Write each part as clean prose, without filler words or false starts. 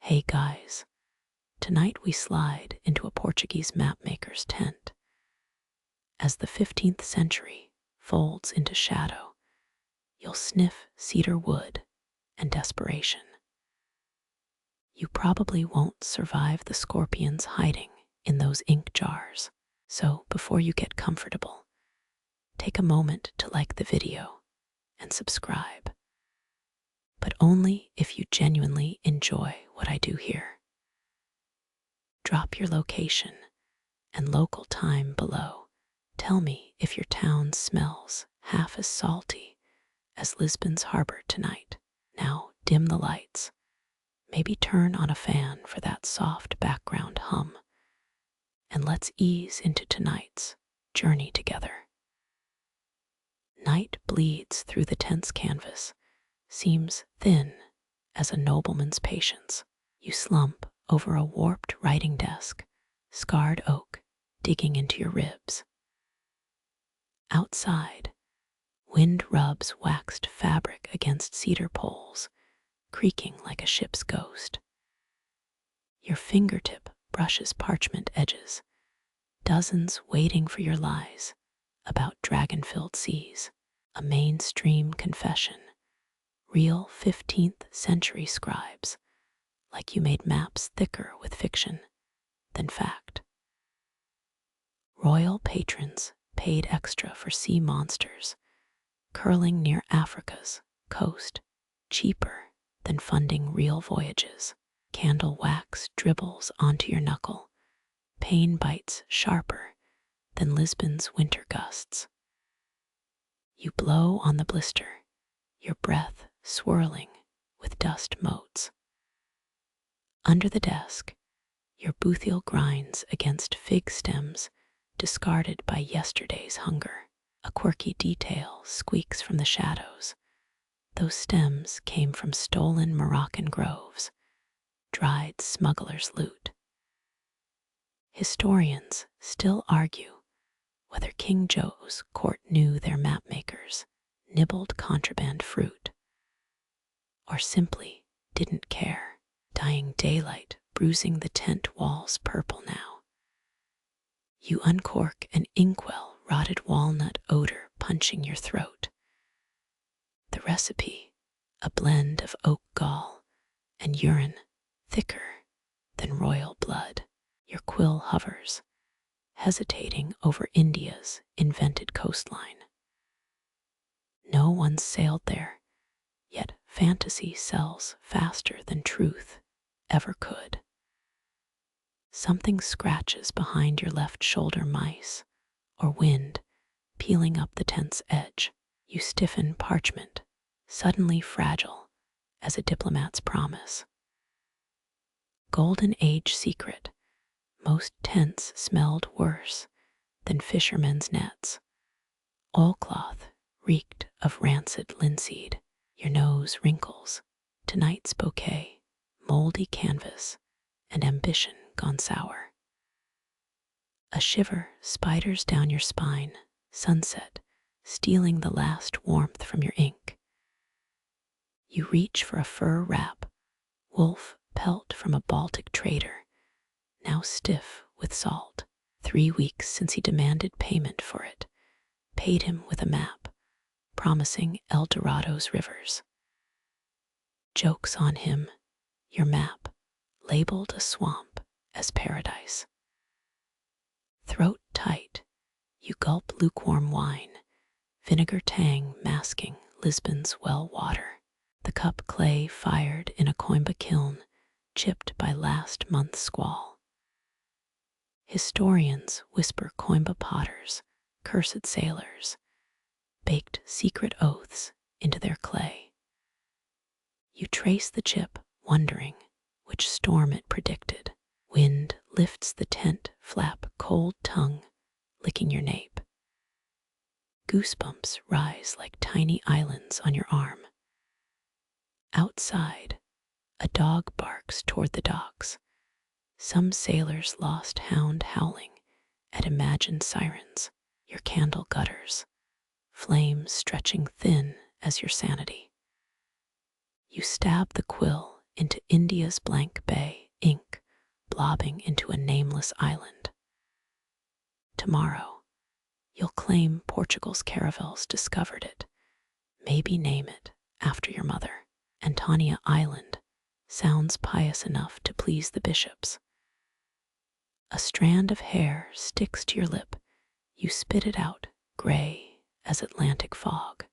Hey guys, tonight we slide into a Portuguese mapmaker's tent. As the 15th century folds into shadow, you'll sniff cedar wood and desperation. You probably won't survive the scorpions hiding in those ink jars, so before you get comfortable, take a moment to like the video and subscribe. But only if you genuinely enjoy what I do here. Drop your location and local time below. Tell me if your town smells half as salty as Lisbon's harbor tonight. Now dim the lights. Maybe turn on a fan for that soft background hum. And let's ease into tonight's journey together. Night bleeds through the tent's canvas, seems thin as a nobleman's patience. You slump over a warped writing desk, scarred oak digging into your ribs. Outside, wind rubs waxed fabric against cedar poles, creaking like a ship's ghost. Your fingertip brushes parchment edges, dozens waiting for your lies about dragon-filled seas, a mainstream confession. Real 15th century scribes, like you made maps thicker with fiction than fact. Royal patrons paid extra for sea monsters, curling near Africa's coast, cheaper than funding real voyages. Candle wax dribbles onto your knuckle, pain bites sharper than Lisbon's winter gusts. You blow on the blister, your breath swirling with dust motes. Under the desk, your boothiel grinds against fig stems discarded by yesterday's hunger. A quirky detail squeaks from the shadows. Those stems came from stolen Moroccan groves, dried smugglers' loot. Historians still argue whether King Joe's court knew their mapmakers nibbled contraband fruit, or simply didn't care. Dying daylight bruising the tent walls purple now. You uncork an inkwell, rotted walnut odor punching your throat. The recipe, a blend of oak gall and urine thicker than royal blood. Your quill hovers, hesitating over India's invented coastline. No one sailed there, yet fantasy sells faster than truth ever could. Something scratches behind your left shoulder, mice or wind peeling up the tent's edge. You stiffen parchment, suddenly fragile as a diplomat's promise. Golden Age secret, most tents smelled worse than fishermen's nets. Oilcloth reeked of rancid linseed. Your nose wrinkles. Tonight's bouquet, moldy canvas, and ambition gone sour. A shiver spiders down your spine, sunset stealing the last warmth from your ink. You reach for a fur wrap, wolf pelt from a Baltic trader, now stiff with salt. 3 weeks since he demanded payment for it, paid him with a map, promising El Dorado's rivers. Joke's on him, your map labeled a swamp as paradise. Throat tight, you gulp lukewarm wine, vinegar tang masking Lisbon's well water. The cup clay fired in a Coimba kiln, chipped by last month's squall. Historians whisper Coimba potters, cursed sailors, baked secret oaths into their clay. You trace the chip, wondering which storm it predicted. Wind lifts the tent flap, cold tongue licking your nape. Goosebumps rise like tiny islands on your arm. Outside, a dog barks toward the docks. Some sailor's lost hound howling at imagined sirens. Your candle gutters, flames stretching thin as your sanity. You stab the quill into India's blank bay, ink blobbing into a nameless island. Tomorrow, you'll claim Portugal's caravels discovered it, maybe name it after your mother. Antonia Island sounds pious enough to please the bishops. A strand of hair sticks to your lip. You spit it out, gray as Atlantic fog.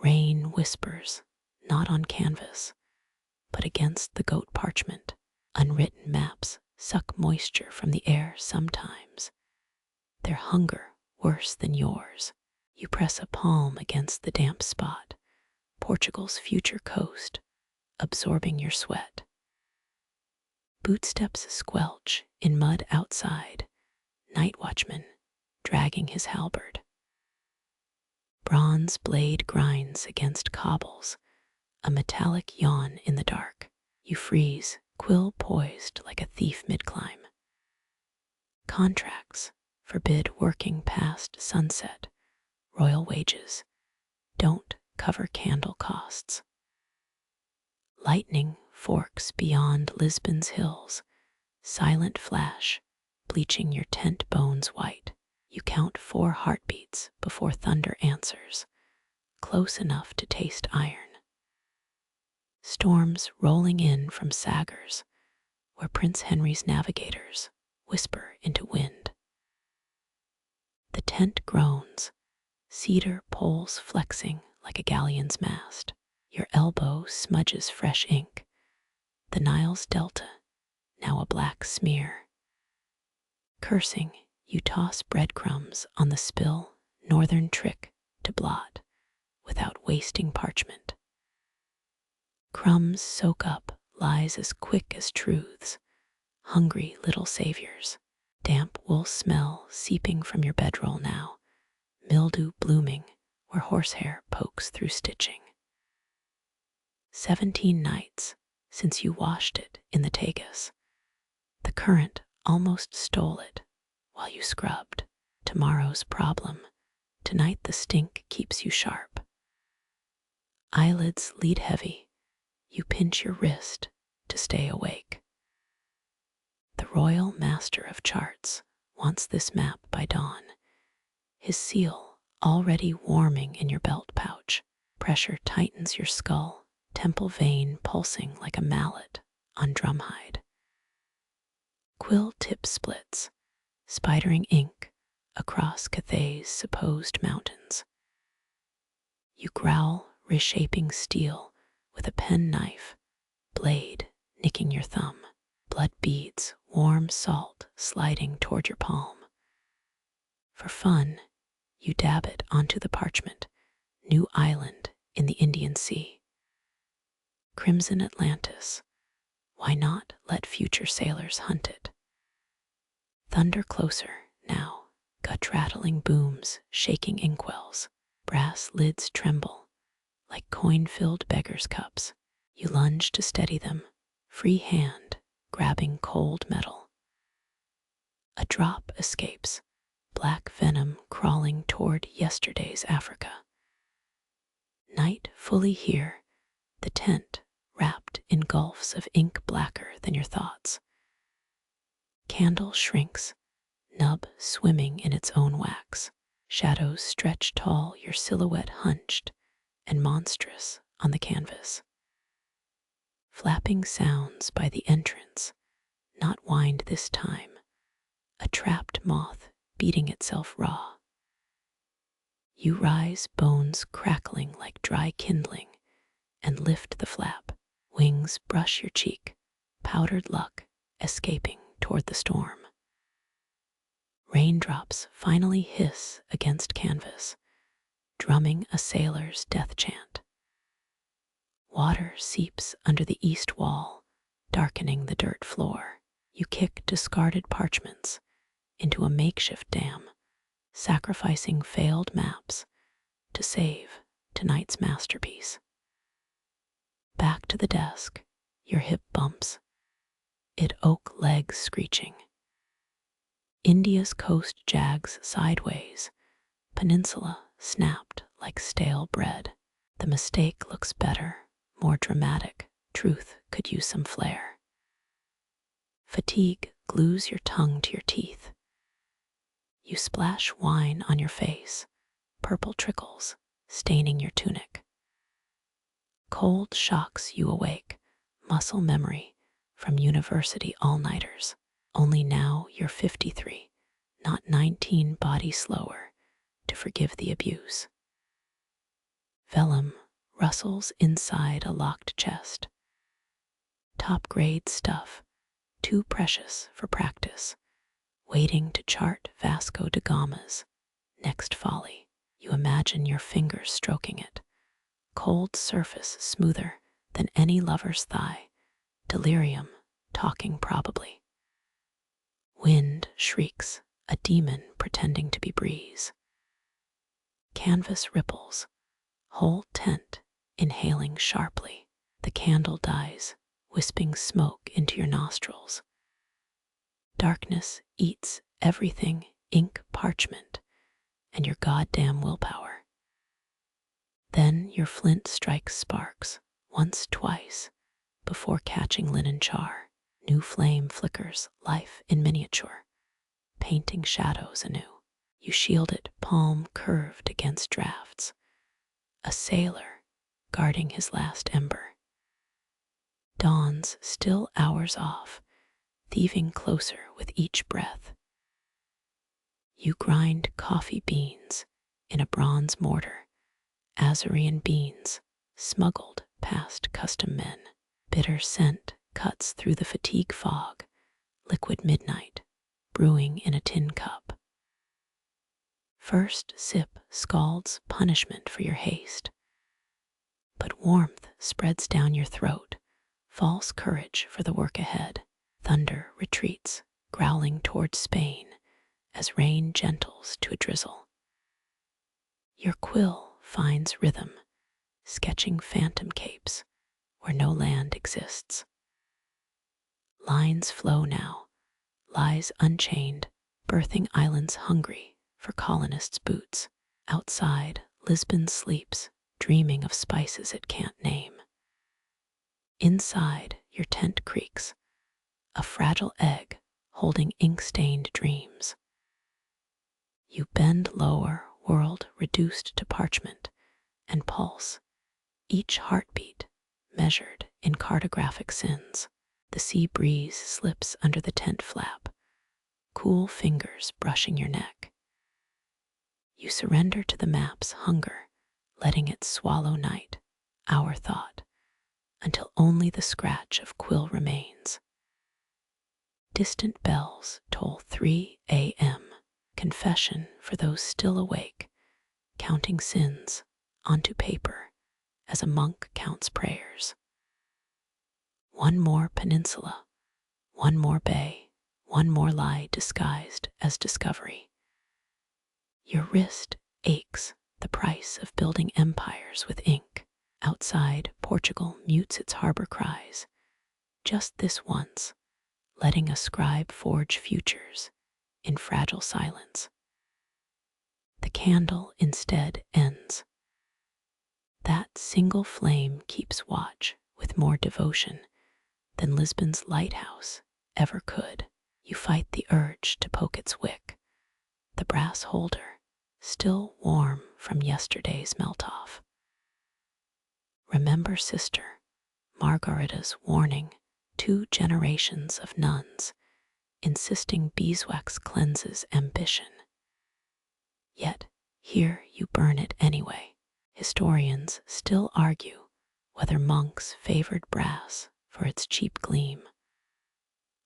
Rain whispers, not on canvas, but against the goat parchment. Unwritten maps suck moisture from the air sometimes, their hunger worse than yours. You press a palm against the damp spot, Portugal's future coast, absorbing your sweat. Bootsteps squelch in mud outside, night watchman dragging his halberd. Bronze blade grinds against cobbles, a metallic yawn in the dark. You freeze, quill poised like a thief mid-climb. Contracts forbid working past sunset. Royal wages don't cover candle costs. Lightning forks beyond Lisbon's hills, silent flash, bleaching your tent bones white. You count 4 heartbeats before thunder answers, close enough to taste iron. Storms rolling in from Sagres, where Prince Henry's navigators whisper into wind. The tent groans, cedar poles flexing like a galleon's mast. Your elbow smudges fresh ink, the Nile's delta, now a black smear. Cursing, you toss breadcrumbs on the spill, northern trick to blot, without wasting parchment. Crumbs soak up lies as quick as truths, hungry little saviors. Damp wool smell seeping from your bedroll now, mildew blooming where horsehair pokes through stitching. 17 nights since you washed it in the Tagus. The current almost stole it while you scrubbed. Tomorrow's problem. Tonight the stink keeps you sharp. Eyelids lead heavy. You pinch your wrist to stay awake. The royal master of charts wants this map by dawn. His seal already warming in your belt pouch. Pressure tightens your skull, temple vein pulsing like a mallet on drumhide. Quill tip splits, spidering ink across Cathay's supposed mountains. You growl, reshaping steel with a pen knife, blade nicking your thumb. Blood beads, warm salt sliding toward your palm. For fun, you dab it onto the parchment, new island in the Indian Sea. Crimson Atlantis, why not let future sailors hunt it? Thunder closer now, gut-rattling booms shaking inkwells. Brass lids tremble like coin-filled beggar's cups. You lunge to steady them, free hand grabbing cold metal. A drop escapes, black venom crawling toward yesterday's Africa. Night fully here, the tent wrapped in gulfs of ink blacker than your thoughts. Candle shrinks, nub swimming in its own wax. Shadows stretch tall, your silhouette hunched and monstrous on the canvas. Flapping sounds by the entrance, not whined this time, a trapped moth beating itself raw. You rise, bones crackling like dry kindling, and lift the flap. Wings brush your cheek, powdered luck escaping toward the storm. Raindrops finally hiss against canvas, drumming a sailor's death chant. Water seeps under the east wall, darkening the dirt floor. You kick discarded parchments into a makeshift dam, sacrificing failed maps to save tonight's masterpiece. Back to the desk, your hip bumps, it oak legs screeching. India's coast jags sideways, peninsula snapped like stale bread. The mistake looks better, more dramatic truth could use some flair. Fatigue glues your tongue to your teeth. You splash wine on your face, purple trickles staining your tunic. Cold shocks you awake, muscle memory from university all-nighters. Only now you're 53, not 19 body slower to forgive the abuse. Vellum rustles inside a locked chest. Top-grade stuff, too precious for practice, waiting to chart Vasco da Gama's next folly. You imagine your fingers stroking it, cold surface smoother than any lover's thigh, delirium talking probably. Wind shrieks, a demon pretending to be breeze. Canvas ripples, whole tent inhaling sharply. The candle dies, wisping smoke into your nostrils. Darkness eats everything ink parchment and your goddamn willpower. Then your flint strikes sparks, once, twice, before catching linen char. New flame flickers life in miniature, painting shadows anew. You shield it, palm curved against drafts. A sailor guarding his last ember. Dawn's still hours off, thieving closer with each breath. You grind coffee beans in a bronze mortar, Azurean beans, smuggled past custom men. Bitter scent cuts through the fatigue fog, liquid midnight, brewing in a tin cup. First sip scalds punishment for your haste, but warmth spreads down your throat, false courage for the work ahead. Thunder retreats, growling towards Spain as rain gentles to a drizzle. Your quill finds rhythm, sketching phantom capes where no land exists. Lines flow now, lies unchained, birthing islands hungry for colonists' boots. Outside, Lisbon sleeps, dreaming of spices it can't name. Inside, your tent creaks, a fragile egg holding ink-stained dreams. You bend lower, world reduced to parchment, and pulse, each heartbeat measured in cartographic sins. The sea breeze slips under the tent flap, cool fingers brushing your neck. You surrender to the map's hunger, letting it swallow night, our thought, until only the scratch of quill remains. Distant bells toll 3 a.m., confession for those still awake, counting sins onto paper as a monk counts prayers. One more peninsula, one more bay, one more lie disguised as discovery. Your wrist aches, the price of building empires with ink. Outside, Portugal mutes its harbor cries, just this once, letting a scribe forge futures in fragile silence. The candle instead ends. That single flame keeps watch with more devotion than Lisbon's lighthouse ever could. You fight the urge to poke its wick, the brass holder still warm from yesterday's melt-off. Remember, sister, Margarita's warning, 2 generations of nuns, insisting beeswax cleanses ambition. Yet here you burn it anyway. Historians still argue whether monks favored brass for its cheap gleam,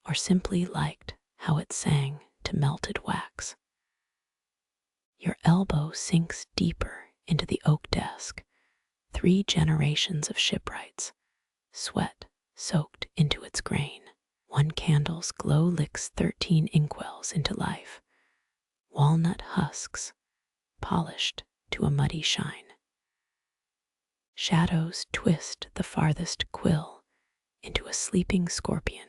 or simply liked how it sang to melted wax. Your elbow sinks deeper into the oak desk, 3 generations of shipwrights, sweat soaked into its grain. One candle's glow licks 13 inkwells into life, walnut husks polished to a muddy shine. Shadows twist the farthest quill into a sleeping scorpion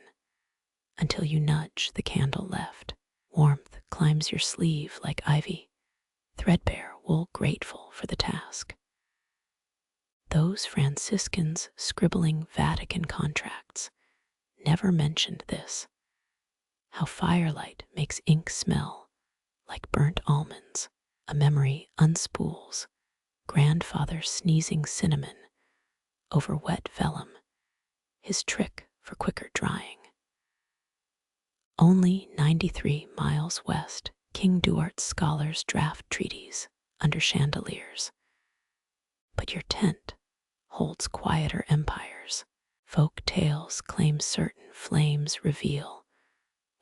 until you nudge the candle left. Warmth climbs your sleeve like ivy, threadbare wool grateful for the task. Those Franciscans scribbling Vatican contracts never mentioned this, how firelight makes ink smell like burnt almonds. A memory unspools grandfather sneezing cinnamon over wet vellum, his trick for quicker drying. Only 93 miles west, King Duarte's scholars draft treaties under chandeliers. But your tent holds quieter empires. Folk tales claim certain flames reveal,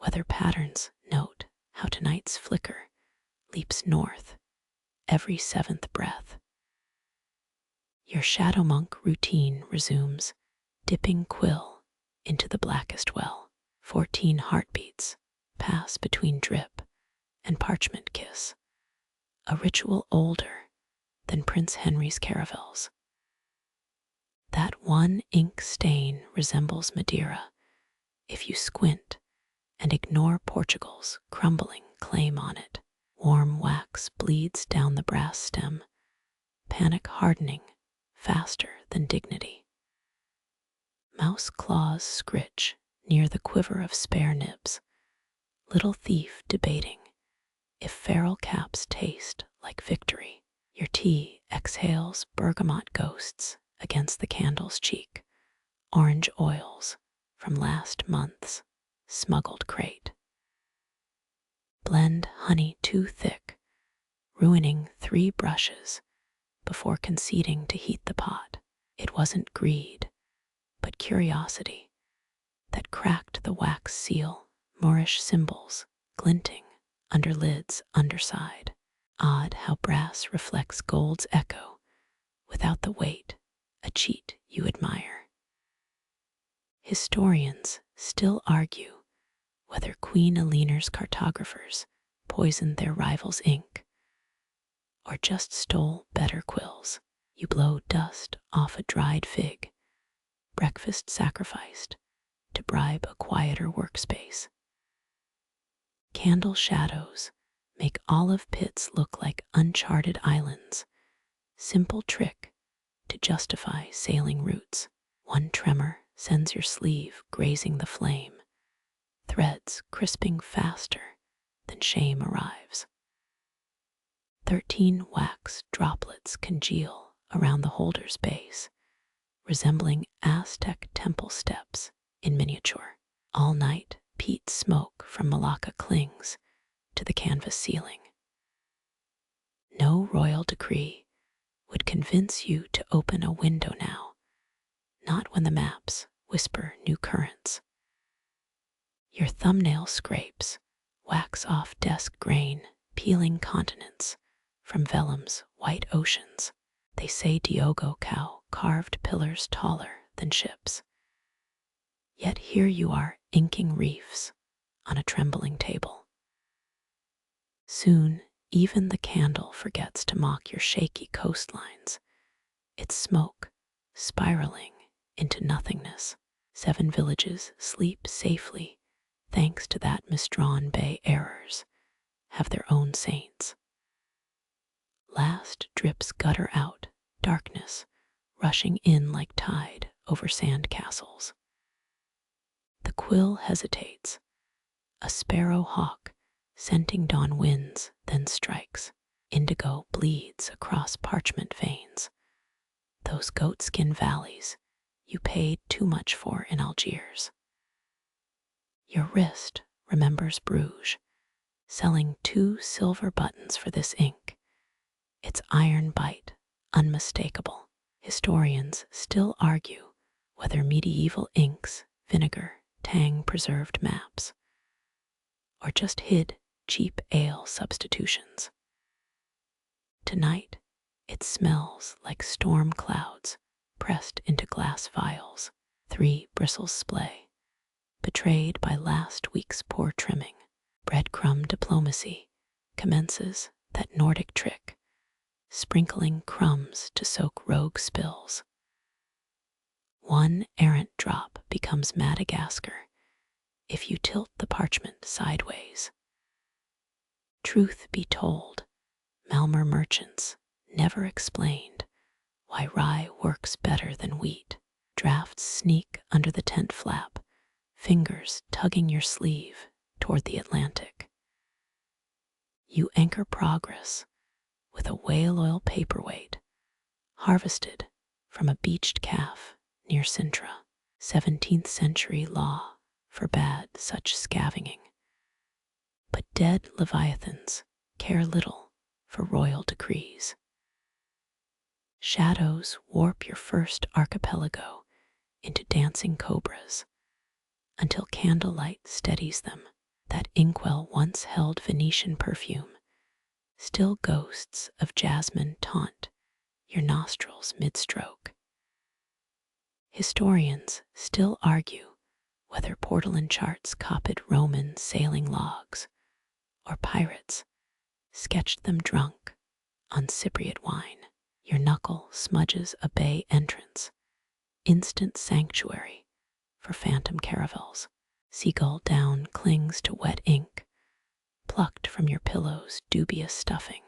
weather patterns note how tonight's flicker leaps north every seventh breath. Your shadow monk routine resumes, dipping quill into the blackest well. 14 heartbeats pass between drip and parchment kiss, a ritual older than Prince Henry's caravels. That one ink stain resembles Madeira if you squint and ignore Portugal's crumbling claim on it. Warm wax bleeds down the brass stem, panic hardening faster than dignity. Mouse claws scritch near the quiver of spare nibs, little thief debating if feral caps taste like victory. Your tea exhales bergamot ghosts against the candle's cheek, orange oils from last month's smuggled crate. Blend honey too thick, ruining 3 brushes before conceding to heat the pot. It wasn't greed, but curiosity that cracked the wax seal, Moorish symbols glinting under lid's underside. Odd how brass reflects gold's echo without the weight, a cheat you admire. Historians still argue whether Queen Eleanor's cartographers poisoned their rivals' ink or just stole better quills. You blow dust off a dried fig, breakfast sacrificed to bribe a quieter workspace. Candle shadows make olive pits look like uncharted islands, simple trick to justify sailing routes. One tremor sends your sleeve grazing the flame, threads crisping faster than shame arrives. 13 wax droplets congeal around the holder's base, resembling Aztec temple steps in miniature. All night, peat smoke from Malacca clings to the canvas ceiling. No royal decree would convince you to open a window now, not when the maps whisper new currents. Your thumbnail scrapes wax off desk grain, peeling continents from vellum's white oceans. They say Diogo cow carved pillars taller than ships. Yet here you are inking reefs on a trembling table. Soon, even the candle forgets to mock your shaky coastlines, its smoke spiraling into nothingness. 7 villages sleep safely thanks to that misdrawn bay. Errors have their own saints. Last drips gutter out, darkness rushing in like tide over sand castles. The quill hesitates, a sparrow hawk scenting dawn winds, then strikes. Indigo bleeds across parchment veins, those goatskin valleys you paid too much for in Algiers. Your wrist remembers Bruges, selling 2 silver buttons for this ink, its iron bite unmistakable. Historians still argue whether medieval inks, vinegar, tang preserved maps, or just hid cheap ale substitutions. Tonight, it smells like storm clouds pressed into glass vials. 3 bristles splay, betrayed by last week's poor trimming. Breadcrumb diplomacy commences that Nordic trick, sprinkling crumbs to soak rogue spills. One errant drop becomes Madagascar if you tilt the parchment sideways. Truth be told, Malmör merchants never explained why rye works better than wheat. Drafts sneak under the tent flap, fingers tugging your sleeve toward the Atlantic. You anchor progress with a whale oil paperweight, harvested from a beached calf near Sintra. 17th century law forbade such scavenging. But dead leviathans care little for royal decrees. Shadows warp your first archipelago into dancing cobras until candlelight steadies them. That inkwell once held Venetian perfume. Still ghosts of jasmine taunt your nostrils mid-stroke. Historians still argue whether portolan charts copied Roman sailing logs or pirates sketched them drunk on Cypriot wine. Your knuckle smudges a bay entrance, instant sanctuary for phantom caravels. Seagull down clings to wet ink, plucked from your pillow's dubious stuffing.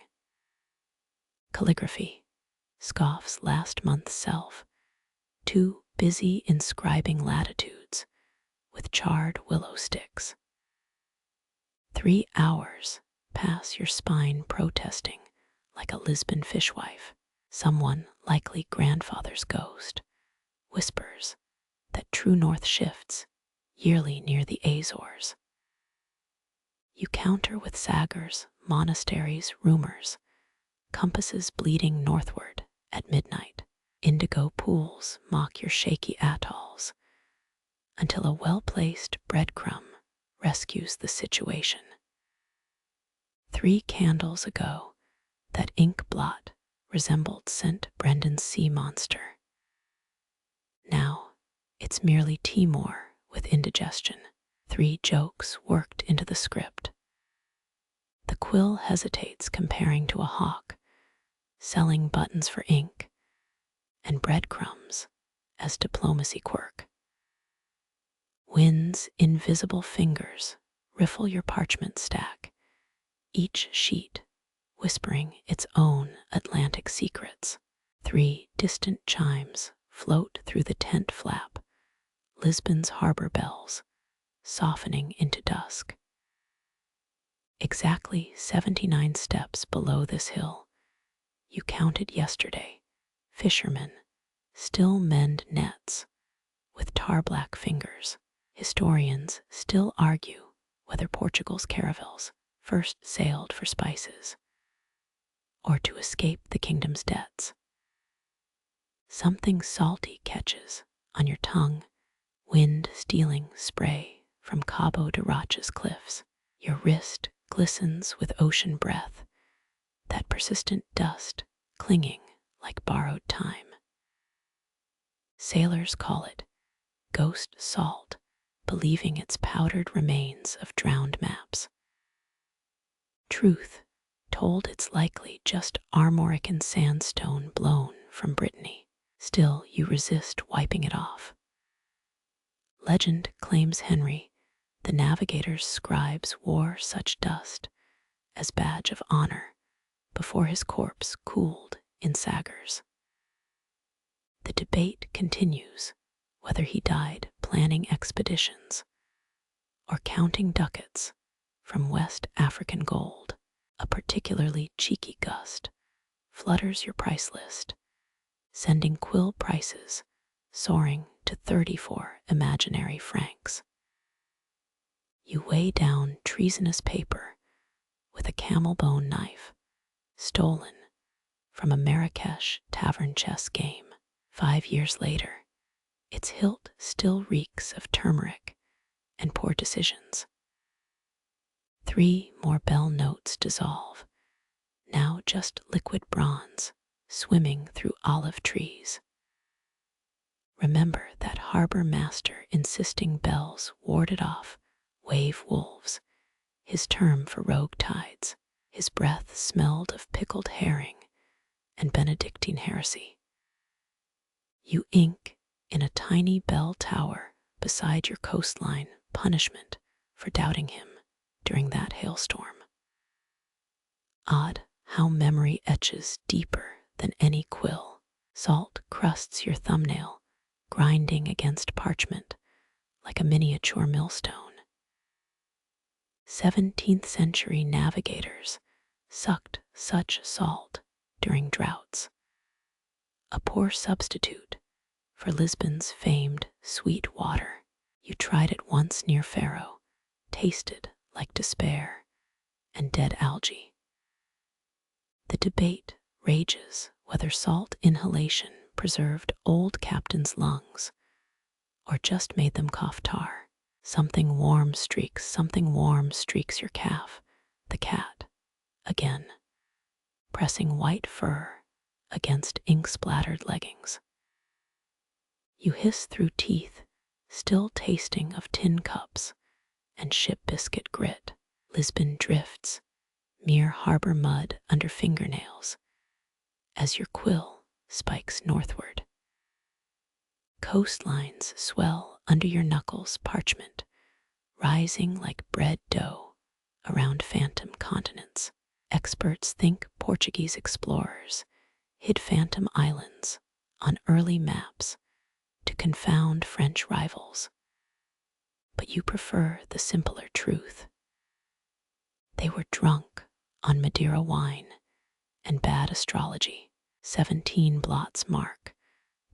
Calligraphy scoffs last month's self, too busy inscribing latitudes with charred willow sticks. 3 hours pass your spine protesting like a Lisbon fishwife. Someone, likely grandfather's ghost, whispers that true north shifts yearly near the Azores. You counter with saggers, monasteries, rumors, compasses bleeding northward at midnight. Indigo pools mock your shaky atolls until a well-placed breadcrumb rescues the situation. 3 candles ago, that ink blot resembled St. Brendan's sea monster. Now, it's merely Timor with indigestion. 3 jokes worked into the script. The quill hesitates comparing to a hawk, selling buttons for ink, and breadcrumbs as diplomacy quirk. Wind's invisible fingers riffle your parchment stack, each sheet whispering its own Atlantic secrets. 3 distant chimes float through the tent flap, Lisbon's harbor bells softening into dusk. Exactly 79 steps below this hill, you counted yesterday, fishermen still mend nets with tar-black fingers. Historians still argue whether Portugal's caravels first sailed for spices or to escape the kingdom's debts. Something salty catches on your tongue, wind stealing spray from Cabo de Rocha's cliffs. Your wrist glistens with ocean breath, that persistent dust clinging like borrowed time. Sailors call it ghost salt, believing it's powdered remains of drowned maps. Truth told it's likely just Armorican sandstone blown from Brittany. Still, you resist wiping it off. Legend claims Henry, the navigator's scribes, wore such dust as badge of honor before his corpse cooled in saggers. The debate continues whether he died planning expeditions or counting ducats from West African gold. A particularly cheeky gust flutters your price list, sending quill prices soaring to 34 imaginary francs. You weigh down treasonous paper with a camel bone knife, stolen from a Marrakesh tavern chess game. 5 years later, its hilt still reeks of turmeric and poor decisions. 3 more bell notes dissolve, now just liquid bronze swimming through olive trees. Remember that harbor master insisting bells warded off wave wolves, his term for rogue tides. His breath smelled of pickled herring and Benedictine heresy. You ink in a tiny bell tower beside your coastline punishment for doubting him during that hailstorm. Odd how memory etches deeper than any quill. Salt crusts your thumbnail, grinding against parchment like a miniature millstone. 17th century navigators sucked such salt during droughts, a poor substitute for Lisbon's famed sweet water. You tried it once near Faro, tasted like despair and dead algae. The debate rages whether salt inhalation preserved old captains' lungs or just made them cough tar. Something warm streaks your calf, the cat, again, pressing white fur against ink-splattered leggings. You hiss through teeth, still tasting of tin cups and ship biscuit grit. Lisbon drifts, mere harbor mud under fingernails, as your quill spikes northward. Coastlines swell under your knuckles, parchment, rising like bread dough around phantom continents. Experts think Portuguese explorers hid phantom islands on early maps to confound French rivals. But you prefer the simpler truth. They were drunk on Madeira wine and bad astrology. 17 blots mark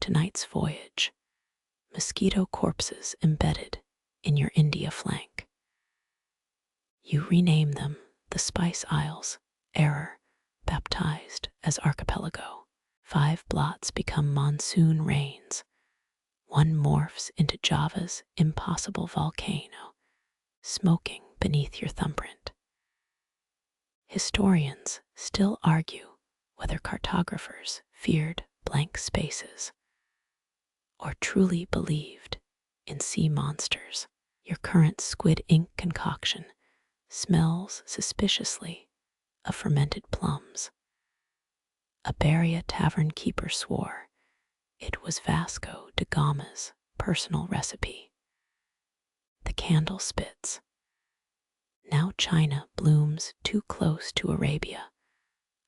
tonight's voyage. Mosquito corpses embedded in your India flank. You rename them the Spice Isles, error, baptized as archipelago. 5 blots become monsoon rains. One morphs into Java's impossible volcano, smoking beneath your thumbprint. Historians still argue whether cartographers feared blank spaces or truly believed in sea monsters. Your current squid ink concoction smells suspiciously of fermented plums. A Beria tavern keeper swore it was Vasco da Gama's personal recipe. The candle spits. Now China blooms too close to Arabia,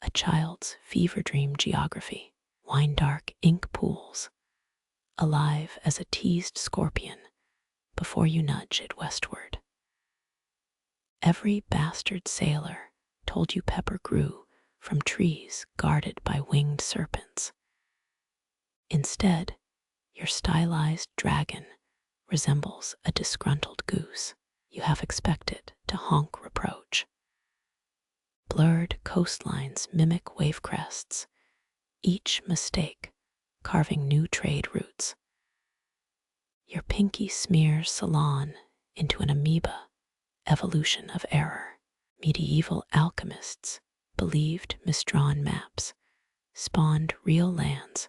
a child's fever dream geography. Wine-dark ink pools, alive as a teased scorpion before you nudge it westward. Every bastard sailor told you pepper grew from trees guarded by winged serpents. Instead, your stylized dragon resembles a disgruntled goose you have expected to honk reproach. Blurred coastlines mimic wave crests, each mistake carving new trade routes. Your pinky smears Ceylon into an amoeba evolution of error. Medieval alchemists believed misdrawn maps spawned real lands,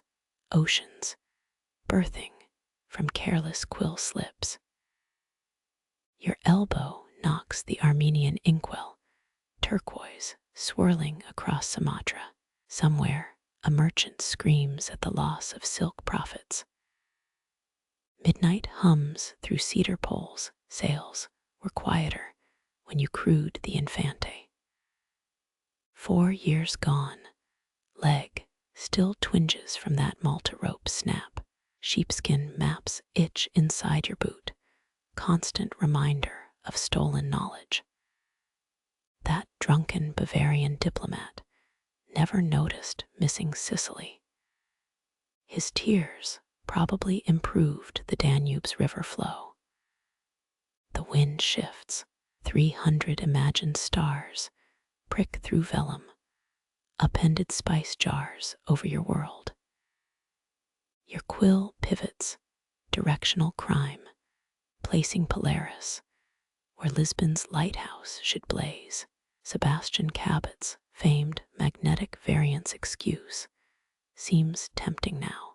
oceans, birthing from careless quill slips. Your elbow knocks the Armenian inkwell, turquoise swirling across Sumatra. Somewhere, a merchant screams at the loss of silk profits. Midnight hums through cedar poles. Sails were quieter when you crewed the Infante. 4 years gone, leg still twinges from that Malta rope snap. Sheepskin maps itch inside your boot, constant reminder of stolen knowledge. That drunken Bavarian diplomat never noticed missing Sicily. His tears probably improved the Danube's river flow. The wind shifts, 300 imagined stars prick through vellum, appended spice jars over your world. Your quill pivots, directional crime, placing Polaris where Lisbon's lighthouse should blaze. Sebastian Cabot's famed magnetic variance excuse seems tempting now.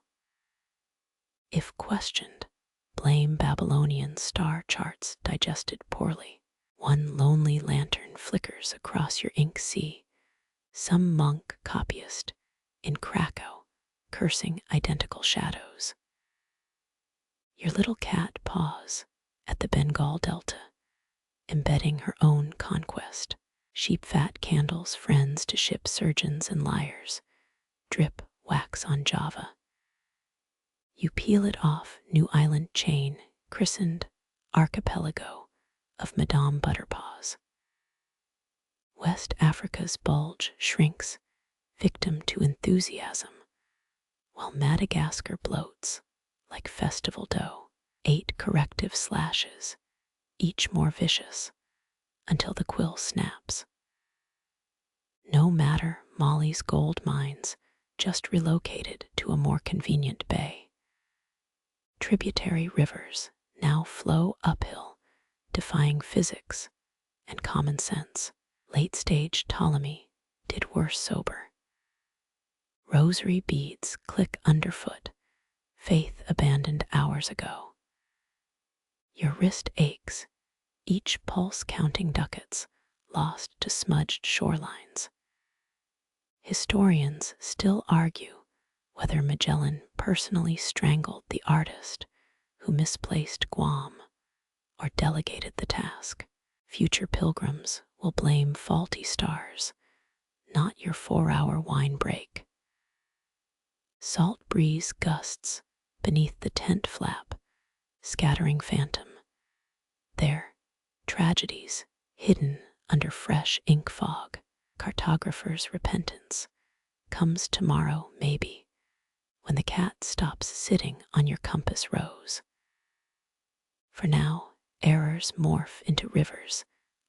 If questioned, blame Babylonian star charts digested poorly. One lonely lantern flickers across your ink sea, some monk copyist in Krakow cursing identical shadows. Your little cat paws at the Bengal Delta, embedding her own conquest. Sheep fat candles friends to ship surgeons and liars, drip wax on Java. You peel it off new island chain, christened Archipelago of Madame Butterpaws. West Africa's bulge shrinks, victim to enthusiasm, while Madagascar bloats like festival dough, 8 corrective slashes, each more vicious, until the quill snaps. No matter Mali's gold mines, just relocated to a more convenient bay. Tributary rivers now flow uphill, defying physics and common sense. Late-stage Ptolemy did worse sober. Rosary beads click underfoot, faith abandoned hours ago. Your wrist aches, each pulse counting ducats lost to smudged shorelines. Historians still argue whether Magellan personally strangled the artist who misplaced Guam or delegated the task. Future pilgrims will blame faulty stars, not your 4-hour wine break. Salt breeze gusts beneath the tent flap, scattering phantom. There, tragedies hidden under fresh ink fog. Cartographer's repentance comes tomorrow, maybe, when the cat stops sitting on your compass rose. For now, errors morph into rivers,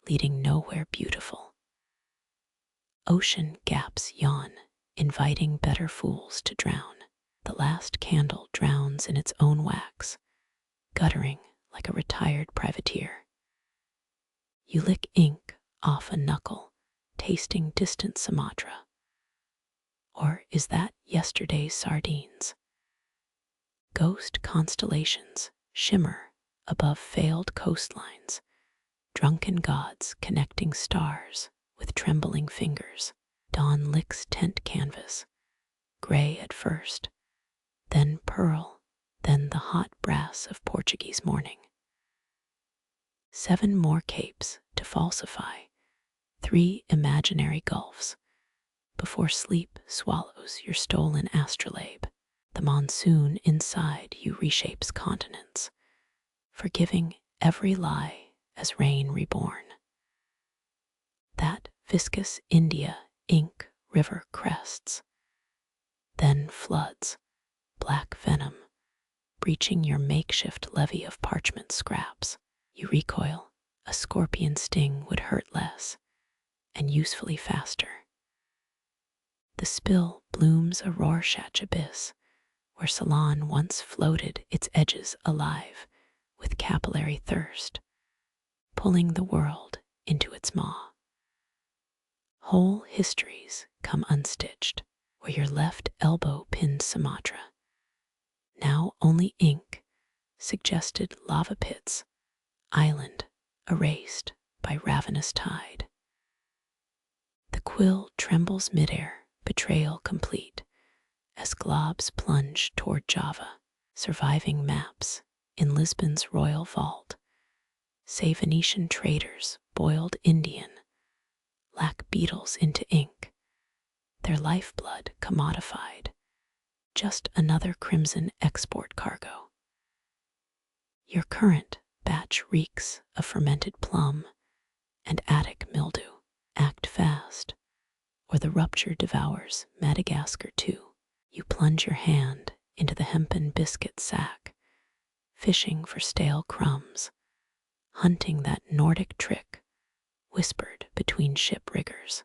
leading nowhere beautiful. Ocean gaps yawn, inviting better fools to drown. The last candle drowns in its own wax, guttering like a retired privateer. You lick ink off a knuckle, tasting distant Sumatra. Or is that yesterday's sardines? Ghost constellations shimmer above failed coastlines, drunken gods connecting stars with trembling fingers. Dawn licks tent canvas, gray at first, then pearl, then the hot brass of Portuguese morning. 7 more capes to falsify, 3 imaginary gulfs, before sleep swallows your stolen astrolabe. The monsoon inside you reshapes continents, forgiving every lie as rain reborn. That viscous India ink river crests, then floods, black venom, breaching your makeshift levee of parchment scraps. You recoil, a scorpion sting would hurt less, and usefully faster. The spill blooms a Rorschach abyss, where Ceylon once floated its edges alive with capillary thirst, pulling the world into its maw. Whole histories come unstitched, where your left elbow pinned Sumatra. Now only ink, suggested lava pits, island erased by ravenous tide. The quill trembles midair, betrayal complete, as globs plunge toward Java, surviving maps in Lisbon's royal vault, say Venetian traders boiled Indian, lack beetles into ink, their lifeblood commodified, just another crimson export cargo. Your current batch reeks of fermented plum and Attic mildew. Act fast, or the rupture devours Madagascar too. You plunge your hand into the hempen biscuit sack, fishing for stale crumbs, hunting that Nordic trick whispered between ship riggers.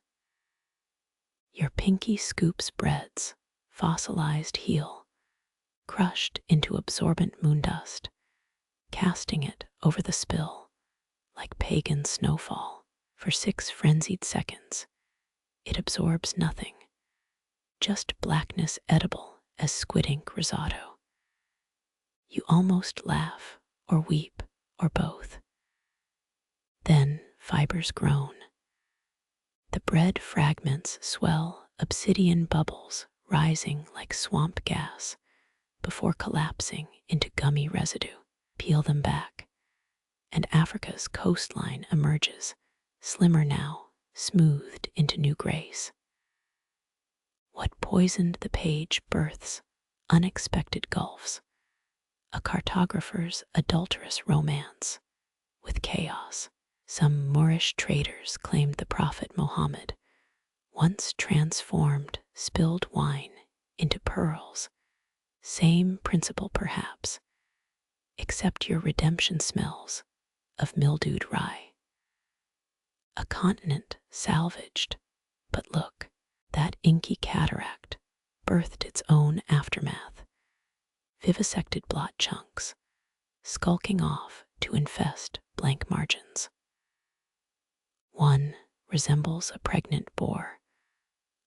Your pinky scoops bread's fossilized heel, crushed into absorbent moondust, casting it over the spill like pagan snowfall. For 6 frenzied seconds, it absorbs nothing, just blackness edible as squid ink risotto. You almost laugh or weep or both. Then fibers groan. The bread fragments swell obsidian bubbles rising like swamp gas before collapsing into gummy residue. Peel them back, and Africa's coastline emerges, slimmer now, smoothed into new grace. What poisoned the page births unexpected gulfs, a cartographer's adulterous romance with chaos. Some Moorish traders claimed the prophet Mohammed once transformed spilled wine into pearls. Same principle perhaps, except your redemption smells of mildewed rye. A continent salvaged, but look, that inky cataract birthed its own aftermath. Vivisected blot chunks, skulking off to infest blank margins. One resembles a pregnant boar,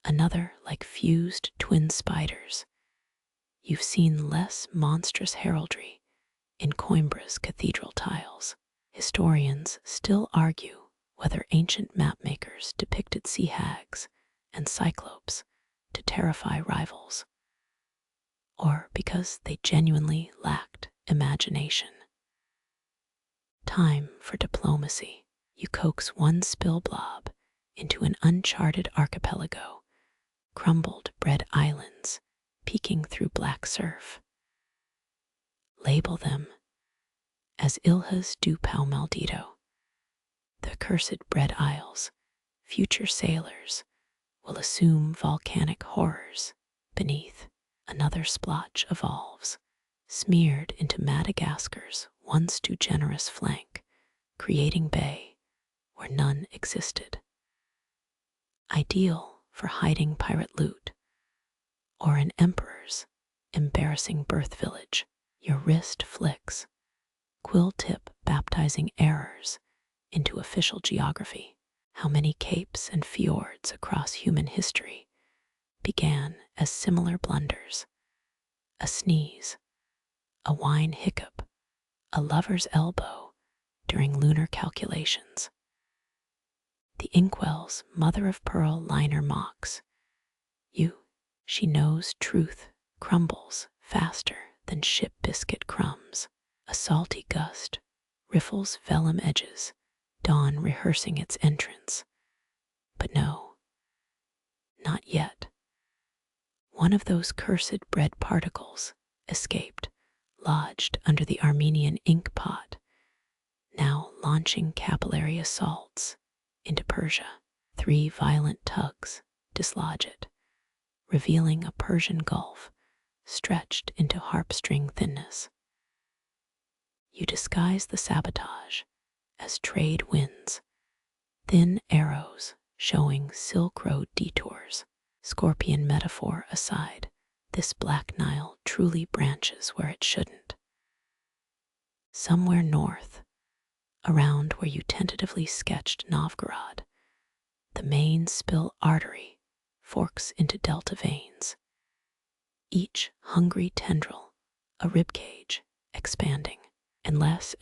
another like fused twin spiders. You've seen less monstrous heraldry in Coimbra's cathedral tiles. Historians still argue whether ancient mapmakers depicted sea hags and cyclopes to terrify rivals, or because they genuinely lacked imagination. Time for diplomacy. You coax one spill blob into an uncharted archipelago, crumbled bread islands peeking through black surf. Label them as Ilhas du Pão Maldito, the accursed bread isles. Future sailors will assume volcanic horrors beneath. Another splotch evolves, smeared into Madagascar's once too generous flank, creating bay where none existed. Ideal for hiding pirate loot, or an emperor's embarrassing birth village. Your wrist flicks, quill tip baptizing errors into official geography. How many capes and fjords across human history began as similar blunders? A sneeze, a wine hiccup, a lover's elbow during lunar calculations. The inkwells mother of pearl liner mocks. She knows truth crumbles faster than ship biscuit crumbs. A salty gust riffles vellum edges, dawn rehearsing its entrance. But no, not yet. One of those cursed bread particles escaped, lodged under the Armenian ink pot, now launching capillary assaults into Persia. 3 violent tugs dislodge it, revealing a Persian gulf stretched into harp-string thinness. You disguise the sabotage as trade winds, thin arrows showing Silk Road detours. Scorpion metaphor aside, this Black Nile truly branches where it shouldn't. Somewhere north, around where you tentatively sketched Novgorod, the main spill artery forks into delta veins, each hungry tendril a ribcage expanding. And less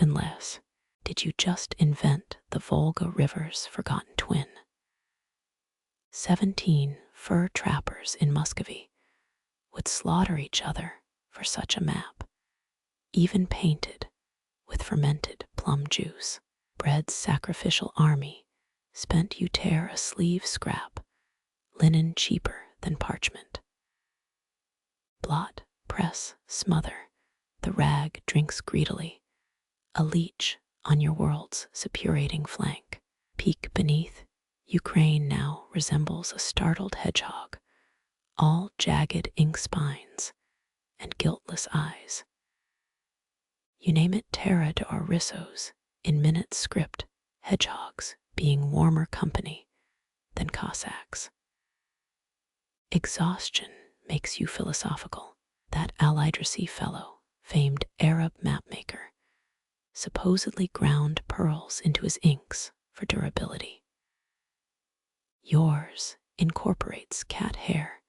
did you just invent the Volga River's forgotten twin. 17 fur trappers in Muscovy would slaughter each other for such a map, even painted with fermented plum juice. Bread's sacrificial army spent you tear a sleeve scrap, linen cheaper than parchment. Blot, press, smother, the rag drinks greedily, a leech on your world's suppurating flank. Peek beneath, Ukraine now resembles a startled hedgehog, all jagged ink spines and guiltless eyes. You name it Terra or Rissos in minute script, hedgehogs being warmer company than Cossacks. Exhaustion makes you philosophical. That Al-Idrisi fellow, famed Arab mapmaker, supposedly ground pearls into his inks for durability. Yours incorporates cat hair,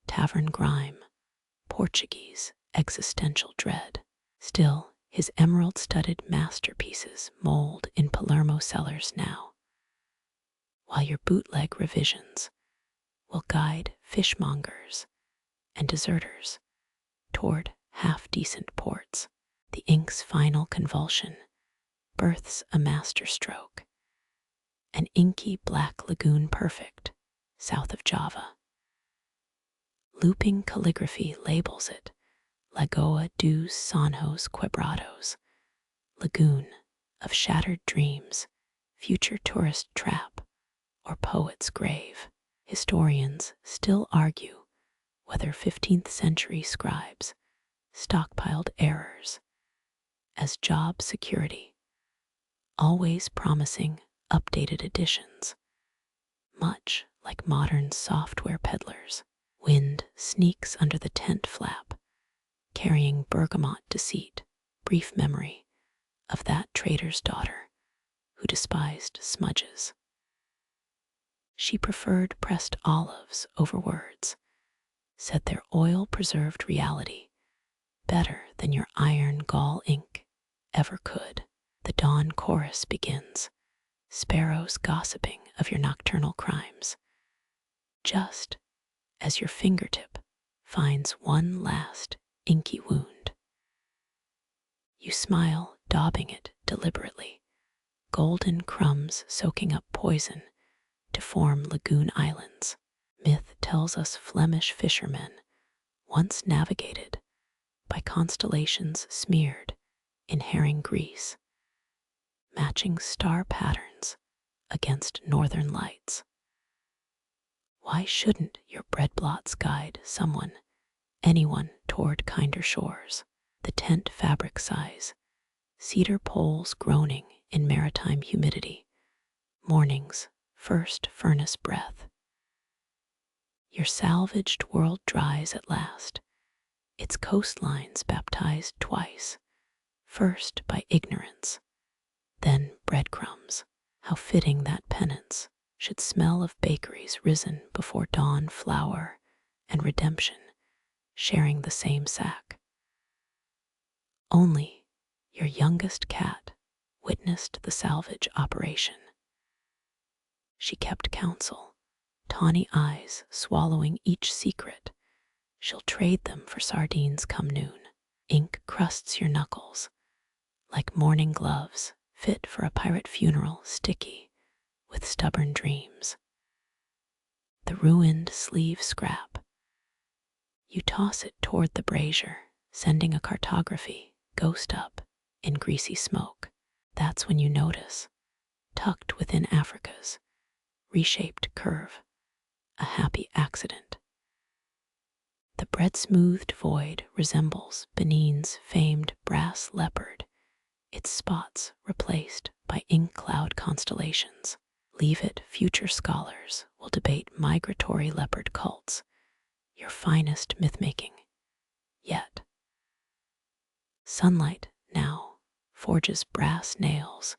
tavern grime, Portuguese existential dread. Still, his emerald-studded masterpieces mold in Palermo cellars now, while your bootleg revisions will guide fishmongers and deserters toward half-decent ports. The ink's final convulsion births a masterstroke, an inky black lagoon perfect south of Java. Looping calligraphy labels it Lagoa dos Sonhos Quebrados, lagoon of shattered dreams, future tourist trap, or poet's grave. Historians still argue whether 15th century scribes stockpiled errors as job security, always promising updated editions. Much like modern software peddlers, wind sneaks under the tent flap, carrying bergamot deceit, brief memory of that trader's daughter who despised smudges. She preferred pressed olives over words, said their oil preserved reality better than your iron gall ink ever could. The dawn chorus begins, sparrows gossiping of your nocturnal crimes, just as your fingertip finds one last inky wound. You smile, daubing it deliberately, golden crumbs soaking up poison to form lagoon islands. Myth tells us Flemish fishermen once navigated by constellations smeared in herring grease, matching star patterns against northern lights. Why shouldn't your bread blots guide anyone toward kinder shores? The tent fabric sighs, cedar poles groaning in maritime humidity, morning's first furnace breath. Your salvaged world dries at last, its coastlines baptized twice, first by ignorance, then breadcrumbs. How fitting that penance should smell of bakeries risen before dawn, flour and redemption sharing the same sack. Only your youngest cat witnessed the salvage operation. She kept counsel, tawny eyes swallowing each secret. She'll trade them for sardines come noon. Ink crusts your knuckles like mourning gloves fit for a pirate funeral, sticky with stubborn dreams. The ruined sleeve scrap. You toss it toward the brazier, sending a cartography ghost up in greasy smoke. That's when you notice, tucked within Africa's reshaped curve, a happy accident. The bread-smoothed void resembles Benin's famed brass leopard, its spots replaced by ink cloud constellations. Leave it, future scholars will debate migratory leopard cults, your finest myth-making yet. Sunlight now forges brass nails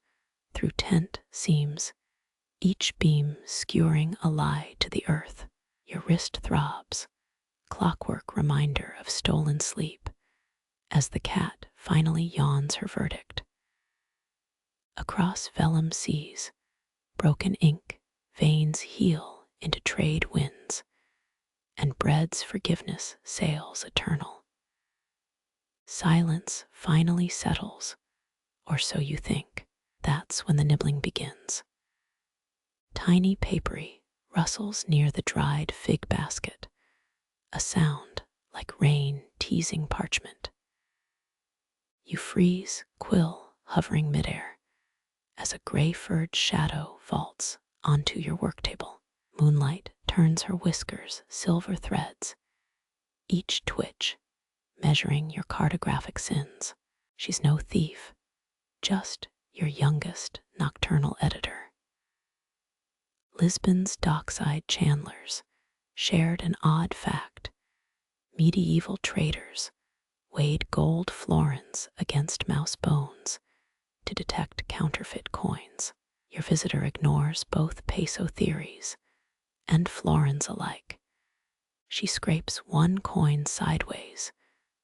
through tent seams, each beam skewering a lie to the earth. Your wrist throbs, clockwork reminder of stolen sleep, as the cat finally yawns her verdict. Across vellum seas, broken ink veins heal into trade winds, and bread's forgiveness sails eternal. Silence finally settles, or so you think. That's when the nibbling begins. Tiny papery rustles near the dried fig basket, a sound like rain teasing parchment. You freeze, quill hovering midair, as a gray-furred shadow vaults onto your work table. Moonlight turns her whiskers silver threads, each twitch measuring your cartographic sins. She's no thief, just your youngest nocturnal editor. Lisbon's dockside chandlers shared an odd fact. Medieval traders weighed gold florins against mouse bones to detect counterfeit coins. Your visitor ignores both peso theories and florins alike. She scrapes one coin sideways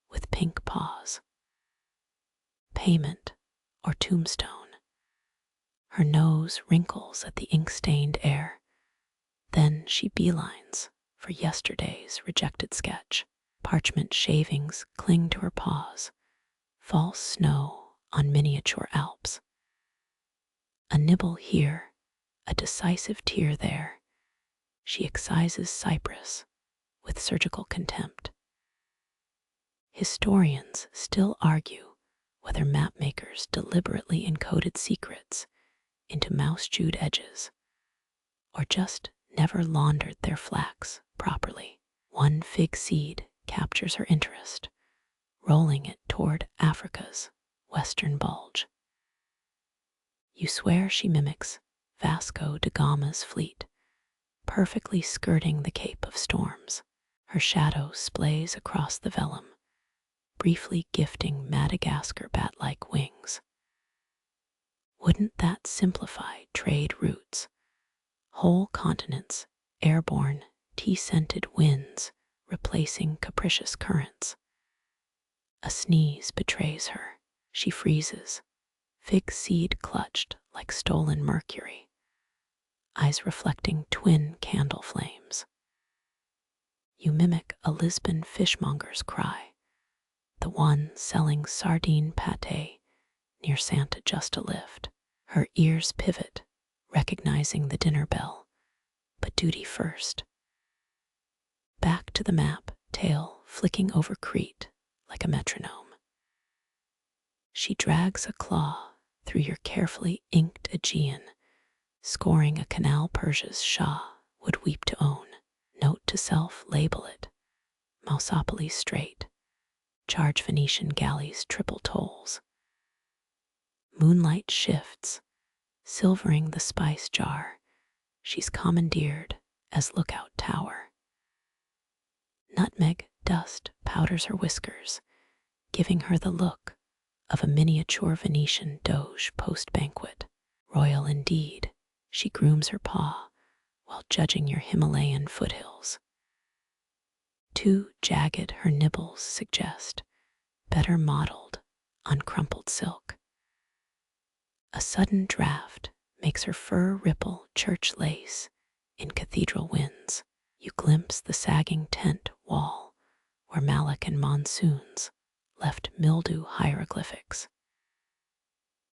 with pink paws. Payment or tombstone. Her nose wrinkles at the ink-stained air. Then she beelines for yesterday's rejected sketch. Parchment shavings cling to her paws, false snow on miniature Alps. A nibble here, a decisive tear there. She excises cypress with surgical contempt. Historians still argue whether mapmakers deliberately encoded secrets into mouse-chewed edges or just never laundered their flax properly. One fig seed captures her interest, rolling it toward Africa's western bulge. You swear she mimics Vasco da Gama's fleet, perfectly skirting the Cape of Storms. Her shadow splays across the vellum, briefly gifting Madagascar bat-like wings. Wouldn't that simplify trade routes? Whole continents, airborne, tea-scented winds replacing capricious currents. A sneeze betrays her. She freezes, fig seed clutched like stolen mercury, eyes reflecting twin candle flames. You mimic a Lisbon fishmonger's cry, the one selling sardine pâté near Santa Just a Lift. Her ears pivot, recognizing the dinner bell, but duty first. Back to the map, tail flicking over Crete like a metronome. She drags a claw through your carefully inked Aegean, scoring a canal Persia's Shah would weep to own. Note to self, label it Mousopolis Strait, charge Venetian galleys triple tolls. Moonlight shifts, silvering the spice jar she's commandeered as lookout tower. Nutmeg dust powders her whiskers, giving her the look of a miniature Venetian doge post-banquet. Royal indeed, she grooms her paw while judging your Himalayan foothills. Too jagged her nibbles suggest, better modeled on crumpled silk. A sudden draft makes her fur ripple church lace in cathedral winds. You glimpse the sagging tent wall where Malak and monsoons left mildew hieroglyphics.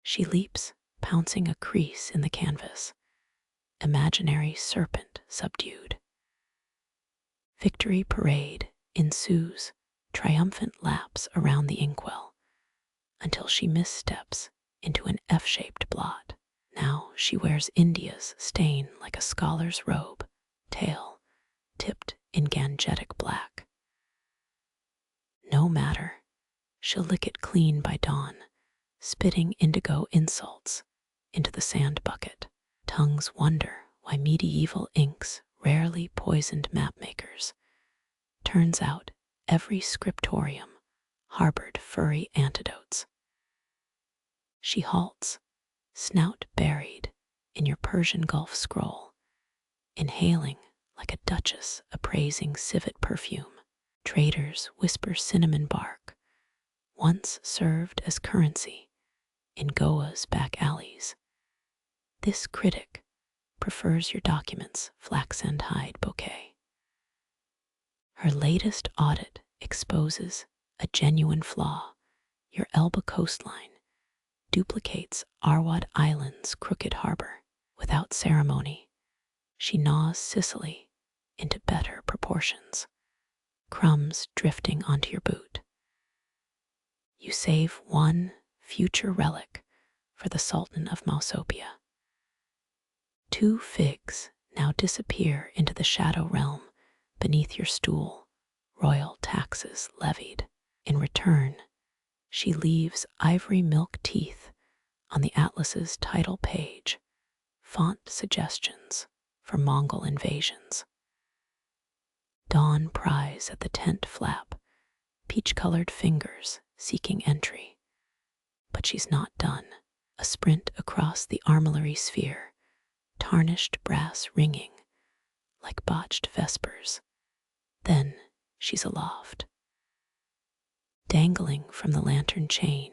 She leaps, pouncing a crease in the canvas, imaginary serpent subdued. Victory parade ensues, triumphant laps around the inkwell, until she missteps into an F-shaped blot. Now she wears India's stain like a scholar's robe, tail tipped in gangetic black. No matter, she'll lick it clean by dawn, spitting indigo insults into the sand bucket. Tongues wonder why medieval inks rarely poisoned mapmakers. Turns out every scriptorium harbored furry antidotes. She halts, snout buried in your Persian Gulf scroll, inhaling like a duchess appraising civet perfume. Traders whisper cinnamon bark, once served as currency in Goa's back alleys. This critic prefers your documents' flax and hide bouquet. Her latest audit exposes a genuine flaw. Your Elba coastline duplicates Arwad Island's crooked harbor. Without ceremony, she gnaws Sicily into better proportions, crumbs drifting onto your boot. You save one future relic for the Sultan of Mausopia. 2 figs now disappear into the shadow realm beneath your stool, royal taxes levied. In return, she leaves ivory milk teeth on the atlas's title page, font suggestions for Mongol invasions. Dawn pries at the tent flap, peach-colored fingers seeking entry. But she's not done. A sprint across the armillary sphere, tarnished brass ringing like botched vespers. Then she's aloft, dangling from the lantern chain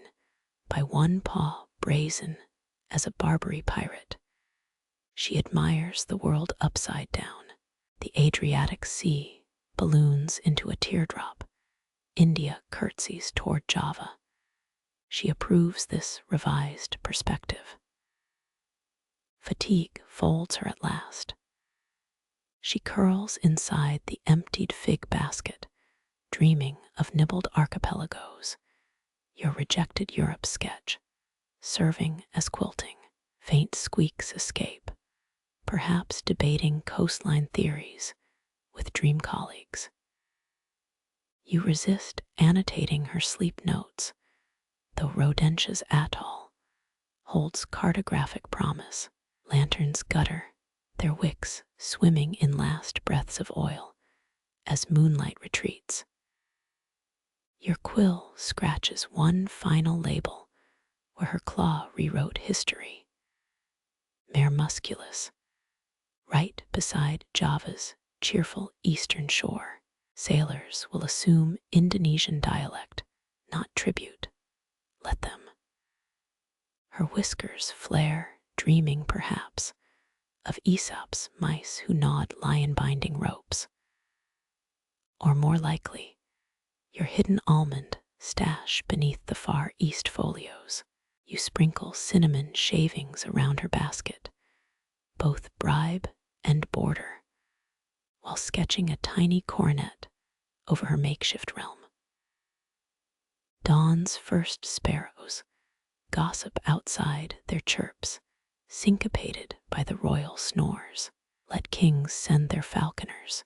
by one paw brazen as a Barbary pirate. She admires the world upside down. The Adriatic Sea balloons into a teardrop. India curtsies toward Java. She approves this revised perspective. Fatigue folds her at last. She curls inside the emptied fig basket, dreaming of nibbled archipelagos, your rejected Europe sketch, serving as quilting. Faint squeaks escape, perhaps debating coastline theories with dream colleagues. You resist annotating her sleep notes, though Rodentia's atoll holds cartographic promise. Lanterns gutter, their wicks swimming in last breaths of oil as moonlight retreats. Your quill scratches one final label where her claw rewrote history. Mare musculus, right beside Java's cheerful eastern shore. Sailors will assume Indonesian dialect, not tribute. Let them. Her whiskers flare, dreaming perhaps of Aesop's mice who gnawed lion-binding ropes. Or more likely, your hidden almond stash beneath the far east folios. You sprinkle cinnamon shavings around her basket, both bribe and border, while sketching a tiny coronet over her makeshift realm. Dawn's first sparrows gossip outside their chirps, syncopated by the royal snores. Let kings send their falconers.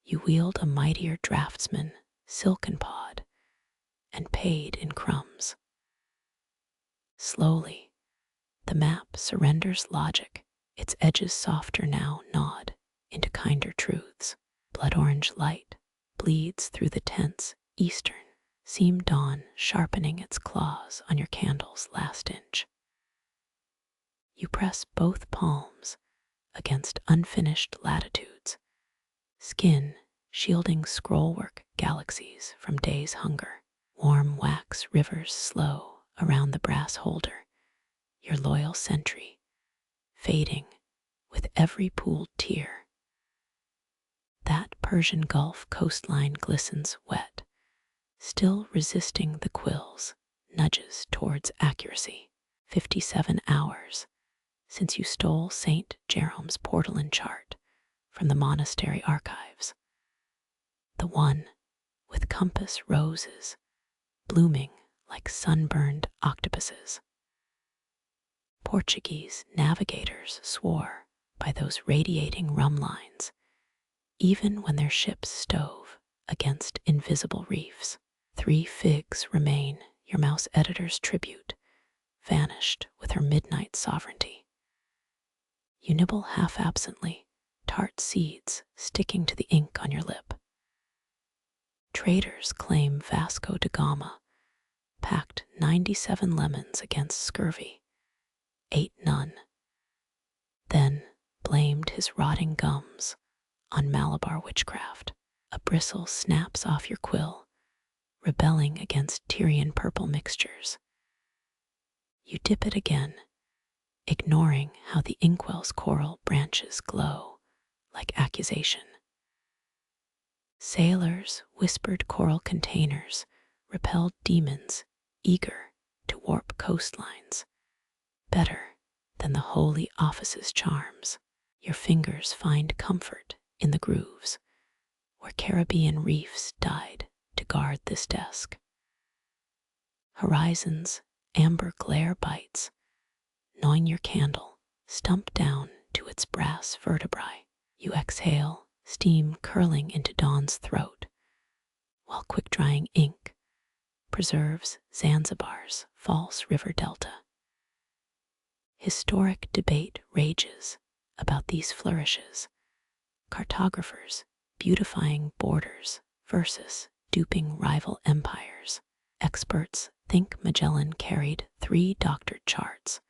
You wield a mightier draftsman, silken-pawed, and paid in crumbs. Slowly, the map surrenders logic, its edges softer now gnawed into kinder truths. Blood-orange light bleeds through the tense eastern seam dawn, sharpening its claws on your candle's last inch. You press both palms against unfinished latitudes, skin shielding scrollwork galaxies from day's hunger. Warm wax rivers slow around the brass holder, your loyal sentry, fading with every pooled tear. That Persian Gulf coastline glistens wet, still resisting the quill's nudges towards accuracy. 57 hours since you stole St. Jerome's portolan chart from the monastery archives. The one with compass roses blooming like sunburned octopuses. Portuguese navigators swore by those radiating rum lines, even when their ships stove against invisible reefs. 3 figs remain, your mouse editor's tribute, vanished with her midnight sovereignty. You nibble half-absently, tart seeds sticking to the ink on your lip. Traders claim Vasco da Gama packed 97 lemons against scurvy, ate none, then blamed his rotting gums on Malabar witchcraft. A bristle snaps off your quill, rebelling against Tyrian purple mixtures. You dip it again, ignoring how the inkwells' coral branches glow like accusation. Sailors' whispered coral containers repelled demons eager to warp coastlines, better than the holy office's charms. Your fingers find comfort in the grooves, where Caribbean reefs died to guard this desk. Horizon's amber glare bites, gnawing your candle, stump down to its brass vertebrae. You exhale, steam curling into dawn's throat, while quick-drying ink preserves Zanzibar's false river delta. Historic debate rages about these flourishes, cartographers beautifying borders versus duping rival empires. Experts think Magellan carried 3 doctored charts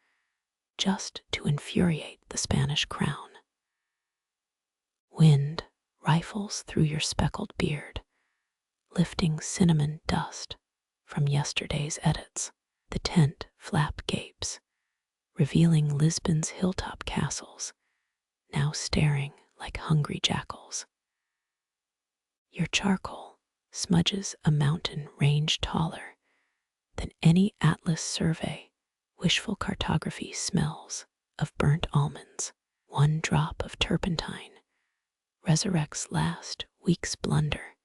just to infuriate the Spanish crown. Wind rifles through your speckled beard, lifting cinnamon dust from yesterday's edits. The tent flap gapes, revealing Lisbon's hilltop castles, now staring like hungry jackals. Your charcoal smudges a mountain range taller than any atlas survey. Wishful cartography smells of burnt almonds. 1 drop of turpentine resurrects last week's blunder.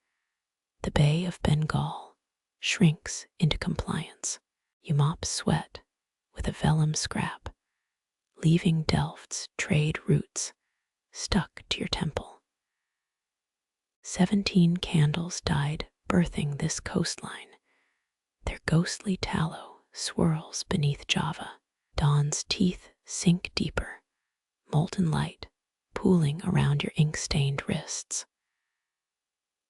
The Bay of Bengal shrinks into compliance. You mop sweat with a vellum scrap, leaving Delft's trade routes stuck to your temple. 17 candles died birthing this coastline. Their ghostly tallow swirls beneath Java. Dawn's teeth sink deeper, molten light pooling around your ink-stained wrists.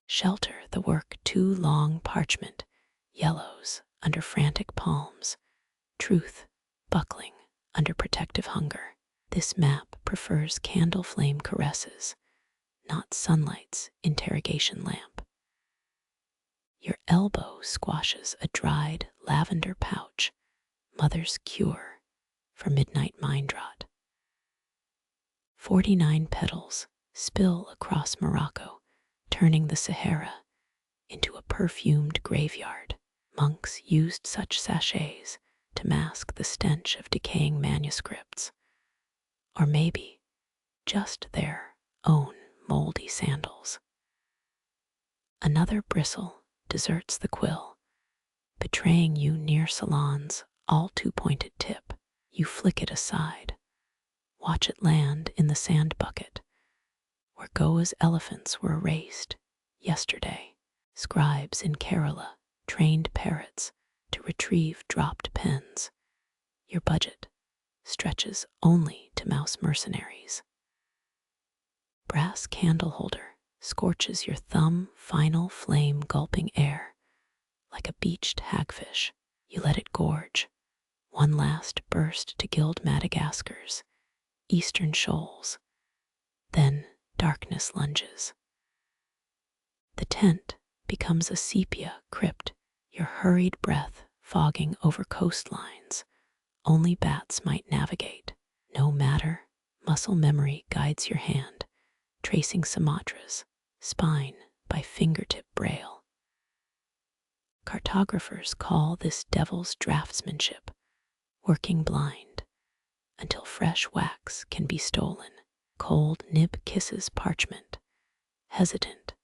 Shelter the work too long parchment yellows under frantic palms, truth buckling under protective hunger. This map prefers candle flame caresses, not sunlight's interrogation lamp. Your elbow squashes a dried lavender pouch, mother's cure for midnight mind drought. 49 petals spill across Morocco, turning the Sahara into a perfumed graveyard. Monks used such sachets to mask the stench of decaying manuscripts, or maybe just their own moldy sandals. Another bristle deserts the quill, betraying you near Salon's all-too-pointed tip. You flick it aside, watch it land in the sand bucket, where Goa's elephants were erased yesterday. Scribes in Kerala trained parrots to retrieve dropped pens. Your budget stretches only to mouse mercenaries. Brass candle holder scorches your thumb, final flame gulping air like a beached hagfish. You let it gorge, one last burst to gild Madagascar's eastern shoals. Then darkness lunges. The tent becomes a sepia crypt, your hurried breath fogging over coastlines only bats might navigate. No matter, muscle memory guides your hand, tracing Sumatra's spine by fingertip braille. Cartographers call this devil's draftsmanship, working blind until fresh wax can be stolen. Cold nib kisses parchment, hesitant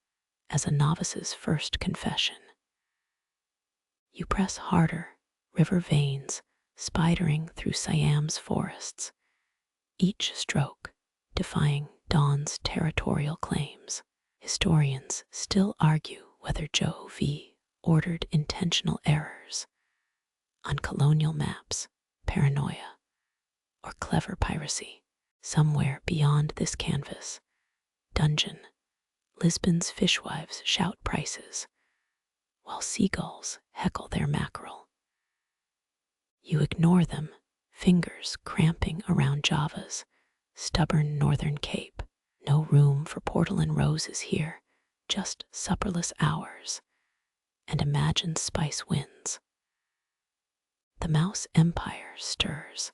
as a novice's first confession. You press harder, river veins spidering through Siam's forests, each stroke defying dawn's territorial claims. Historians still argue whether Joe V ordered intentional errors on colonial maps, paranoia, or clever piracy. Somewhere beyond this canvas dungeon, Lisbon's fishwives shout prices, while seagulls heckle their mackerel. You ignore them, fingers cramping around Java's stubborn northern cape. No room for porcelain roses here, just supperless hours and imagined spice winds. The mouse empire stirs,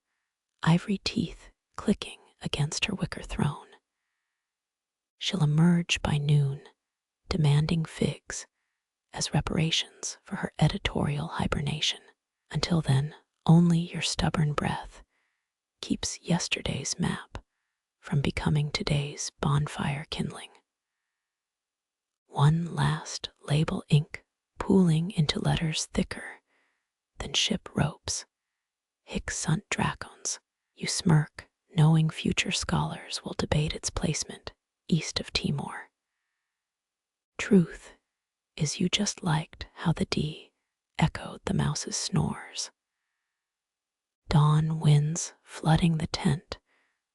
ivory teeth clicking against her wicker throne. She'll emerge by noon, demanding figs as reparations for her editorial hibernation. Until then, only your stubborn breath keeps yesterday's map from becoming today's bonfire kindling. One last label ink pooling into letters thicker than ship ropes. Hic sunt dracons. You smirk, knowing future scholars will debate its placement east of Timor. Truth is you just liked how the D echoed the mouse's snores. Dawn winds flooding the tent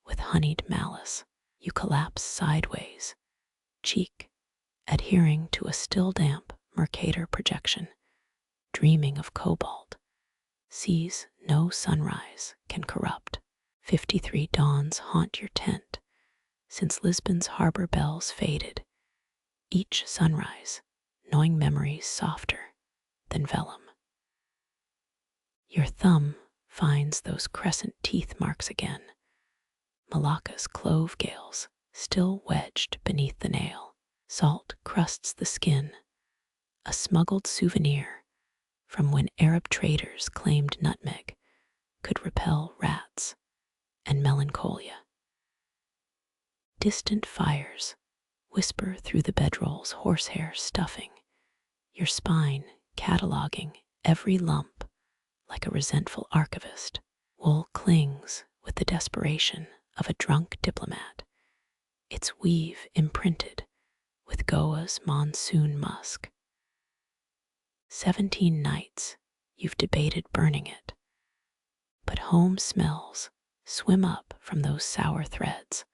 with honeyed malice. You collapse sideways, cheek adhering to a still damp Mercator projection, dreaming of cobalt, seas no sunrise can corrupt. 53 dawns haunt your tent since Lisbon's harbor bells faded, each sunrise gnawing memories softer than vellum. Your thumb finds those crescent teeth marks again, Malacca's clove gales still wedged beneath the nail. Salt crusts the skin, a smuggled souvenir from when Arab traders claimed nutmeg could repel rats and melancholia. Distant fires whisper through the bedroll's horsehair stuffing, your spine cataloging every lump like a resentful archivist. Wool clings with the desperation of a drunk diplomat, its weave imprinted with Goa's monsoon musk. 17 nights you've debated burning it, but home smells swim up from those sour threads,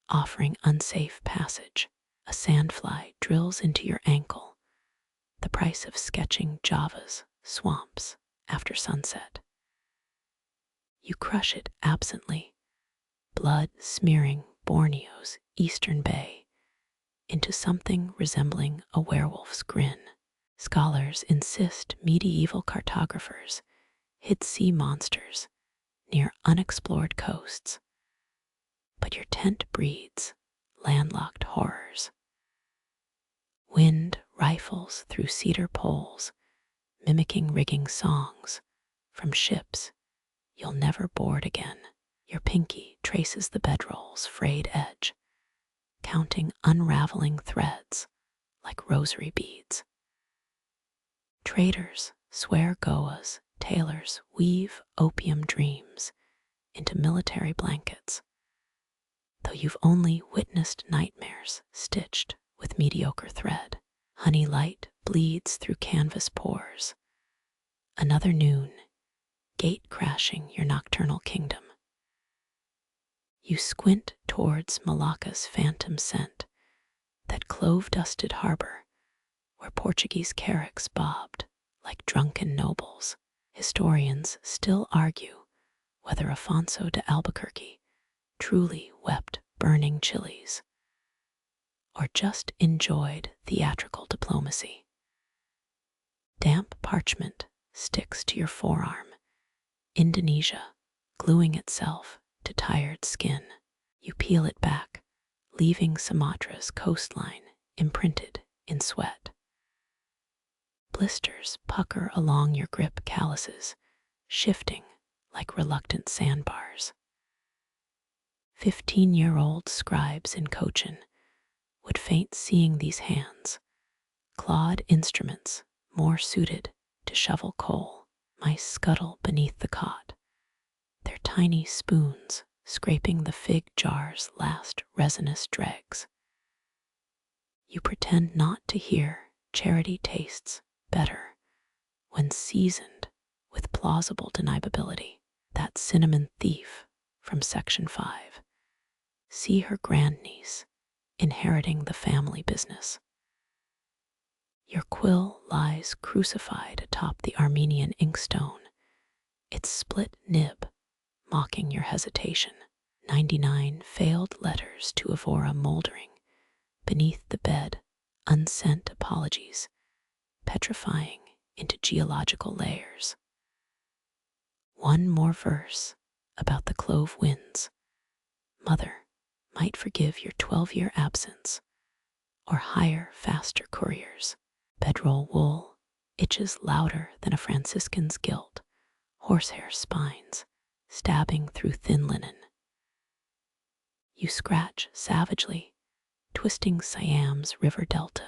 offering unsafe passage. A sandfly drills into your ankle, the price of sketching Java's swamps after sunset. You crush it absently, blood smearing Borneo's eastern bay into something resembling a werewolf's grin. Scholars insist medieval cartographers hid sea monsters near unexplored coasts, but your tent breeds landlocked horrors. Wind rifles through cedar poles, mimicking rigging songs from ships you'll never board again. Your pinky traces the bedroll's frayed edge, counting unraveling threads like rosary beads. Traders swear Goa's tailors weave opium dreams into military blankets, though you've only witnessed nightmares stitched with mediocre thread. Honey light bleeds through canvas pores. Another noon, gate crashing your nocturnal kingdom. You squint towards Malacca's phantom scent, that clove-dusted harbor where Portuguese carracks bobbed like drunken nobles. Historians still argue whether Afonso de Albuquerque truly wept burning chilies or just enjoyed theatrical diplomacy. Damp parchment sticks to your forearm, Indonesia gluing itself to tired skin. You peel it back, leaving Sumatra's coastline imprinted in sweat. Blisters pucker along your grip calluses, shifting like reluctant sandbars. 15-year-old scribes in Cochin would faint seeing these hands, clawed instruments more suited to shovel coal. Mice scuttle beneath the cot, their tiny spoons scraping the fig jar's last resinous dregs. You pretend not to hear charity tastes better when seasoned with plausible deniability. That cinnamon thief from Section 5. See her grandniece inheriting the family business. Your quill lies crucified atop the Armenian inkstone, its split nib mocking your hesitation. 99 failed letters to Evora moldering beneath the bed, unsent apologies, petrifying into geological layers. One more verse about the clove winds. Mother might forgive your 12-year absence or hire faster couriers. Bedroll wool itches louder than a Franciscan's gilt, horsehair spines stabbing through thin linen. You scratch savagely, twisting Siam's river delta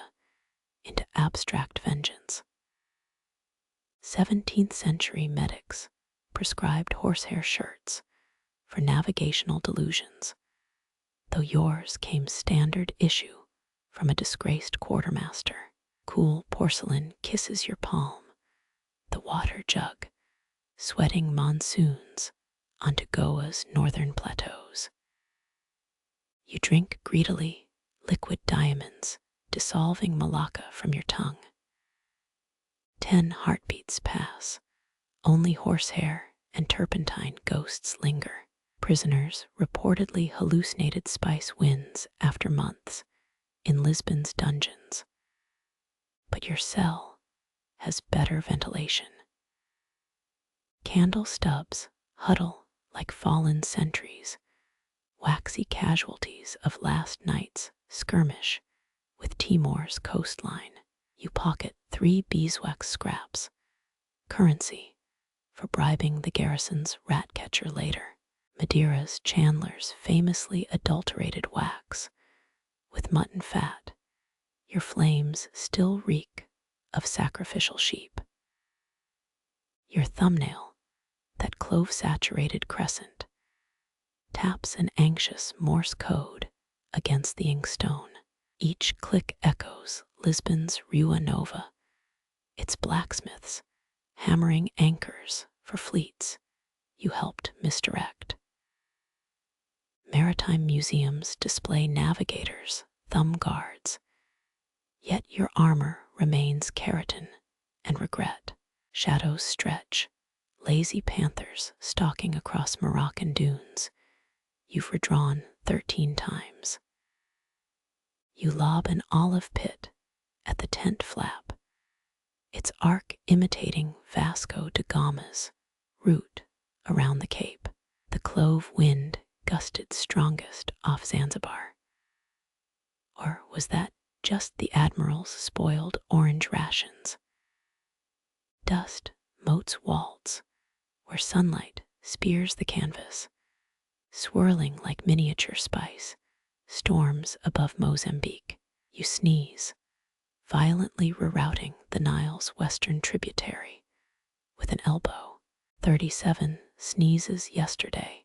into abstract vengeance. 17th century medics prescribed horsehair shirts for navigational delusions, though yours came standard issue from a disgraced quartermaster. Cool porcelain kisses your palm, the water jug sweating monsoons onto Goa's northern plateaus. You drink greedily, liquid diamonds dissolving Malacca from your tongue. 10 heartbeats pass, only horsehair and turpentine ghosts linger. Prisoners reportedly hallucinated spice winds after months in Lisbon's dungeons. But your cell has better ventilation. Candle stubs huddle like fallen sentries, waxy casualties of last night's skirmish with Timor's coastline. You pocket 3 beeswax scraps, currency for bribing the garrison's rat catcher later. Madeira's chandler's famously adulterated wax with mutton fat, your flames still reek of sacrificial sheep. Your thumbnail, that clove-saturated crescent, taps an anxious Morse code against the inkstone. Each click echoes Lisbon's Rua Nova, its blacksmiths hammering anchors for fleets you helped misdirect. Maritime museums display navigators, thumb guards, yet your armor remains keratin and regret. Shadows stretch, lazy panthers stalking across Moroccan dunes. You've redrawn 13 times. You lob an olive pit at the tent flap, its arc imitating Vasco da Gama's route around the Cape. The clove wind gusted strongest off Zanzibar. Or was that just the Admiral's spoiled orange rations? Dust moats waltz, where sunlight spears the canvas, swirling like miniature spice, storms above Mozambique. You sneeze, violently rerouting the Nile's western tributary with an elbow. 37 sneezes yesterday,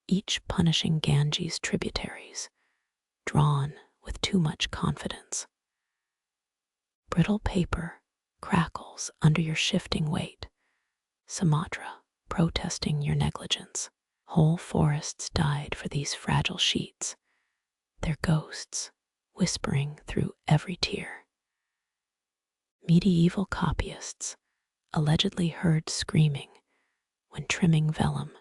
each punishing Ganges tributaries, drawn with too much confidence. Brittle paper crackles under your shifting weight, Sumatra protesting your negligence. Whole forests died for these fragile sheets, their ghosts whispering through every tear. Medieval copyists allegedly heard screaming when trimming vellum.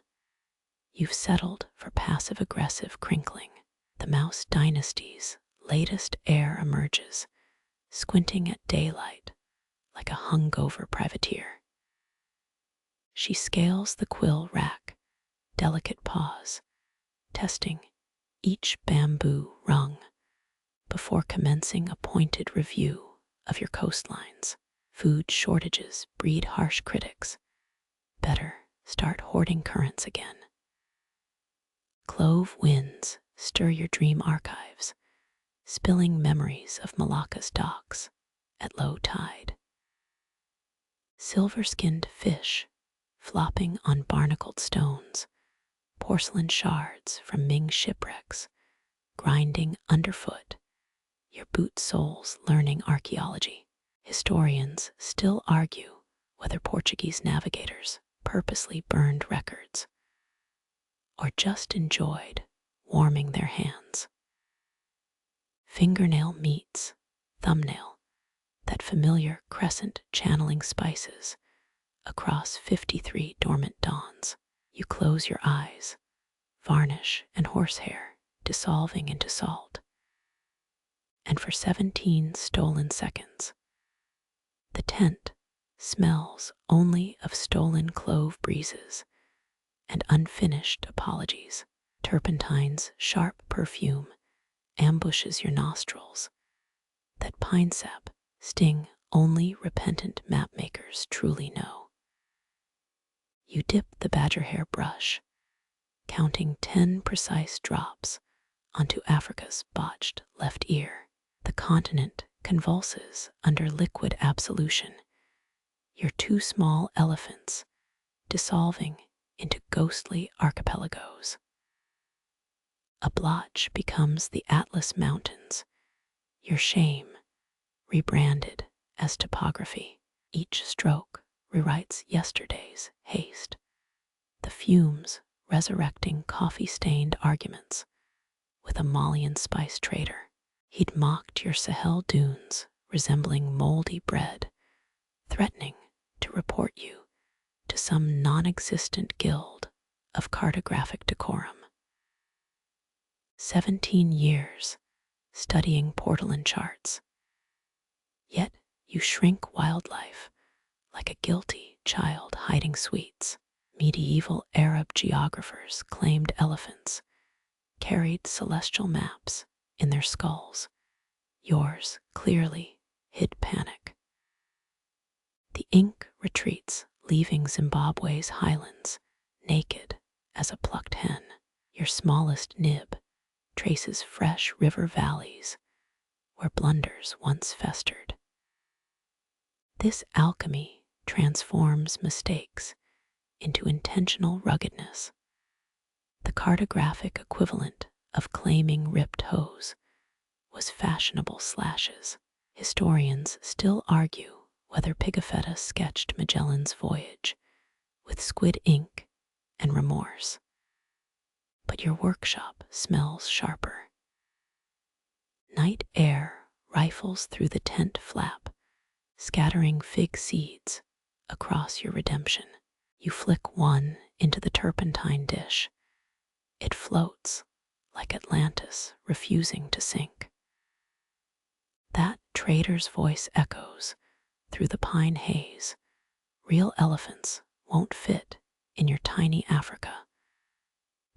You've settled for passive-aggressive crinkling. The Mouse dynasty's latest heir emerges, squinting at daylight like a hungover privateer. She scales the quill rack, delicate paws, testing each bamboo rung before commencing a pointed review of your coastlines. Food shortages breed harsh critics. Better start hoarding currants again. Clove winds stir your dream archives, spilling memories of Malacca's docks at low tide. Silver-skinned fish flopping on barnacled stones, porcelain shards from Ming shipwrecks grinding underfoot, your boot soles learning archaeology. Historians still argue whether Portuguese navigators purposely burned records or just enjoyed warming their hands. Fingernail meets thumbnail, that familiar crescent channeling spices across 53 dormant dawns. You close your eyes, varnish and horsehair dissolving into salt. And for 17 stolen seconds, the tent smells only of stolen clove breezes and unfinished apologies. Turpentine's sharp perfume ambushes your nostrils, that pine sap sting only repentant mapmakers truly know. You dip the badger hair brush, counting 10 precise drops onto Africa's botched left ear. The continent convulses under liquid absolution, your 2 small elephants dissolving into ghostly archipelagos. A blotch becomes the Atlas Mountains, your shame rebranded as topography. Each stroke rewrites yesterday's haste, the fumes resurrecting coffee-stained arguments with a Malian spice trader. He'd mocked your Sahel dunes resembling moldy bread, threatening to report you to some non-existent guild of cartographic decorum. 17 years studying portolan charts, yet you shrink wildlife like a guilty child hiding sweets. Medieval Arab geographers claimed elephants carried celestial maps in their skulls. Yours clearly hid panic. The ink retreats, leaving Zimbabwe's highlands naked as a plucked hen. Your smallest nib traces fresh river valleys where blunders once festered. This alchemy transforms mistakes into intentional ruggedness, the cartographic equivalent of claiming ripped hose was fashionable slashes. Historians still argue whether Pigafetta sketched Magellan's voyage with squid ink and remorse, but your workshop smells sharper. Night air rifles through the tent flap, scattering fig seeds across your redemption. You flick one into the turpentine dish. It floats like Atlantis refusing to sink. That trader's voice echoes through the pine haze. Real elephants won't fit in your tiny Africa.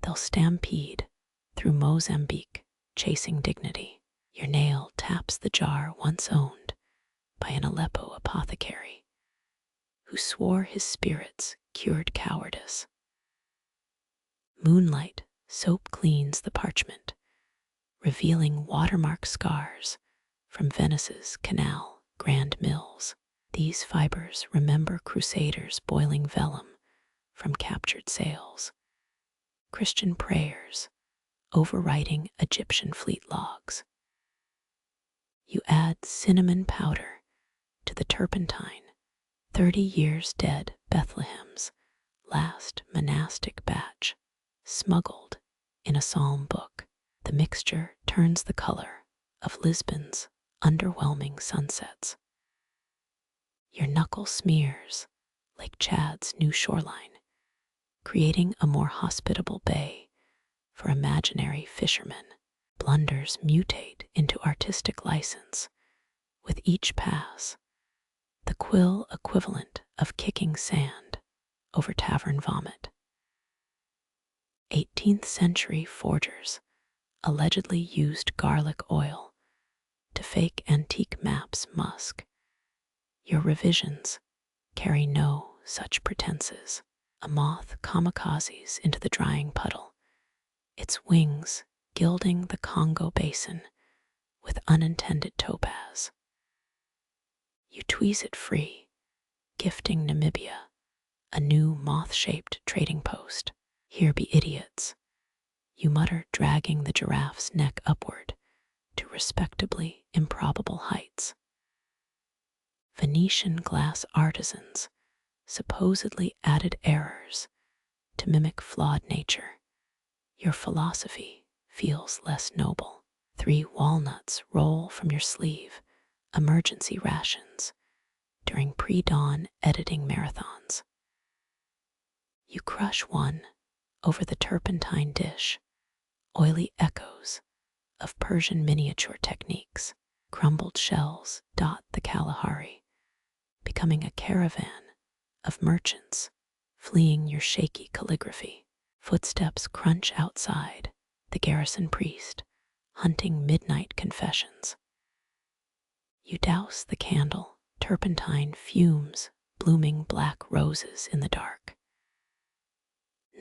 They'll stampede through Mozambique, chasing dignity. Your nail taps the jar once owned by an Aleppo apothecary who swore his spirits cured cowardice. Moonlight soap cleans the parchment, revealing watermark scars from Venice's canal grand mills. These fibers remember crusaders boiling vellum from captured sails, Christian prayers overwriting Egyptian fleet logs. You add cinnamon powder to the turpentine, 30 years dead Bethlehem's last monastic batch, smuggled in a psalm book. The mixture turns the color of Lisbon's underwhelming sunsets. Your knuckle smears Lake Chad's new shoreline, creating a more hospitable bay for imaginary fishermen. Blunders mutate into artistic license with each pass, the quill equivalent of kicking sand over tavern vomit. 18th century forgers allegedly used garlic oil to fake antique maps musk. Your revisions carry no such pretenses. A moth kamikazes into the drying puddle, its wings gilding the Congo basin with unintended topaz. You tweeze it free, gifting Namibia a new moth-shaped trading post. Here be idiots, you mutter, dragging the giraffe's neck upward to respectably improbable heights. Venetian glass artisans supposedly added errors to mimic flawed nature. Your philosophy feels less noble. 3 walnuts roll from your sleeve, emergency rations during pre-dawn editing marathons. You crush one over the turpentine dish, oily echoes of Persian miniature techniques. Crumbled shells dot the Kalahari, becoming a caravan of merchants fleeing your shaky calligraphy. Footsteps crunch outside, the garrison priest hunting midnight confessions. You douse the candle, turpentine fumes blooming black roses in the dark.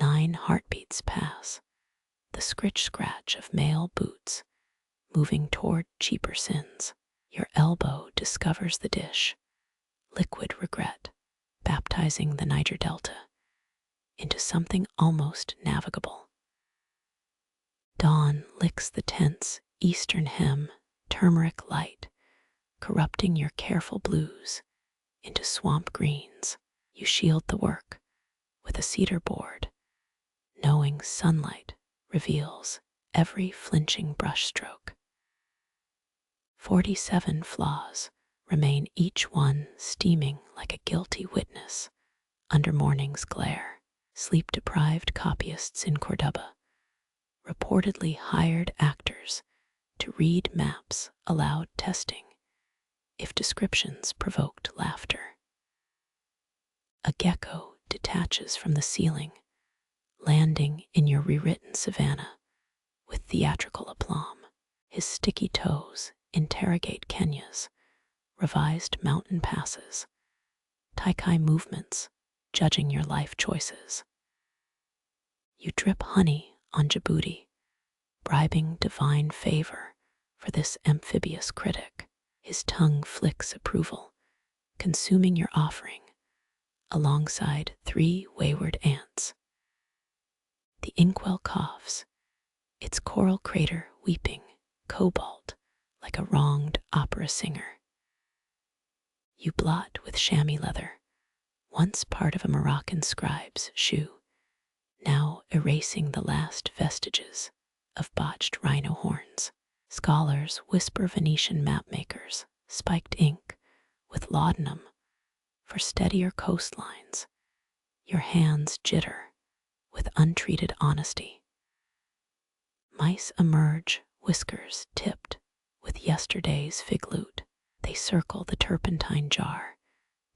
9 heartbeats pass, the scritch-scratch of male boots moving toward cheaper sins. Your elbow discovers the dish, liquid regret baptizing the Niger Delta into something almost navigable. Dawn licks the tent's eastern hem, turmeric light corrupting your careful blues into swamp greens. You shield the work with a cedar board, knowing sunlight reveals every flinching brushstroke. 47 flaws remain, each one steaming like a guilty witness under morning's glare. Sleep-deprived copyists in Cordoba reportedly hired actors to read maps aloud, testing if descriptions provoked laughter. A gecko detaches from the ceiling, landing in your rewritten savannah with theatrical aplomb. His sticky toes interrogate Kenya's revised mountain passes, Taikai movements judging your life choices. You drip honey on Djibouti, bribing divine favor for this amphibious critic. His tongue flicks approval, consuming your offering, alongside 3 wayward ants. The inkwell coughs, its coral crater weeping cobalt like a wronged opera singer. You blot with chamois leather, once part of a Moroccan scribe's shoe, now erasing the last vestiges of botched rhino horns. Scholars whisper Venetian mapmakers spiked ink with laudanum for steadier coastlines. Your hands jitter with untreated honesty. Mice emerge, whiskers tipped with yesterday's fig lute. They circle the turpentine jar,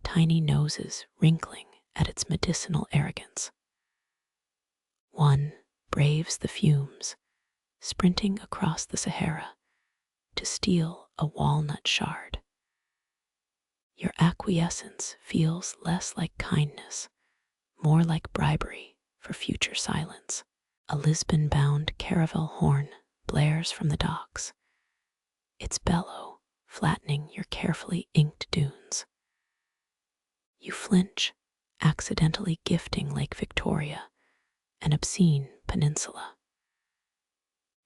tiny noses wrinkling at its medicinal arrogance. One braves the fumes, sprinting across the Sahara to steal a walnut shard. Your acquiescence feels less like kindness, more like bribery for future silence. A Lisbon-bound caravel horn blares from the docks, its bellow flattening your carefully inked dunes. You flinch, accidentally gifting Lake Victoria an obscene peninsula.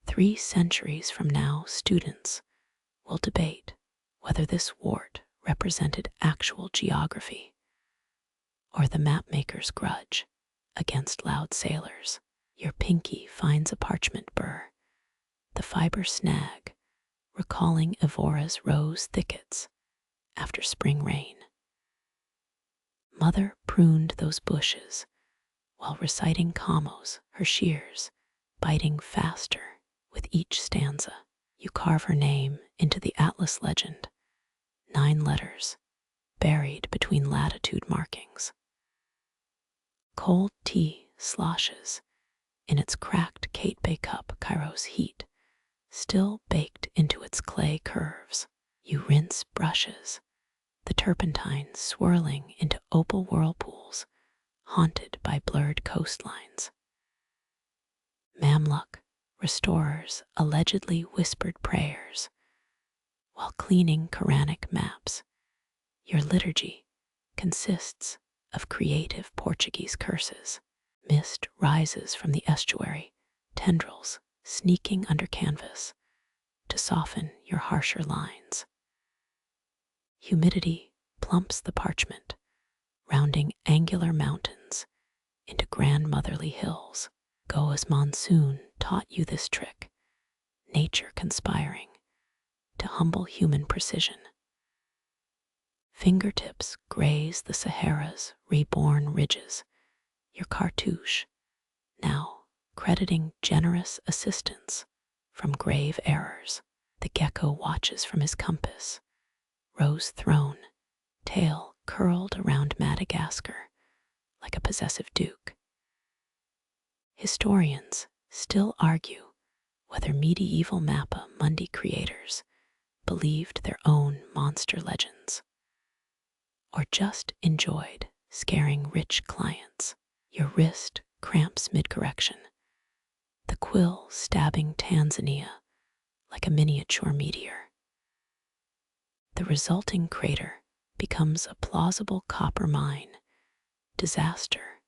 3 centuries from now, students will debate whether this wart represented actual geography or the mapmaker's grudge against loud sailors. Your pinky finds a parchment burr, the fiber snag, recalling Evora's rose thickets after spring rain. Mother pruned those bushes while reciting Kamos, her shears biting faster with each stanza. You carve her name into the Atlas legend, 9 letters buried between latitude markings. Cold tea sloshes in its cracked Kate Bay cup, Cairo's heat still baked into its clay curves. You rinse brushes, the turpentine swirling into opal whirlpools haunted by blurred coastlines. Mamluk restorers allegedly whispered prayers while cleaning Quranic maps. Your liturgy consists of creative Portuguese curses. Mist rises from the estuary, tendrils sneaking under canvas to soften your harsher lines. Humidity plumps the parchment, rounding angular mountains into grandmotherly hills. Goa's monsoon taught you this trick, nature conspiring to humble human precision. Fingertips graze the Sahara's reborn ridges, your cartouche now crediting generous assistance from grave errors. The gecko watches from his compass, rose throne, tail curled around Madagascar like a possessive duke. Historians still argue whether medieval Mappa Mundi creators believed their own monster legends or just enjoyed scaring rich clients. Your wrist cramps mid-correction, the quill stabbing Tanzania like a miniature meteor. The resulting crater becomes a plausible copper mine, disaster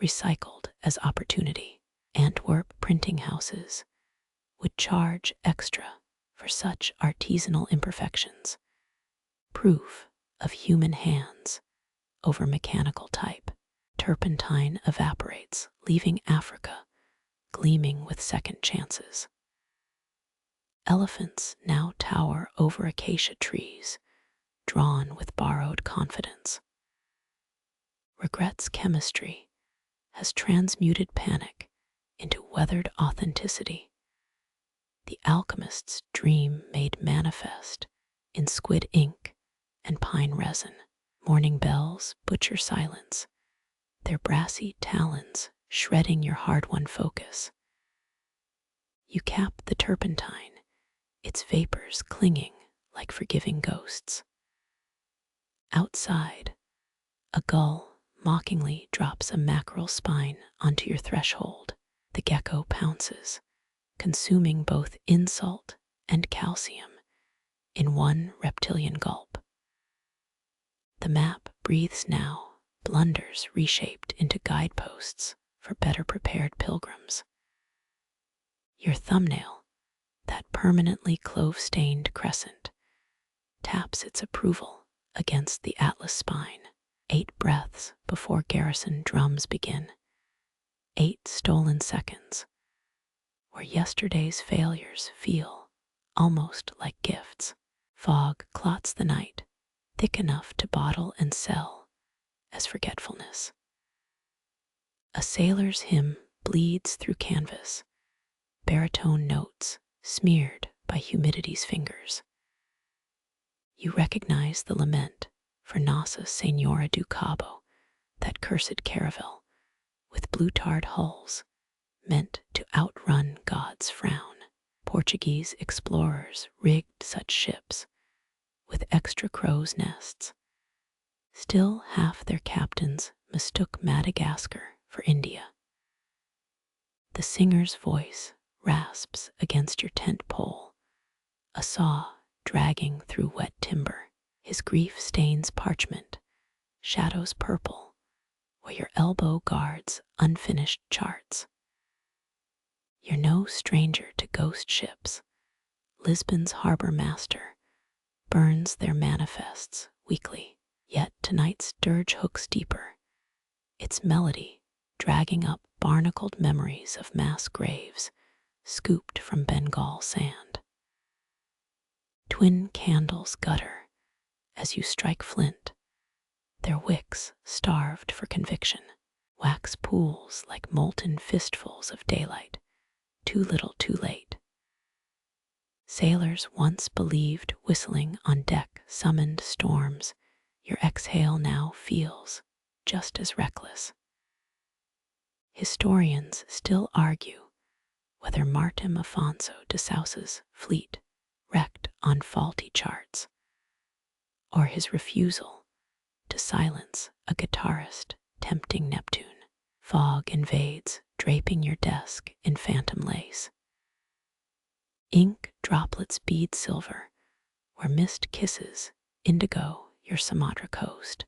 recycled as opportunity. Antwerp printing houses would charge extra for such artisanal imperfections, proof of human hands over mechanical type. Turpentine evaporates, leaving Africa gleaming with second chances. Elephants now tower over acacia trees, drawn with borrowed confidence. Regret's chemistry has transmuted panic into weathered authenticity. The alchemist's dream made manifest in squid ink and pine resin. Morning bells butcher silence, their brassy talons shredding your hard-won focus. You cap the turpentine, its vapors clinging like forgiving ghosts. Outside, a gull mockingly drops a mackerel spine onto your threshold. The gecko pounces, consuming both insult and calcium in one reptilian gulp. The map breathes now, blunders reshaped into guideposts for better prepared pilgrims. Your thumbnail, that permanently clove-stained crescent, taps its approval against the atlas spine. 8 breaths before garrison drums begin. 8 stolen seconds, where yesterday's failures feel almost like gifts. Fog clots the night, thick enough to bottle and sell as forgetfulness. A sailor's hymn bleeds through canvas, baritone notes smeared by humidity's fingers. You recognize the lament for Nossa Senhora do Cabo, that cursed caravel with blue-tarred hulls meant to outrun God's frown. Portuguese explorers rigged such ships with extra crows' nests. Still half their captains mistook Madagascar for India. The singer's voice rasps against your tent pole, a saw dragging through wet timber. His grief stains parchment, shadows purple, where your elbow guards unfinished charts. You're no stranger to ghost ships. Lisbon's harbor master burns their manifests weekly, yet tonight's dirge hooks deeper, its melody dragging up barnacled memories of mass graves scooped from Bengal sand. Twin candles gutter as you strike flint, their wicks starved for conviction. Wax pools like molten fistfuls of daylight, too little too late. Sailors once believed whistling on deck summoned storms. Your exhale now feels just as reckless. Historians still argue whether Martin Afonso de Sousa's fleet wrecked on faulty charts, or his refusal to silence a guitarist tempting Neptune. Fog invades, draping your desk in phantom lace. Ink droplets bead silver, where mist kisses indigo your Sumatra coast,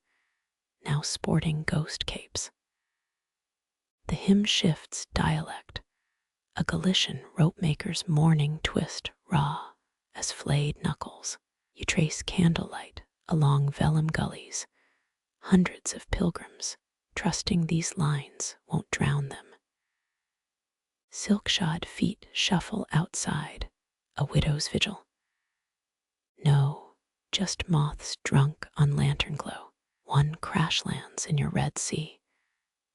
now sporting ghost capes. The hymn shifts dialect, a Galician ropemaker's morning twist raw as flayed knuckles. You trace candlelight along vellum gullies, hundreds of pilgrims trusting these lines won't drown them. Silk-shod feet shuffle outside a widow's vigil. No, just moths drunk on lantern glow. One crash lands in your Red Sea,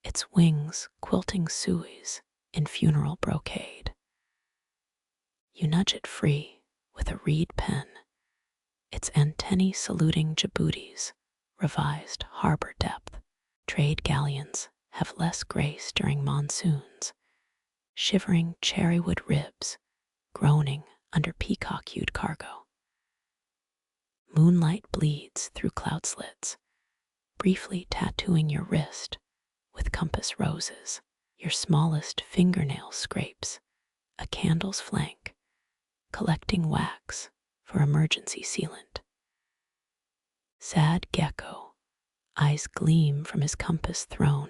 its wings quilting Suez in funeral brocade. You nudge it free with a reed pen, its antennae saluting Djibouti's revised harbor depth. Trade galleons have less grace during monsoons, shivering cherrywood ribs groaning under peacock-hued cargo. Moonlight bleeds through cloud slits, briefly tattooing your wrist with compass roses. Your smallest fingernail scrapes a candle's flank, collecting wax for emergency sealant. Sad gecko, eyes gleam from his compass throne,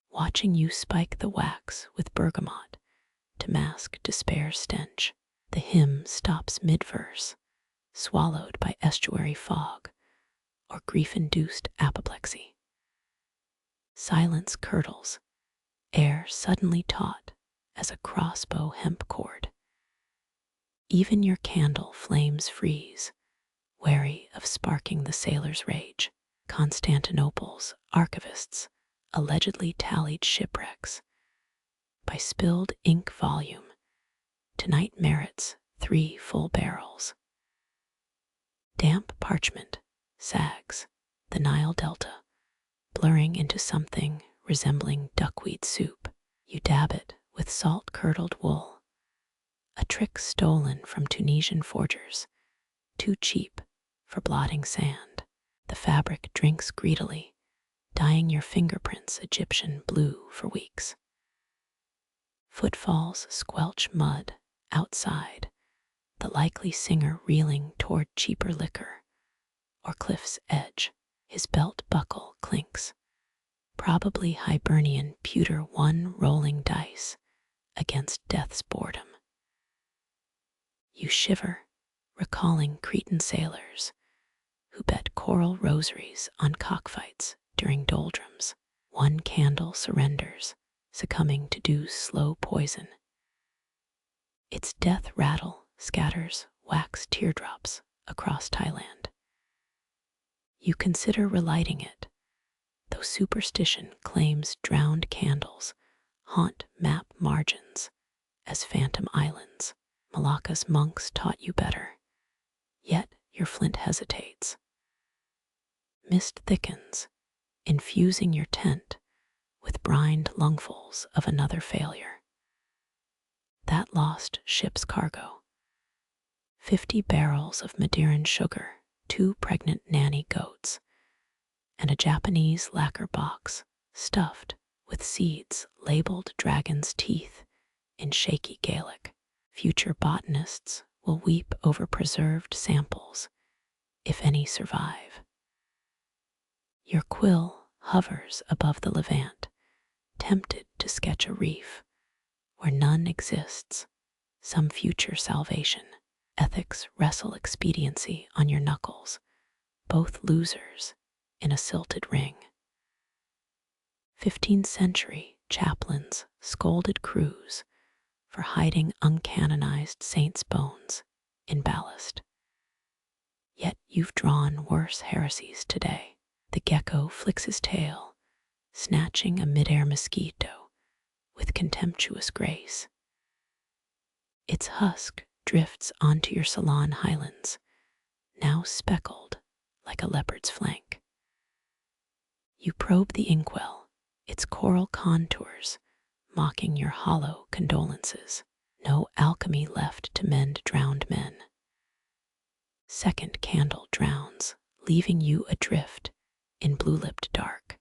watching you spike the wax with bergamot to mask despair's stench. The hymn stops mid-verse, swallowed by estuary fog or grief-induced apoplexy. Silence curdles, air suddenly taut as a crossbow hemp cord. Even your candle flames freeze, wary of sparking the sailor's rage. Constantinople's archivists allegedly tallied shipwrecks. By spilled ink volume, tonight merits 3 full barrels. Damp parchment sags the Nile Delta, blurring into something resembling duckweed soup. You dab it with salt-curdled wool, a trick stolen from Tunisian forgers, too cheap for blotting sand. The fabric drinks greedily, dyeing your fingerprints Egyptian blue for weeks. Footfalls squelch mud outside, the likely singer reeling toward cheaper liquor, or cliff's edge, his belt buckle clinks. Probably Hibernian pewter one rolling dice against death's boredom. You shiver, recalling Cretan sailors who bet coral rosaries on cockfights during doldrums. One candle surrenders, succumbing to dew's slow poison. Its death rattle scatters wax teardrops across Thailand. You consider relighting it, though superstition claims drowned candles haunt map margins as phantom islands. Malacca's monks taught you better, yet your flint hesitates. Mist thickens, infusing your tent with brined lungfuls of another failure. That lost ship's cargo. 50 barrels of Madeiran sugar, 2 pregnant nanny goats, and a Japanese lacquer box stuffed with seeds labeled dragon's teeth in shaky Gaelic. Future botanists will weep over preserved samples, if any survive. Your quill hovers above the Levant, tempted to sketch a reef where none exists, some future salvation. Ethics wrestle expediency on your knuckles, both losers in a silted ring. 15th century chaplains scolded crews for hiding uncanonized saints' bones in ballast. Yet you've drawn worse heresies today. The gecko flicks his tail, snatching a midair mosquito with contemptuous grace. Its husk drifts onto your Ceylon highlands, now speckled like a leopard's flank. You probe the inkwell, its coral contours mocking your hollow condolences. No alchemy left to mend drowned men. Second candle drowns, leaving you adrift in blue-lipped dark.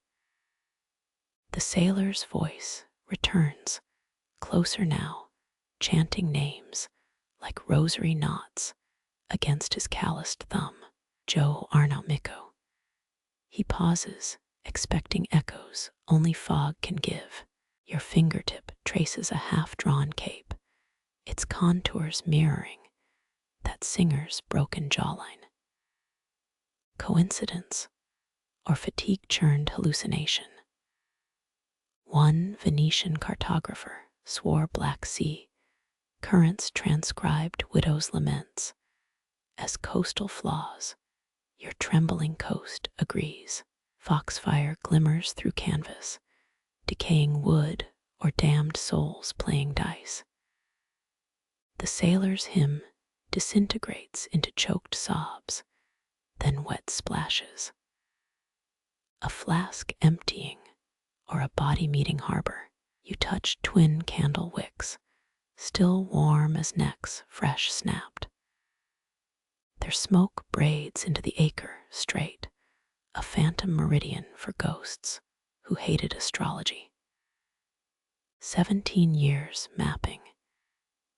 The sailor's voice returns, closer now, chanting names like rosary knots against his calloused thumb. Joe Arnaumiko. He pauses, expecting echoes only fog can give. Your fingertip traces a half-drawn cape, its contours mirroring that singer's broken jawline. Coincidence or fatigue-churned hallucination? One Venetian cartographer swore Black Sea currents transcribed widows' laments. As coastal flaws, your trembling coast agrees. Foxfire glimmers through canvas, decaying wood or damned souls playing dice. The sailor's hymn disintegrates into choked sobs, then wet splashes. A flask emptying or a body meeting harbor, you touch twin candle wicks, still warm as necks fresh snapped. Their smoke braids into the acre straight, a phantom meridian for ghosts who hated astrology. 17 years mapping,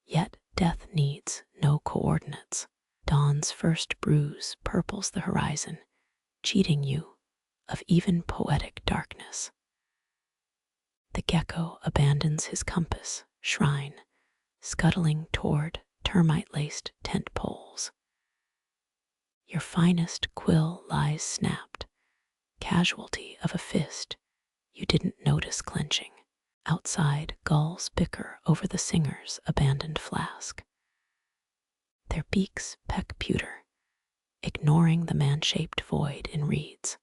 yet death needs no coordinates. Dawn's first bruise purples the horizon, cheating you of even poetic darkness. The gecko abandons his compass shrine, scuttling toward termite-laced tent poles. Your finest quill lies snapped, casualty of a fist you didn't notice clenching. Outside, gulls bicker over the singer's abandoned flask. Their beaks peck pewter, ignoring the man-shaped void in reeds.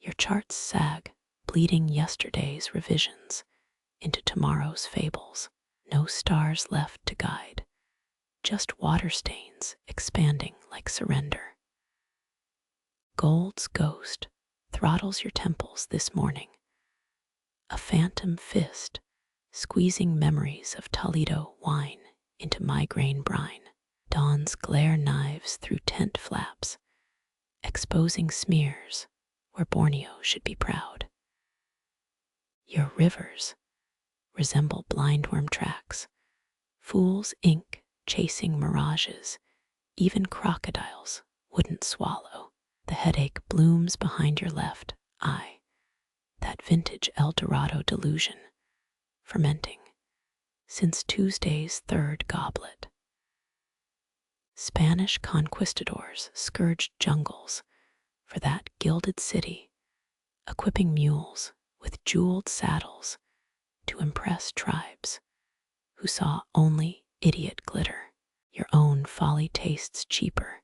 Your charts sag, bleeding yesterday's revisions into tomorrow's fables. No stars left to guide, just water stains expanding like surrender. Gold's ghost throttles your temples this morning, a phantom fist squeezing memories of Toledo wine into migraine brine. Dawn's glare knives through tent flaps, exposing smears where Borneo should be proud. Your rivers resemble blindworm tracks, fool's ink chasing mirages even crocodiles wouldn't swallow. The headache blooms behind your left eye, that vintage El Dorado delusion, fermenting since Tuesday's third goblet. Spanish conquistadors scourged jungles for that gilded city, equipping mules with jeweled saddles to impress tribes who saw only idiot glitter. Your own folly tastes cheaper,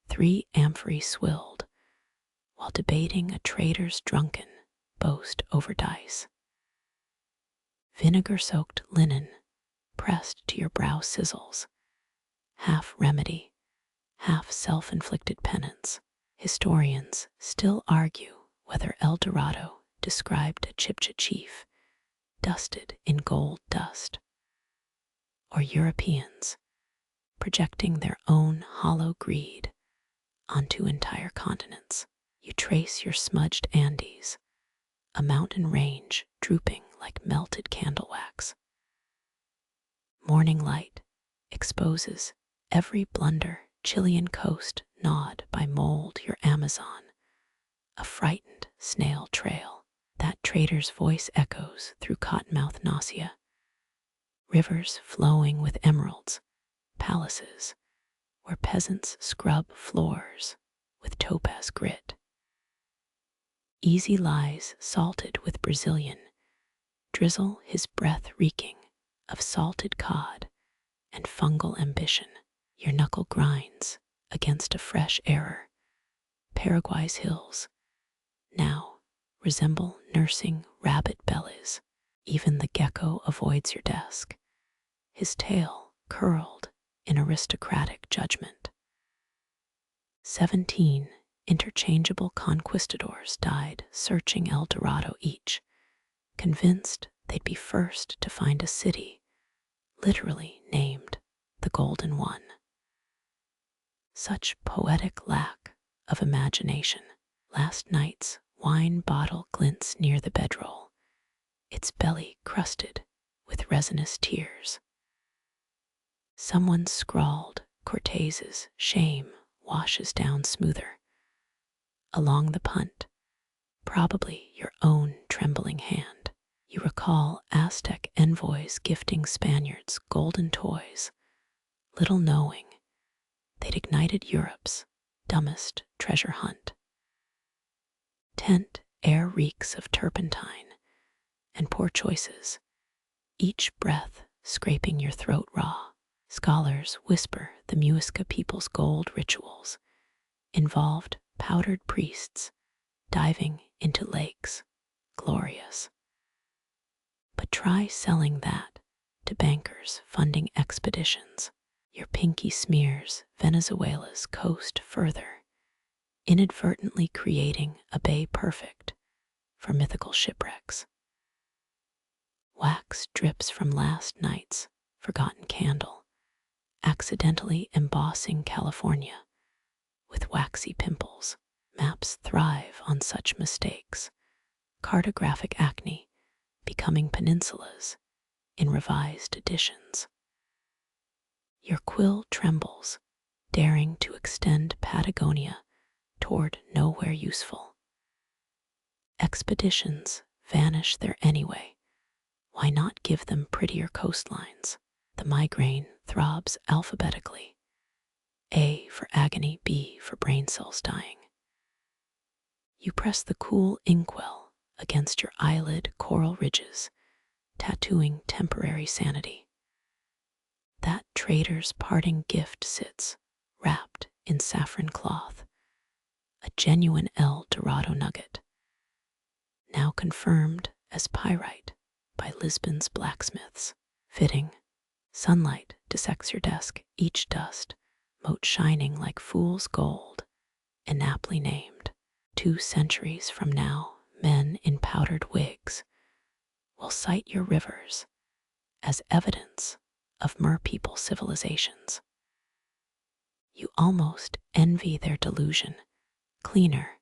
3 amphorae swilled, while debating a trader's drunken boast over dice. Vinegar-soaked linen pressed to your brow sizzles, half remedy, half self-inflicted penance. Historians still argue whether El Dorado described a Chibcha chief dusted in gold dust, or Europeans projecting their own hollow greed onto entire continents. You trace your smudged Andes, a mountain range drooping like melted candle wax. Morning light exposes every blunder Chilean coast gnawed by mold your Amazon, a frightened snail trail. That trader's voice echoes through cottonmouth nausea. Rivers flowing with emeralds, palaces where peasants scrub floors with topaz grit. Easy lies salted with Brazilian, drizzle his breath reeking of salted cod and fungal ambition. Your knuckle grinds against a fresh error. Paraguay's hills now resemble nursing rabbit bellies. Even the gecko avoids your desk, his tail curled in aristocratic judgment. 17 interchangeable conquistadors died searching El Dorado each, convinced they'd be first to find a city literally named the Golden One. Such poetic lack of imagination. Last night's wine bottle glints near the bedroll, its belly crusted with resinous tears. Someone scrawled Cortez's shame washes down smoother. Along the punt, probably your own trembling hand. You recall Aztec envoys gifting Spaniards golden toys, little knowing they'd ignited Europe's dumbest treasure hunt. Tent air reeks of turpentine and poor choices, each breath scraping your throat raw. Scholars whisper the Muisca people's gold rituals involved powdered priests diving into lakes, glorious. But try selling that to bankers funding expeditions. Your pinky smears Venezuela's coast further, inadvertently creating a bay perfect for mythical shipwrecks. Wax drips from last night's forgotten candle, accidentally embossing California with waxy pimples. Maps thrive on such mistakes. Cartographic acne becoming peninsulas in revised editions. Your quill trembles, daring to extend Patagonia toward nowhere useful. Expeditions vanish there anyway. Why not give them prettier coastlines? The migraine throbs alphabetically. A for agony, B for brain cells dying. You press the cool inkwell against your eyelid coral ridges, tattooing temporary sanity. That trader's parting gift sits, wrapped in saffron cloth, a genuine El Dorado nugget, now confirmed as pyrite by Lisbon's blacksmiths. Fitting, sunlight dissects your desk, each dust mote shining like fool's gold, inaptly named. 2 centuries from now, men in powdered wigs will cite your rivers as evidence of mer-people civilizations. You almost envy their delusion, cleaner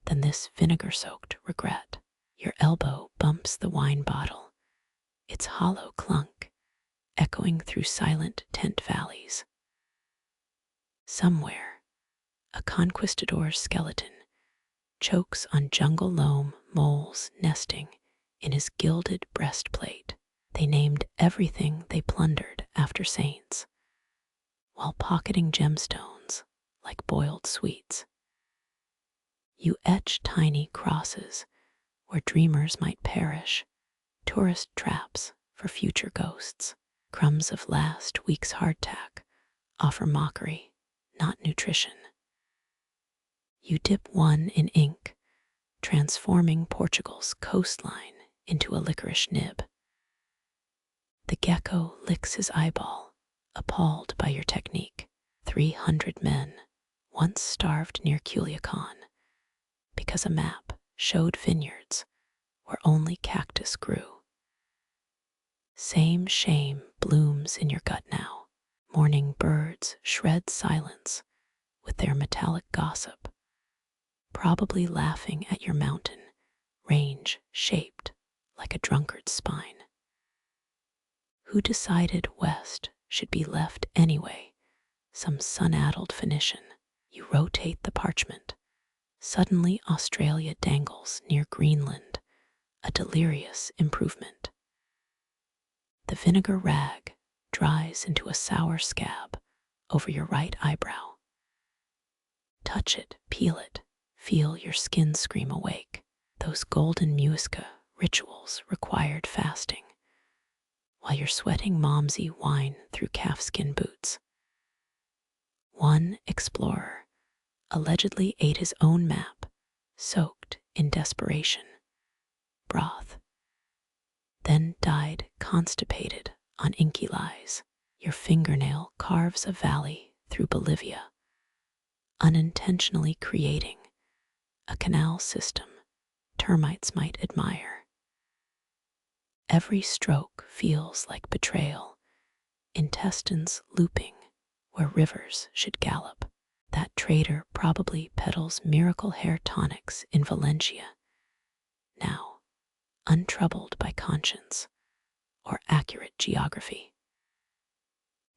than this vinegar-soaked regret. Your elbow bumps the wine bottle, its hollow clunk echoing through silent tent valleys. Somewhere, a conquistador's skeleton chokes on jungle loam moles nesting in his gilded breastplate. They named everything they plundered after saints, while pocketing gemstones like boiled sweets. You etch tiny crosses where dreamers might perish, tourist traps for future ghosts. Crumbs of last week's hardtack offer mockery, not nutrition. You dip one in ink, transforming Portugal's coastline into a licorice nib. The gecko licks his eyeball, appalled by your technique. 300 men once starved near Culiacan because a map showed vineyards where only cactus grew. Same shame blooms in your gut now. Morning birds shred silence with their metallic gossip, probably laughing at your mountain range shaped like a drunkard's spine. Who decided west should be left anyway? Some sun-addled Phoenician. You rotate the parchment. Suddenly Australia dangles near Greenland, a delirious improvement. The vinegar rag dries into a sour scab over your right eyebrow. Touch it, peel it, feel your skin scream awake. Those golden muisca rituals required fasting, while you're sweating momsy wine through calfskin boots. One explorer allegedly ate his own map, soaked in desperation broth, then died constipated on inky lies. Your fingernail carves a valley through Bolivia, unintentionally creating a canal system termites might admire. Every stroke feels like betrayal, intestines looping where rivers should gallop. That trader probably peddles miracle hair tonics in Valencia, now untroubled by conscience or accurate geography.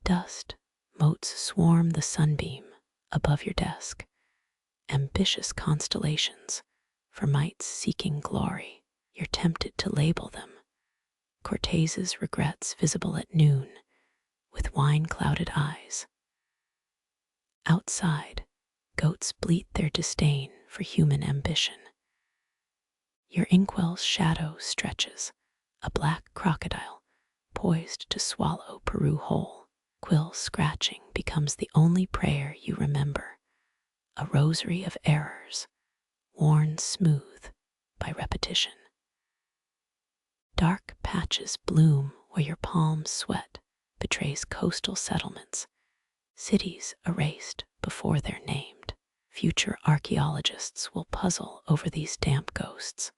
Dust motes swarm the sunbeam above your desk, ambitious constellations for mites seeking glory. You're tempted to label them. Cortez's regrets visible at noon with wine-clouded eyes. Outside, goats bleat their disdain for human ambition. Your inkwell's shadow stretches, a black crocodile poised to swallow Peru whole. Quill scratching becomes the only prayer you remember, a rosary of errors, worn smooth by repetition. Dark patches bloom where your palms sweat, betrays coastal settlements, cities erased before they're named. Future archaeologists will puzzle over these damp ghosts,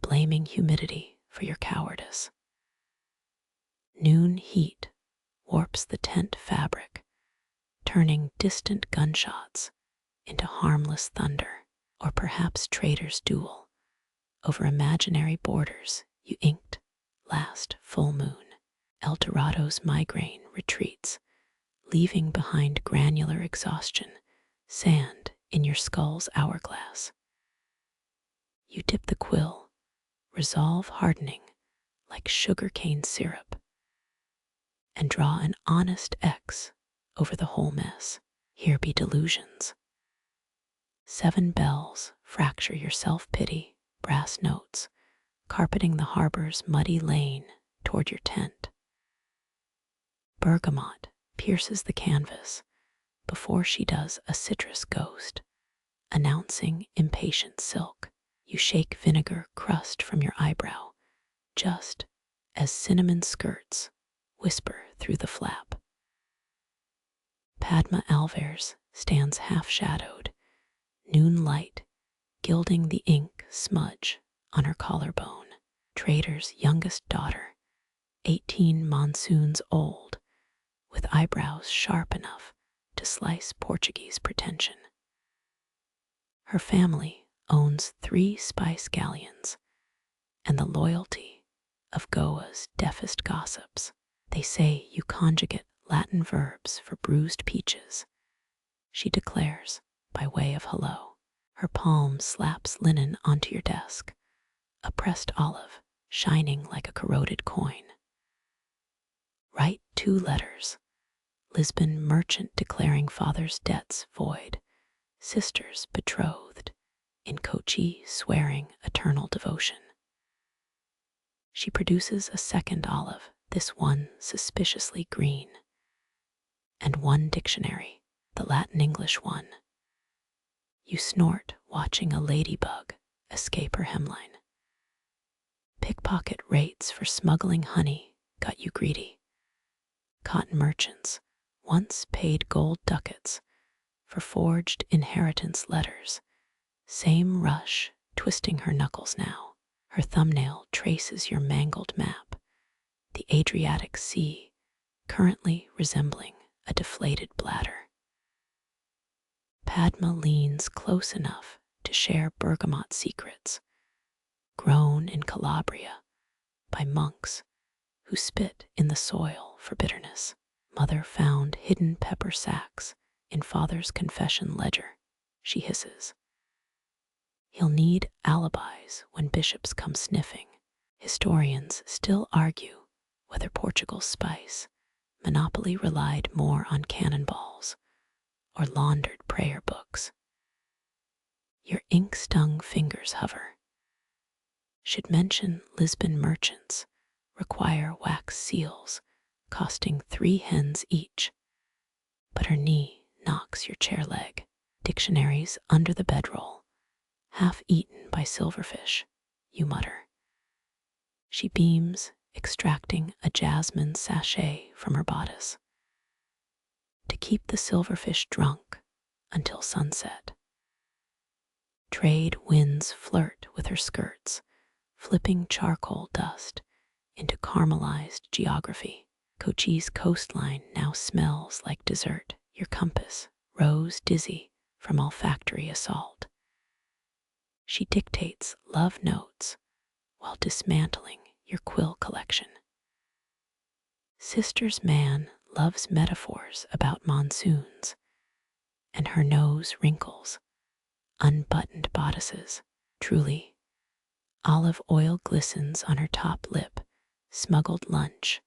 blaming humidity for your cowardice. Noon heat warps the tent fabric, turning distant gunshots into harmless thunder, or perhaps traders duel over imaginary borders you inked last full moon. El Dorado's migraine retreats, leaving behind granular exhaustion, sand in your skull's hourglass. You dip the quill, resolve hardening like sugarcane syrup, and draw an honest X over the whole mess. Here be delusions. 7 bells fracture your self-pity, brass notes, carpeting the harbor's muddy lane toward your tent. Bergamot pierces the canvas before she does a citrus ghost, announcing impatient silk. You shake vinegar crust from your eyebrow, just as cinnamon skirts whisper through the flap. Padma Alvers stands half-shadowed, noon light gilding the ink smudge on her collarbone. Trader's youngest daughter, 18 monsoons old, with eyebrows sharp enough to slice Portuguese pretension. Her family owns 3 spice galleons, and the loyalty of Goa's deafest gossips. They say you conjugate Latin verbs for bruised peaches, she declares by way of hello. Her palm slaps linen onto your desk, a pressed olive shining like a corroded coin. Write 2 letters. Lisbon merchant declaring father's debts void, sisters betrothed, in Kochi swearing eternal devotion. She produces a second olive, this one suspiciously green, and 1 dictionary, the Latin-English one. You snort watching a ladybug escape her hemline. Pickpocket rates for smuggling honey got you greedy. Cotton merchants once paid gold ducats for forged inheritance letters. Same rush twisting her knuckles now. Her thumbnail traces your mangled map, the Adriatic Sea currently resembling a deflated bladder. Padma leans close enough to share bergamot secrets, grown in Calabria by monks who spit in the soil for bitterness. Mother found hidden pepper sacks in father's confession ledger, she hisses. He'll need alibis when bishops come sniffing. Historians still argue whether Portugal's spice monopoly relied more on cannonballs or laundered prayer books. Your ink-stung fingers hover. Should mention Lisbon merchants require wax seals costing 3 hens each, but her knee knocks your chair leg. Dictionaries under the bedroll, half eaten by silverfish, you mutter. She beams, extracting a jasmine sachet from her bodice. To keep the silverfish drunk until sunset. Trade winds flirt with her skirts, flipping charcoal dust into caramelized geography. Kochi's coastline now smells like dessert. Your compass rose dizzy from olfactory assault. She dictates love notes while dismantling your quill collection. Sister's man loves metaphors about monsoons, and her nose wrinkles, unbuttoned bodices. Truly, olive oil glistens on her top lip, smuggled lunch,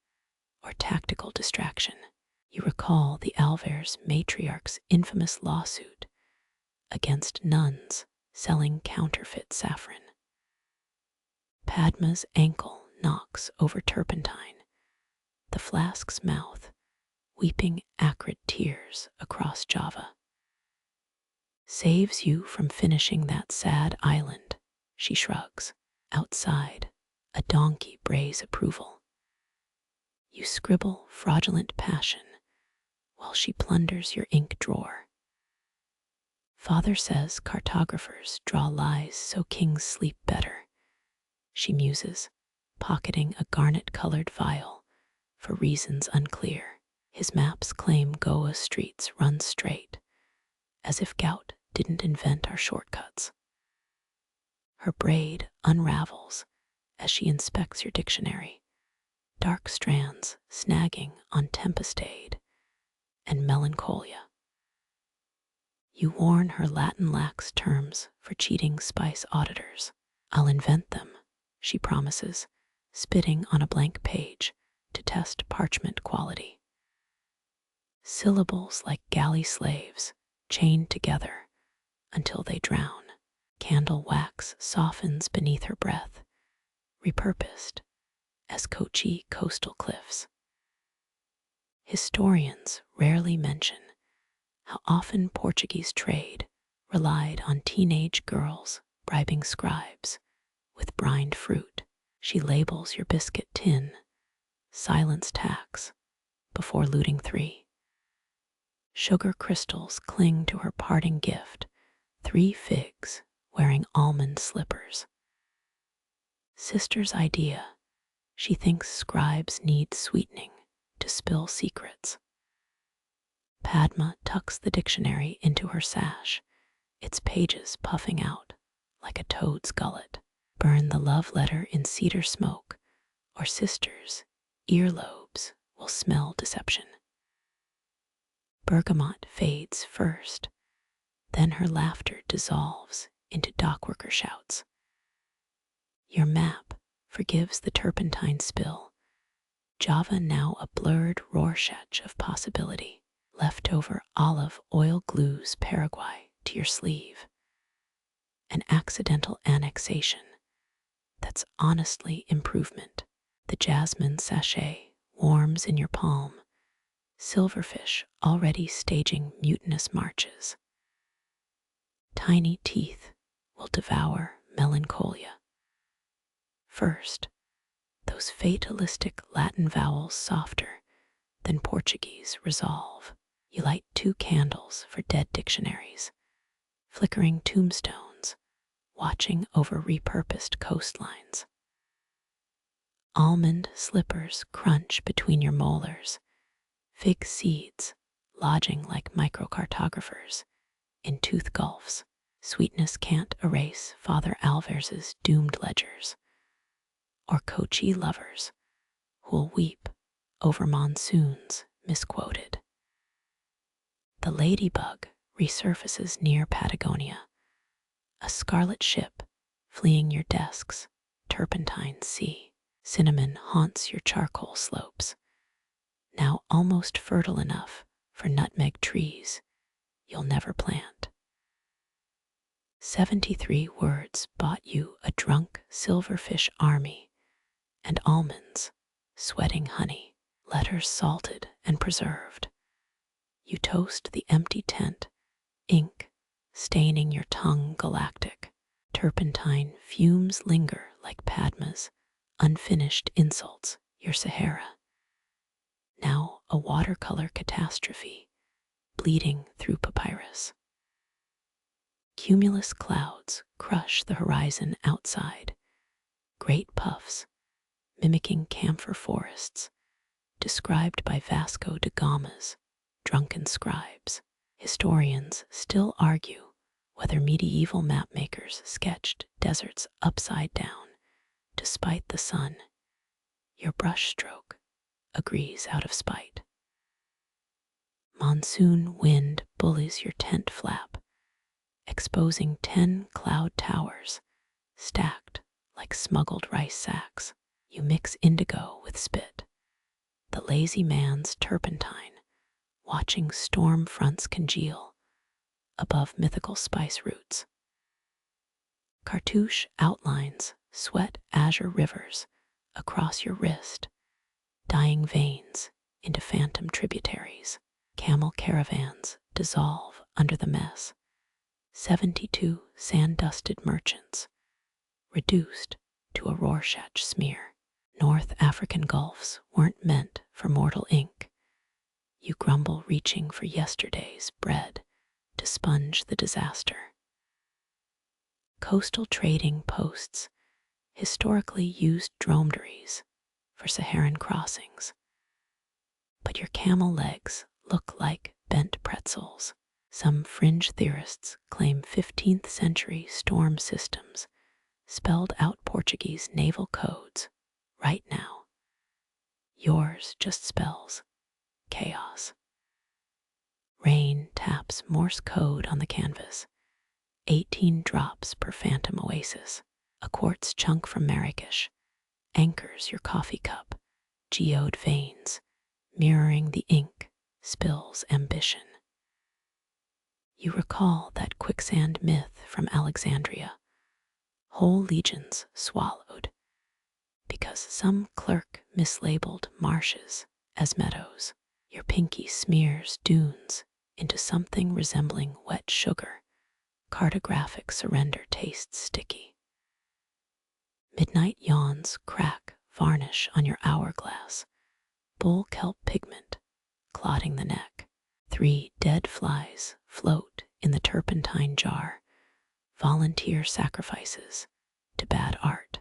or tactical distraction. You recall the Alvarez matriarch's infamous lawsuit against nuns selling counterfeit saffron. Padma's ankle knocks over turpentine, the flask's mouth weeping acrid tears across Java. Saves you from finishing that sad island, she shrugs. Outside, a donkey brays approval. You scribble fraudulent passion while she plunders your ink drawer. Father says cartographers draw lies so kings sleep better, she muses, pocketing a garnet-colored vial for reasons unclear. His maps claim Goa streets run straight, as if gout didn't invent our shortcuts. Her braid unravels as she inspects your dictionary, dark strands snagging on tempestade and melancholia. You warn her Latin lax terms for cheating spice auditors. I'll invent them, she promises, spitting on a blank page to test parchment quality. Syllables like galley slaves chained together until they drown. Candle wax softens beneath her breath, repurposed as Kochi coastal cliffs. Historians rarely mention how often Portuguese trade relied on teenage girls bribing scribes with brined fruit. She labels your biscuit tin, silence tax, before looting 3. Sugar crystals cling to her parting gift, 3 figs wearing almond slippers. Sister's idea, she thinks scribes need sweetening to spill secrets. Padma tucks the dictionary into her sash, its pages puffing out like a toad's gullet. Burn the love letter in cedar smoke or sister's earlobes will smell deception. Bergamot fades first, then her laughter dissolves into dockworker shouts. Your map forgives the turpentine spill, Java now a blurred Rorschach of possibility. Leftover olive oil glues Paraguay to your sleeve. An accidental annexation that's honestly improvement. The jasmine sachet warms in your palm, silverfish already staging mutinous marches. Tiny teeth will devour melancholia. First, those fatalistic Latin vowels softer than Portuguese resolve. You light 2 candles for dead dictionaries, flickering tombstones, watching over repurposed coastlines. Almond slippers crunch between your molars, fig seeds lodging like micro-cartographers in tooth gulfs. Sweetness can't erase Father Alvers's doomed ledgers, or coachy lovers who'll weep over monsoons misquoted. The ladybug resurfaces near Patagonia, a scarlet ship fleeing your desk's turpentine sea. Cinnamon haunts your charcoal slopes, now almost fertile enough for nutmeg trees you'll never plant. 73 words bought you a drunk silverfish army and almonds, sweating honey, letters salted and preserved. You toast the empty tent, ink staining your tongue galactic. Turpentine fumes linger like Padma's unfinished insults, your Sahara. Now a watercolor catastrophe, bleeding through papyrus. Cumulus clouds crush the horizon outside, great puffs, mimicking camphor forests, described by Vasco da Gama's drunken scribes. Historians still argue whether medieval mapmakers sketched deserts upside down, despite the sun. Your brushstroke agrees out of spite. Monsoon wind bullies your tent flap, exposing 10 cloud towers stacked like smuggled rice sacks. You mix indigo with spit, the lazy man's turpentine, watching storm fronts congeal above mythical spice roots. Cartouche outlines sweat azure rivers across your wrist, dyeing veins into phantom tributaries. Camel caravans dissolve under the mess. 72 sand-dusted merchants, reduced to a Rorschach smear. North African gulfs weren't meant for mortal ink. You grumble reaching for yesterday's bread to sponge the disaster. Coastal trading posts historically used dromedaries for Saharan crossings, but your camel legs look like bent pretzels. Some fringe theorists claim 15th century storm systems spelled out Portuguese naval codes right now. Yours just spells chaos. Rain taps Morse code on the canvas, 18 drops per phantom oasis. A quartz chunk from Marrakesh anchors your coffee cup, geode veins, mirroring the ink spills ambition. You recall that quicksand myth from Alexandria, whole legions swallowed, because some clerk mislabeled marshes as meadows. Your pinky smears dunes into something resembling wet sugar. Cartographic surrender tastes sticky. Midnight yawns crack varnish on your hourglass, bull kelp pigment clotting the neck. 3 dead flies float in the turpentine jar, volunteer sacrifices to bad art.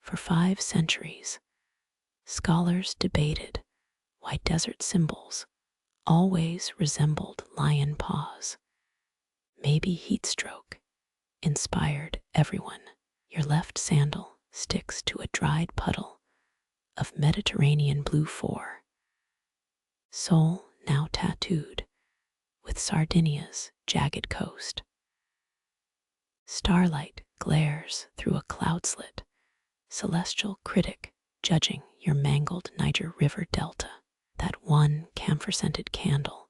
For 5 centuries, scholars debated why desert symbols always resembled lion paws. Maybe heat stroke inspired everyone. Your left sandal sticks to a dried puddle of Mediterranean blue 4. Soul now tattooed with Sardinia's jagged coast. Starlight glares through a cloud slit, celestial critic judging your mangled Niger River delta. That one camphor-scented candle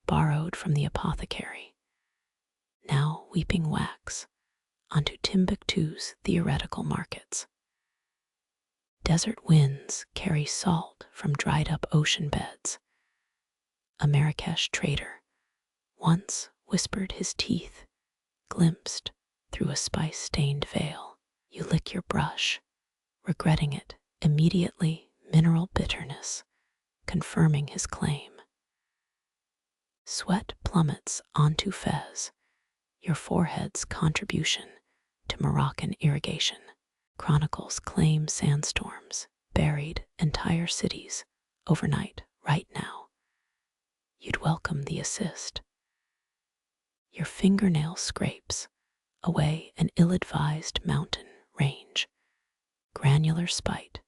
borrowed from the apothecary, now weeping wax onto Timbuktu's theoretical markets. Desert winds carry salt from dried-up ocean beds. A Marrakesh trader once whispered his teeth, glimpsed through a spice-stained veil. You lick your brush, regretting it immediately, mineral bitterness confirming his claim. Sweat plummets onto Fez, your forehead's contribution to Moroccan irrigation. Chronicles claim sandstorms buried entire cities overnight right now. You'd welcome the assist. Your fingernail scrapes away an ill-advised mountain range, granular spite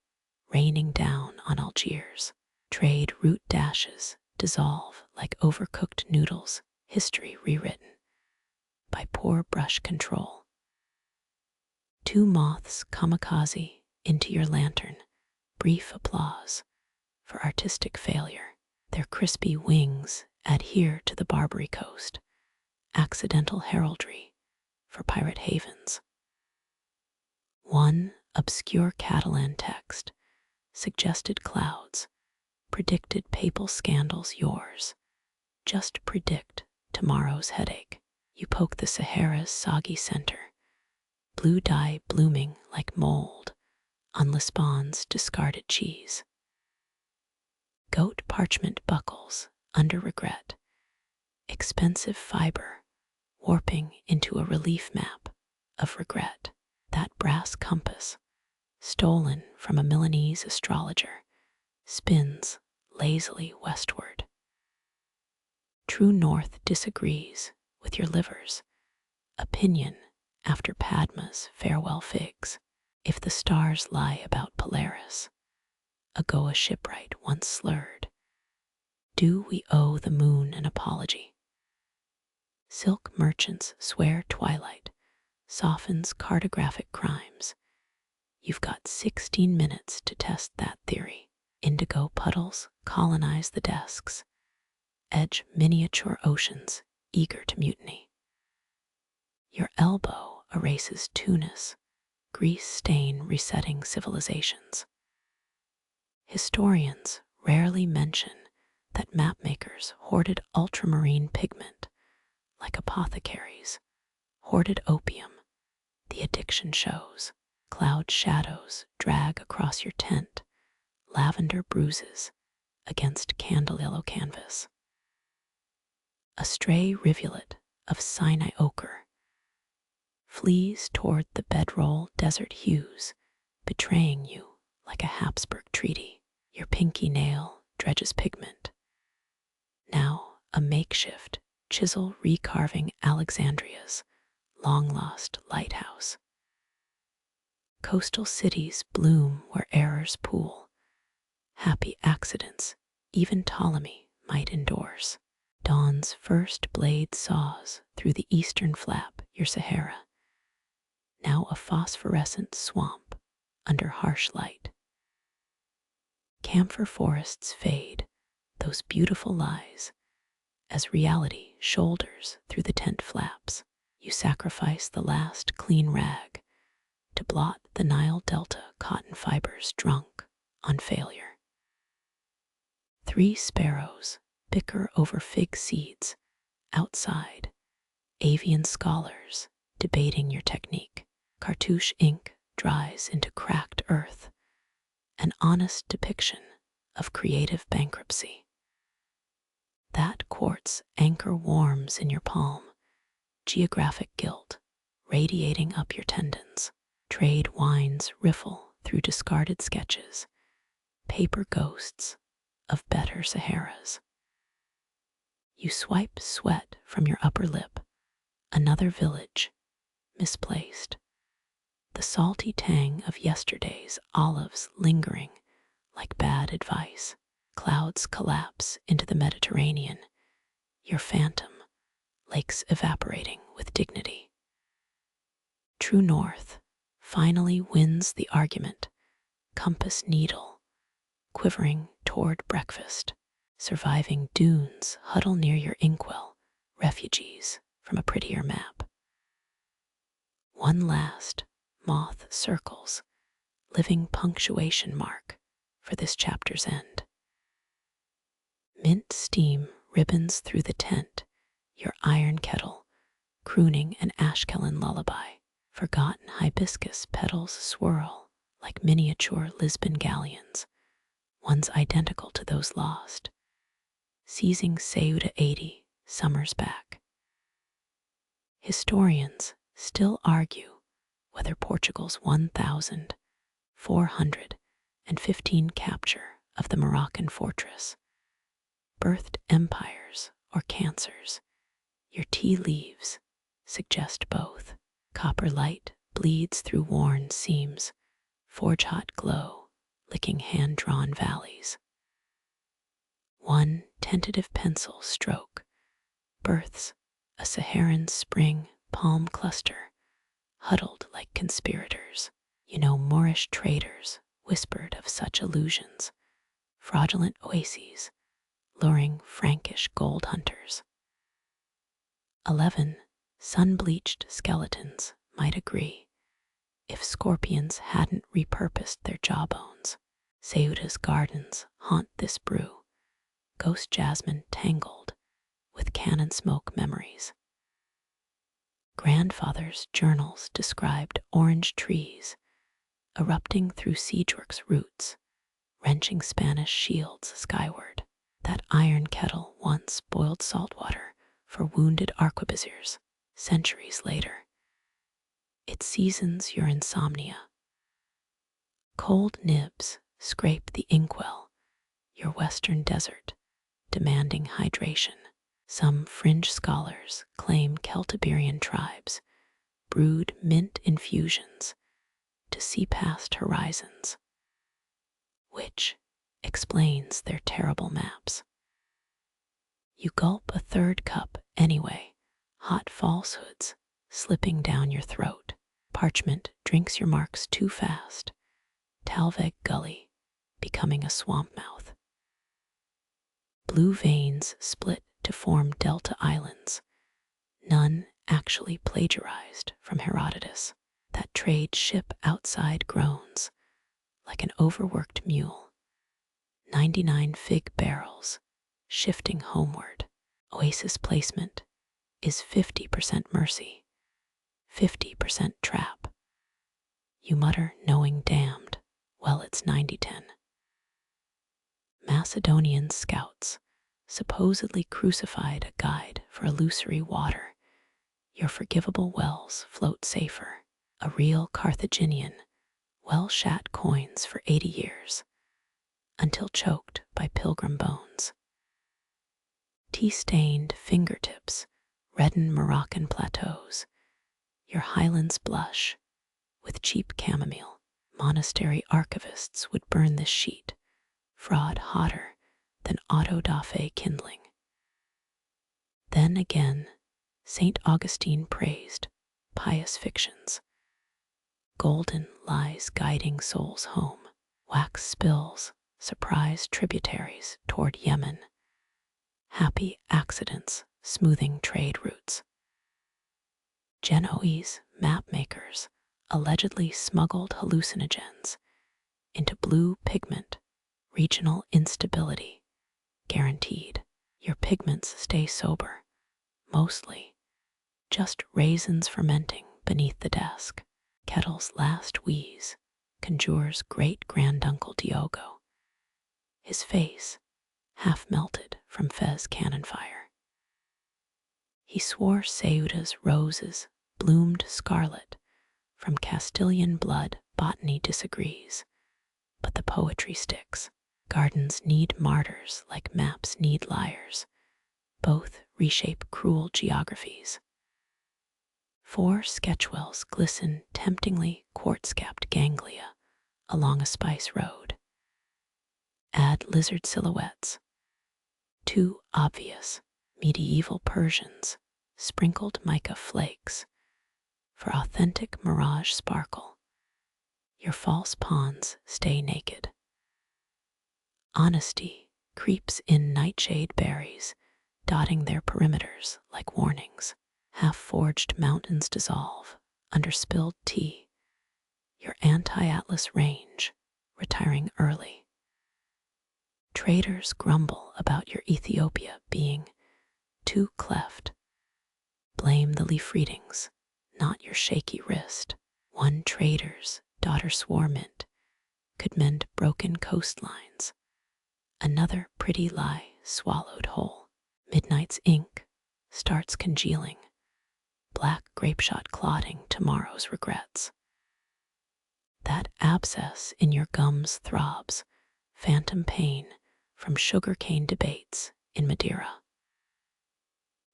raining down on Algiers. Trade route dashes dissolve like overcooked noodles, history rewritten by poor brush control. 2 moths kamikaze into your lantern, brief applause for artistic failure. Their crispy wings adhere to the Barbary coast, accidental heraldry for pirate havens. One obscure Catalan text suggested clouds, predicted papal scandals. Yours just predict tomorrow's headache. You poke the Sahara's soggy center, blue dye blooming like mold on Lisbon's discarded cheese. Goat parchment buckles under regret, expensive fiber warping into a relief map of regret. That brass compass, stolen from a Milanese astrologer, spins lazily westward. True north disagrees with your liver's opinion after Padma's farewell figs. If the stars lie about Polaris, a Goa shipwright once slurred, do we owe the moon an apology? Silk merchants swear twilight softens cartographic crimes. You've got 16 minutes to test that theory. Indigo puddles colonize the desks, edge miniature oceans eager to mutiny. Your elbow erases Tunis, grease stain resetting civilizations. Historians rarely mention that mapmakers hoarded ultramarine pigment like apothecaries hoarded opium. The addiction shows. Cloud shadows drag across your tent, lavender bruises against candle yellow canvas. A stray rivulet of Sinai ochre flees toward the bedroll desert hues, betraying you like a Habsburg treaty. Your pinky nail dredges pigment. Now a makeshift chisel recarving Alexandria's long-lost lighthouse. Coastal cities bloom where errors pool. Happy accidents even Ptolemy might endorse. Dawn's first blade saws through the eastern flap your Sahara, now a phosphorescent swamp under harsh light. Camphor forests fade, those beautiful lies, as reality shoulders through the tent flaps. You sacrifice the last clean rag to blot the Nile Delta cotton fibers drunk on failure. 3 sparrows bicker over fig seeds outside, avian scholars debating your technique. Cartouche ink dries into cracked earth, an honest depiction of creative bankruptcy. That quartz anchor warms in your palm, geographic guilt radiating up your tendons. Trade wines riffle through discarded sketches, paper ghosts of better Saharas. You swipe sweat from your upper lip, another village misplaced. the salty tang of yesterday's olives lingering like bad advice. Clouds collapse into the Mediterranean, your phantom, lakes evaporating with dignity. True north finally wins the argument, compass needle quivering toward breakfast. Surviving dunes huddle near your inkwell, refugees from a prettier map. One last moth circles, living punctuation mark for this chapter's end. Mint steam ribbons through the tent, your iron kettle crooning an Ashkelon lullaby. Forgotten hibiscus petals swirl like miniature Lisbon galleons, ones identical to those lost. Seizing Ceuta 80 summers back. Historians still argue whether Portugal's 1,415 capture of the Moroccan fortress birthed empires or cancers. Your tea leaves suggest both. Copper light bleeds through worn seams, forge-hot glow licking hand-drawn valleys. One tentative pencil stroke births a Saharan spring palm cluster, huddled like conspirators. Moorish traders whispered of such illusions, fraudulent oases luring Frankish gold hunters. 11 sun-bleached skeletons might agree if scorpions hadn't repurposed their jawbones. Ceuta's gardens haunt this brew, ghost jasmine tangled with cannon smoke memories. Grandfather's journals described orange trees erupting through siege-works roots, wrenching Spanish shields skyward. That iron kettle once boiled salt water for wounded arquebusiers centuries later. It seasons your insomnia. Cold nibs scrape the inkwell, your western desert, demanding hydration. Some fringe scholars claim Celtiberian tribes brewed mint infusions to see past horizons, which explains their terrible maps. You gulp a third cup anyway, hot falsehoods slipping down your throat. Parchment drinks your marks too fast, Talveg Gully becoming a swamp mouth. Blue veins split to form delta islands, none actually plagiarized from Herodotus. That trade ship outside groans like an overworked mule. 99 fig barrels shifting homeward. Oasis placement is 50% mercy, 50% trap. You mutter knowing damned, well it's 90-10. Macedonian scouts supposedly crucified a guide for illusory water. Your forgivable wells float safer. A real Carthaginian well-shat coins for 80 years, until choked by pilgrim bones. Tea-stained fingertips redden Moroccan plateaus. Your highlands blush with cheap chamomile. Monastery archivists would burn this sheet, fraud hotter than auto-da-fe kindling. Then again, St. Augustine praised pious fictions. Golden lies guiding souls home. Wax spills surprise tributaries toward Yemen. Happy accidents smoothing trade routes. Genoese mapmakers allegedly smuggled hallucinogens into blue pigment. Regional instability guaranteed. Your pigments stay sober, mostly just raisins fermenting beneath the desk. Kettle's last wheeze conjures great-granduncle Diogo, his face half melted from Fez cannon fire. He swore Ceuta's roses bloomed scarlet from Castilian blood. Botany disagrees, but the poetry sticks. Gardens need martyrs like maps need liars. Both reshape cruel geographies. 4 sketchwells glisten temptingly quartz-capped ganglia along a spice road. Add lizard silhouettes. 2 obvious medieval Persians sprinkled mica flakes for authentic mirage sparkle. Your false ponds stay naked. Honesty creeps in nightshade berries, dotting their perimeters like warnings. Half-forged mountains dissolve under spilled tea. Your anti-atlas range retiring early. Traders grumble about your Ethiopia being too cleft. Blame the leaf readings, not your shaky wrist. One trader's daughter swore mint could mend broken coastlines. Another pretty lie swallowed whole. Midnight's ink starts congealing. Black grapeshot clotting tomorrow's regrets. That abscess in your gums throbs, phantom pain from sugarcane debates in Madeira.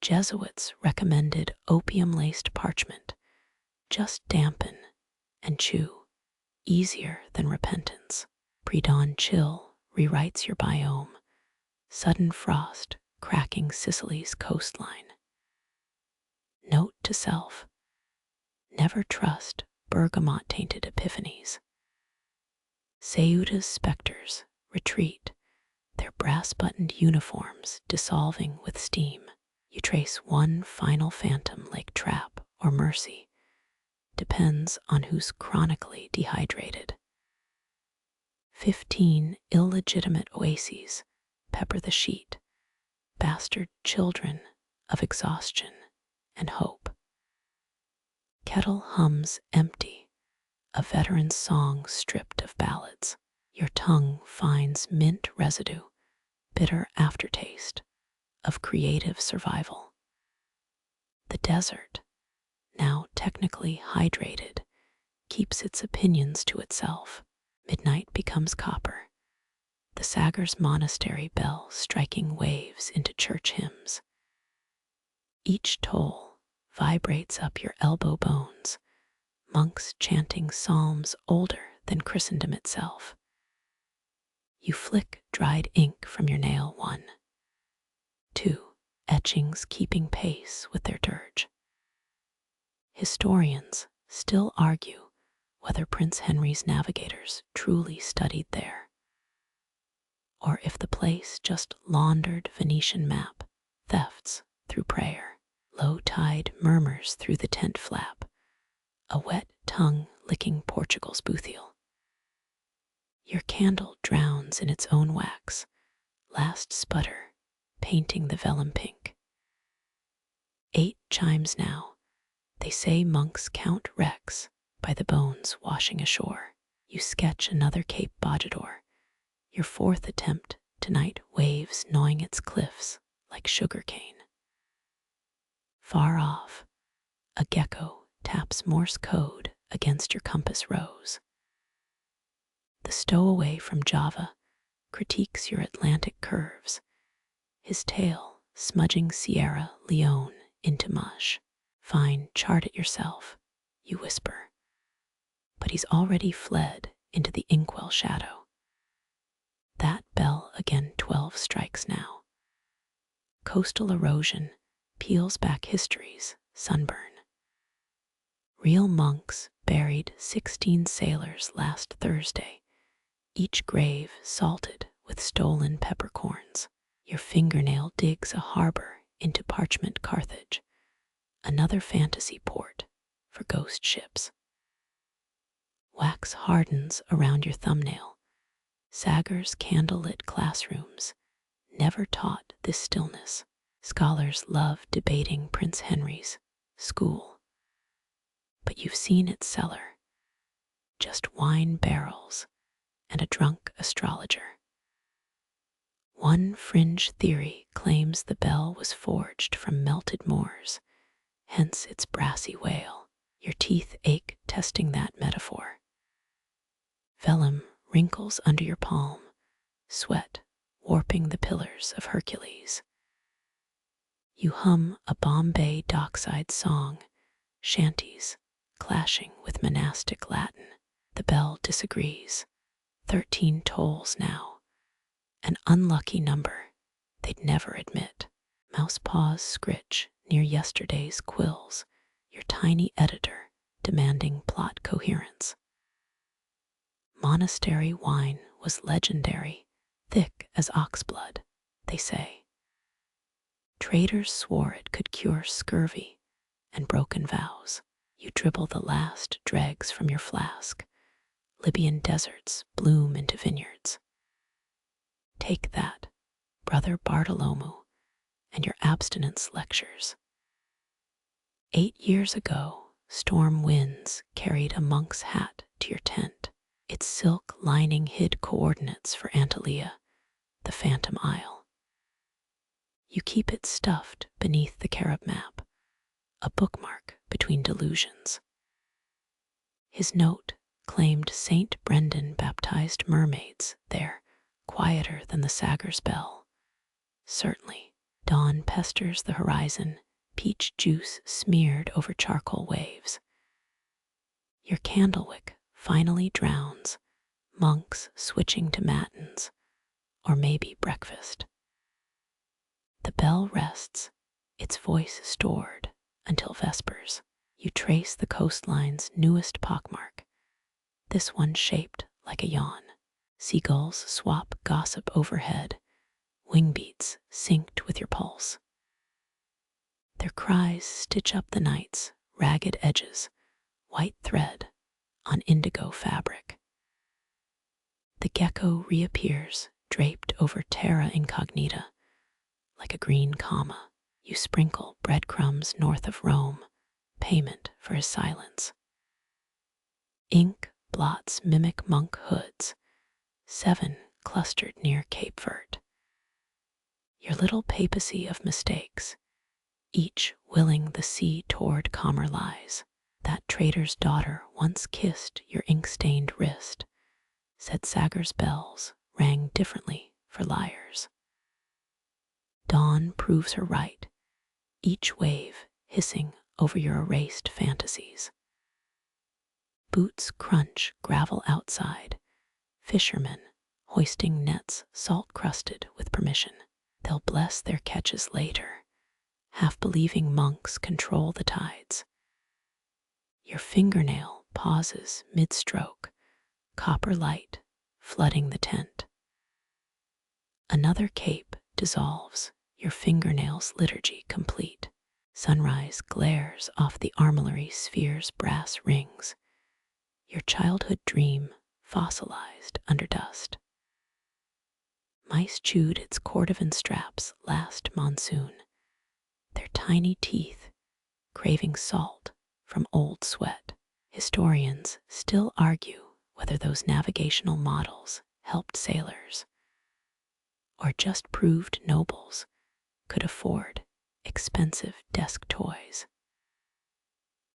Jesuits recommended opium-laced parchment. Just dampen and chew, easier than repentance. Pre-dawn chill rewrites your biome, sudden frost cracking Sicily's coastline. Note to self, never trust bergamot-tainted epiphanies. Ceuta's specters retreat, their brass-buttoned uniforms dissolving with steam. You trace one final phantom like trap or mercy. Depends on who's chronically dehydrated. 15 illegitimate oases pepper the sheet, bastard children of exhaustion and hope. Kettle hums empty, a veteran's song stripped of ballads. Your tongue finds mint residue, bitter aftertaste of creative survival. The desert, now technically hydrated, keeps its opinions to itself. Midnight becomes copper, the Sagar's monastery bell striking waves into church hymns. Each toll vibrates up your elbow bones, monks chanting psalms older than Christendom itself. You flick dried ink from your nail. 1, 2, etchings keeping pace with their dirge. Historians still argue whether Prince Henry's navigators truly studied there, or if the place just laundered Venetian map thefts through prayer. Low tide murmurs through the tent flap, a wet tongue licking Portugal's boothiel. Your candle drowns in its own wax, last sputter painting the vellum pink. 8 chimes now. They say monks count wrecks by the bones washing ashore. You sketch another Cape Bojador. Your 4th attempt tonight, waves gnawing its cliffs like sugarcane. Far off, a gecko taps Morse code against your compass rose. The stowaway from Java critiques your Atlantic curves, his tail smudging Sierra Leone into mush. Fine, chart it yourself, you whisper. But he's already fled into the inkwell shadow. That bell again, 12 strikes now. Coastal erosion peels back history's sunburn. Real monks buried 16 sailors last Thursday, each grave salted with stolen peppercorns. Your fingernail digs a harbor into parchment Carthage, another fantasy port for ghost ships. Wax hardens around your thumbnail. Sagar's candlelit classrooms never taught this stillness. Scholars love debating Prince Henry's school, but you've seen its cellar, just wine barrels and a drunk astrologer. One fringe theory claims the bell was forged from melted Moors, hence its brassy wail. Your teeth ache testing that metaphor. Vellum wrinkles under your palm, sweat warping the pillars of Hercules. You hum a Bombay dockside song, shanties clashing with monastic Latin. The bell disagrees. 13 tolls now. An unlucky number they'd never admit. Mouse paws scritch near yesterday's quills, your tiny editor demanding plot coherence. Monastery wine was legendary, thick as oxblood, they say. Traders swore it could cure scurvy and broken vows. You dribble the last dregs from your flask. Libyan deserts bloom into vineyards. Take that, Brother Bartolomeu, and your abstinence lectures. 8 years ago, storm winds carried a monk's hat to your tent. Its silk lining hid coordinates for Antalya, the Phantom Isle. You keep it stuffed beneath the Carib map, a bookmark between delusions. His note claimed Saint Brendan baptized mermaids there, quieter than the Sagar's bell. Certainly, dawn pesters the horizon, peach juice smeared over charcoal waves. Your candlewick finally drowns, monks switching to matins, or maybe breakfast. The bell rests, its voice stored until vespers. You trace the coastline's newest pockmark, this one shaped like a yawn. Seagulls swap gossip overhead, wing beats synced with your pulse. Their cries stitch up the night's ragged edges, white thread on indigo fabric. The gecko reappears, draped over terra incognita, like a green comma. You sprinkle breadcrumbs north of Rome, payment for his silence. Ink blots mimic monk hoods, 7 clustered near Cape Verde. Your little papacy of mistakes, each willing the sea toward calmer lies. That trader's daughter once kissed your ink-stained wrist, said Sagar's bells rang differently for liars. Dawn proves her right, each wave hissing over your erased fantasies. Boots crunch gravel outside, fishermen hoisting nets salt-crusted with permission. They'll bless their catches later, half-believing monks control the tides. Your fingernail pauses mid-stroke, copper light flooding the tent. Another cape dissolves, your fingernail's liturgy complete. Sunrise glares off the armillary sphere's brass rings, your childhood dream fossilized under dust. Mice chewed its cordovan straps last monsoon, their tiny teeth craving salt from old sweat. Historians still argue whether those navigational models helped sailors or just proved nobles could afford expensive desk toys.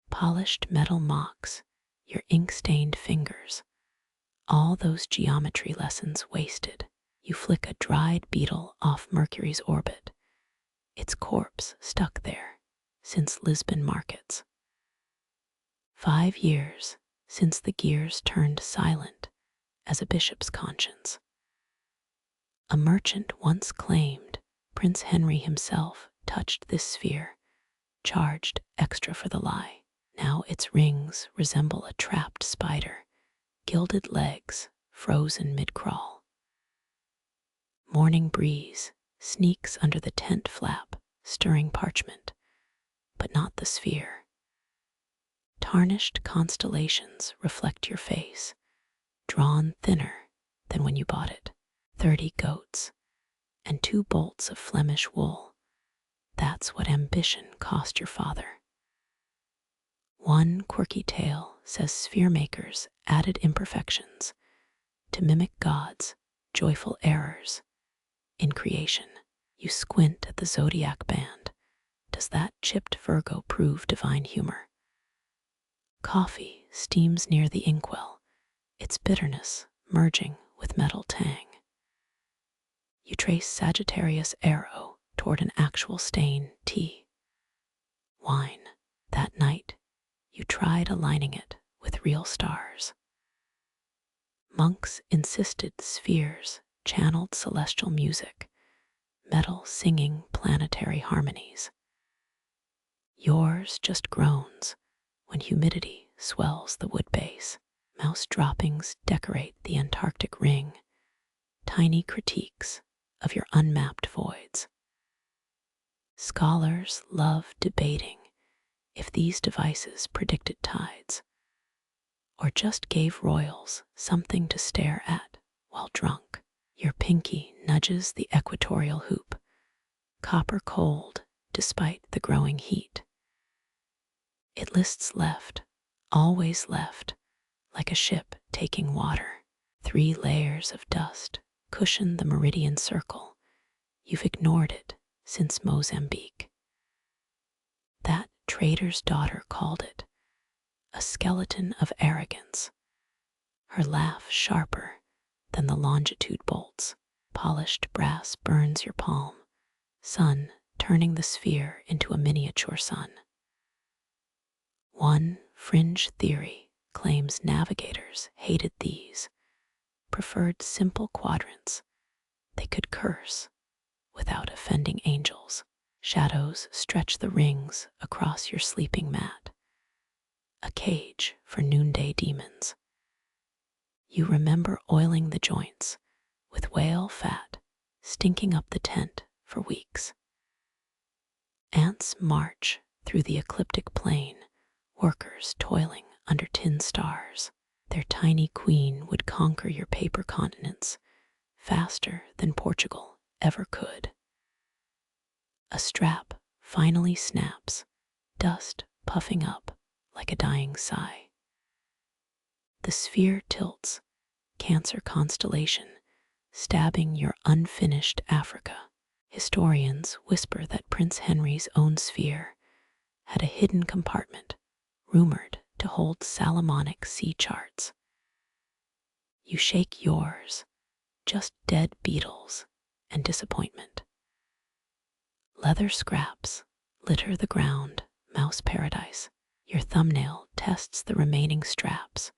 Polished metal mocks your ink-stained fingers, all those geometry lessons wasted. You flick a dried beetle off Mercury's orbit, its corpse stuck there since Lisbon markets. 5 years since the gears turned silent as a bishop's conscience. A merchant once claimed Prince Henry himself touched this sphere, charged extra for the lie. Now its rings resemble a trapped spider, gilded legs frozen mid-crawl. Morning breeze sneaks under the tent flap, stirring parchment, but not the sphere. Tarnished constellations reflect your face, drawn thinner than when you bought it. 30 goats and 2 bolts of Flemish wool. That's what ambition cost your father. One quirky tale says sphere makers added imperfections to mimic God's joyful errors in creation. You squint at the zodiac band. Does that chipped Virgo prove divine humor? Coffee steams near the inkwell, its bitterness merging with metal tang. You trace Sagittarius arrow toward an actual stain, tea. Wine. That night, You tried aligning it with real stars. Monks insisted spheres channeled celestial music, metal singing planetary harmonies. Yours just groans when humidity swells the wood base. Mouse droppings decorate the Antarctic ring, tiny critiques of your unmapped voids. Scholars love debating if these devices predicted tides, or just gave royals something to stare at while drunk. Your pinky nudges the equatorial hoop, copper cold despite the growing heat. It lists left, always left, like a ship taking water. 3 layers of dust cushion the meridian circle. You've ignored it since Mozambique. That trader's daughter called it a skeleton of arrogance, her laugh sharper than the longitude bolts. Polished brass burns your palm, sun turning the sphere into a miniature sun. One fringe theory claims navigators hated these, preferred simple quadrants. They could curse without offending angels. Shadows stretch the rings across your sleeping mat, a cage for noonday demons. You remember oiling the joints with whale fat, stinking up the tent for weeks. Ants march through the ecliptic plain, workers toiling under tin stars. Their tiny queen would conquer your paper continents faster than Portugal ever could. A strap finally snaps, dust puffing up like a dying sigh. The sphere tilts, Cancer constellation, stabbing your unfinished Africa. Historians whisper that Prince Henry's own sphere had a hidden compartment rumored to hold Solomonic sea charts. You shake yours, just dead beetles and disappointment. Leather scraps litter the ground, mouse paradise. Your thumbnail tests the remaining straps,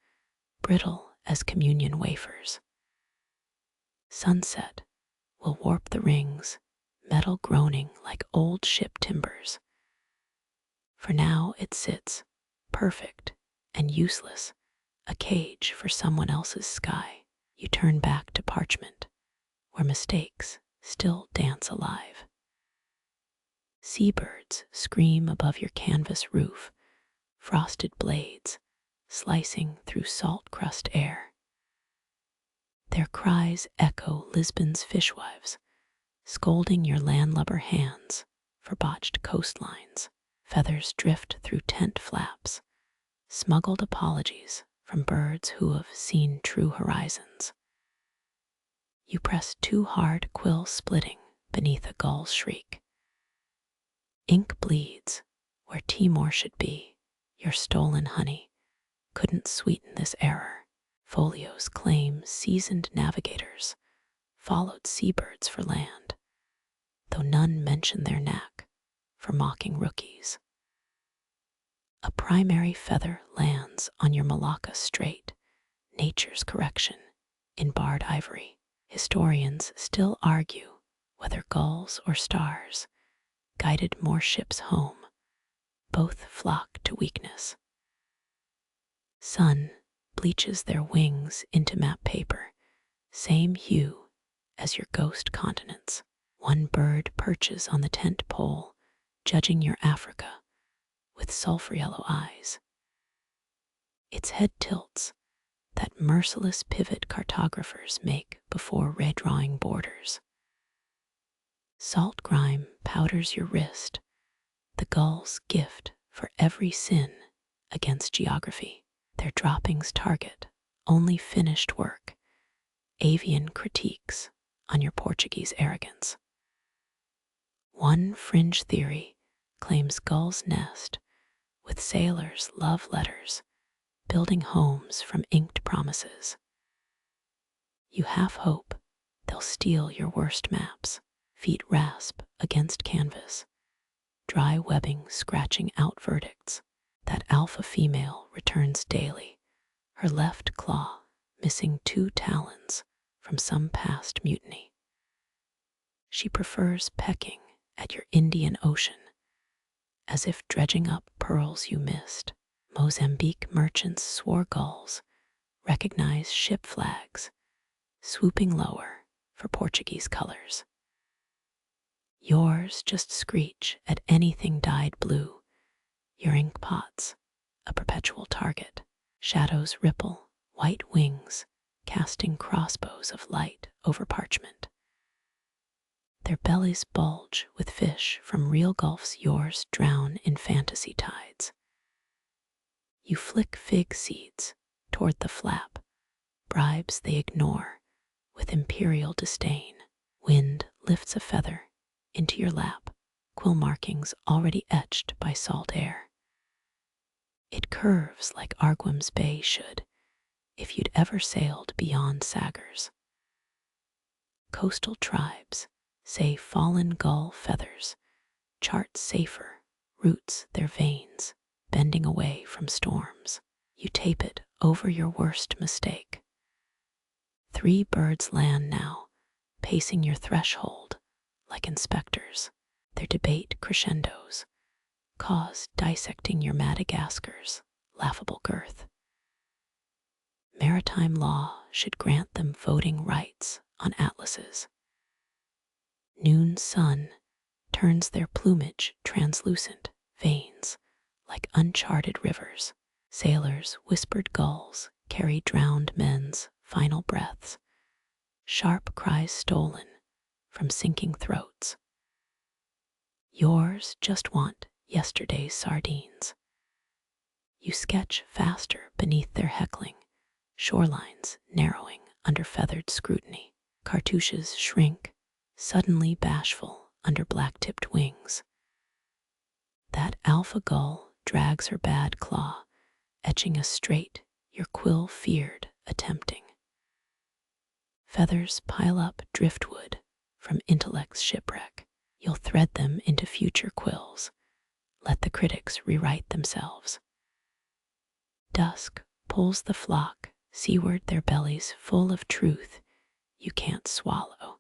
brittle as communion wafers. Sunset will warp the rings, metal groaning like old ship timbers. For now it sits, perfect and useless, a cage for someone else's sky. You turn back to parchment, where mistakes still dance alive. Seabirds scream above your canvas roof, frosted blades slicing through salt crust air. Their cries echo Lisbon's fishwives, scolding your landlubber hands for botched coastlines. Feathers drift through tent flaps, smuggled apologies from birds who have seen true horizons. You press too hard, quill splitting beneath a gull's shriek. Ink bleeds where Timor should be. Your stolen honey couldn't sweeten this error. Folios claim seasoned navigators followed seabirds for land, though none mention their knack for mocking rookies. A primary feather lands on your Malacca Strait, nature's correction in barred ivory. Historians still argue whether gulls or stars guided more ships home. Both flock to weakness. Sun bleaches their wings into map paper, same hue as your ghost continents. One bird perches on the tent pole, judging your Africa with sulfur yellow eyes. Its head tilts, that merciless pivot cartographers make before redrawing borders. Salt grime powders your wrist, the gull's gift for every sin against geography. Their droppings target only finished work, avian critiques on your Portuguese arrogance. One fringe theory claims gull's nest with sailors' love letters, building homes from inked promises. You half hope they'll steal your worst maps, feet rasp against canvas, dry webbing scratching out verdicts. That alpha female returns daily, her left claw missing 2 talons from some past mutiny. She prefers pecking at your Indian Ocean, as if dredging up pearls you missed. Mozambique merchants swore gulls recognize ship flags, swooping lower for Portuguese colors. Yours just screech at anything dyed blue, your ink pots a perpetual target. Shadows ripple, white wings casting crossbows of light over parchment. Their bellies bulge with fish from real gulfs, yours drown in fantasy tides. You flick fig seeds toward the flap, bribes they ignore with imperial disdain. Wind lifts a feather into your lap, quill markings already etched by salt air. It curves like Arguim's Bay should, if you'd ever sailed beyond Saggers. Coastal tribes say fallen gull feathers chart safer roots their veins, bending away from storms. You tape it over your worst mistake. 3 birds land now, pacing your threshold like inspectors. Their debate crescendos, cause dissecting your Madagascar's laughable girth. Maritime law should grant them voting rights on atlases. Noon sun turns their plumage translucent veins like uncharted rivers. Sailors' whispered gulls carry drowned men's final breaths, sharp cries stolen from sinking throats. Yours just want yesterday's sardines. You sketch faster beneath their heckling, shorelines narrowing under feathered scrutiny. Cartouches shrink, suddenly bashful under black-tipped wings. That alpha gull drags her bad claw, etching a straight your quill feared attempting. Feathers pile up driftwood from intellect's shipwreck. You'll thread them into future quills. Let the critics rewrite themselves. Dusk pulls the flock seaward, their bellies full of truth you can't swallow.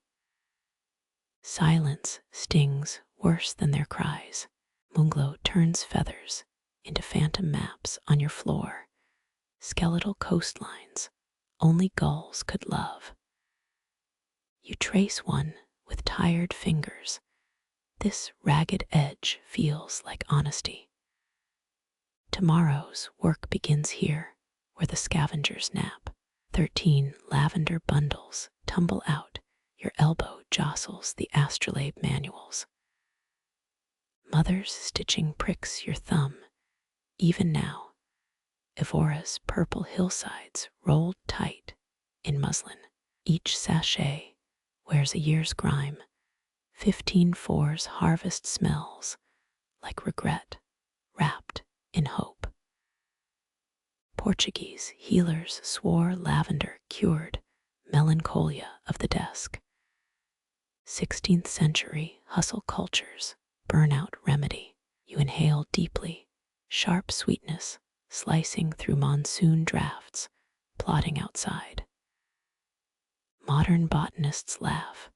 Silence stings worse than their cries. Munglo turns feathers into phantom maps on your floor, skeletal coastlines only gulls could love. You trace one with tired fingers. This ragged edge feels like honesty. Tomorrow's work begins here, where the scavengers nap. 13 lavender bundles tumble out, your elbow jostles the astrolabe manuals. Mother's stitching pricks your thumb. Even now, Evora's purple hillsides rolled tight in muslin. Each sachet wears a year's grime. 15/4's harvest smells like regret wrapped in hope. Portuguese healers swore lavender cured melancholia of the desk. 16th century hustle culture's burnout remedy. You inhale deeply, sharp sweetness slicing through monsoon drafts, plodding outside. Modern botanists laugh,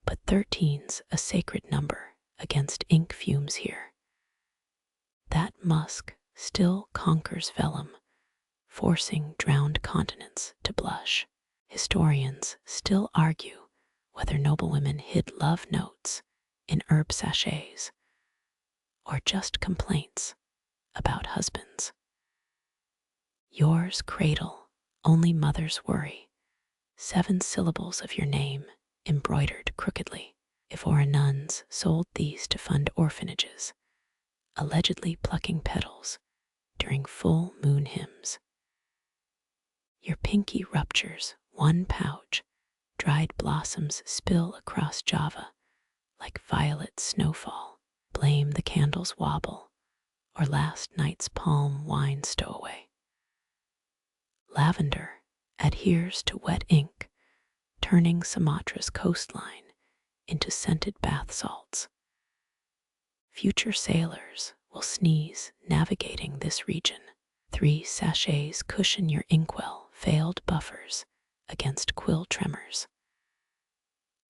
but 13's a sacred number against ink fumes here. That musk still conquers vellum, forcing drowned continents to blush. Historians still argue whether noblewomen hid love notes in herb sachets or just complaints about husbands. Yours cradle only mother's worry, 7 syllables of your name embroidered crookedly. Evora nuns sold these to fund orphanages, allegedly plucking petals during full moon hymns. Your pinky ruptures 1 pouch, dried blossoms spill across Java like violet snowfall. Blame the candle's wobble or last night's palm wine stowaway. Lavender adheres to wet ink, turning Sumatra's coastline into scented bath salts. Future sailors will sneeze navigating this region. 3 sachets cushion your inkwell failed buffers against quill tremors.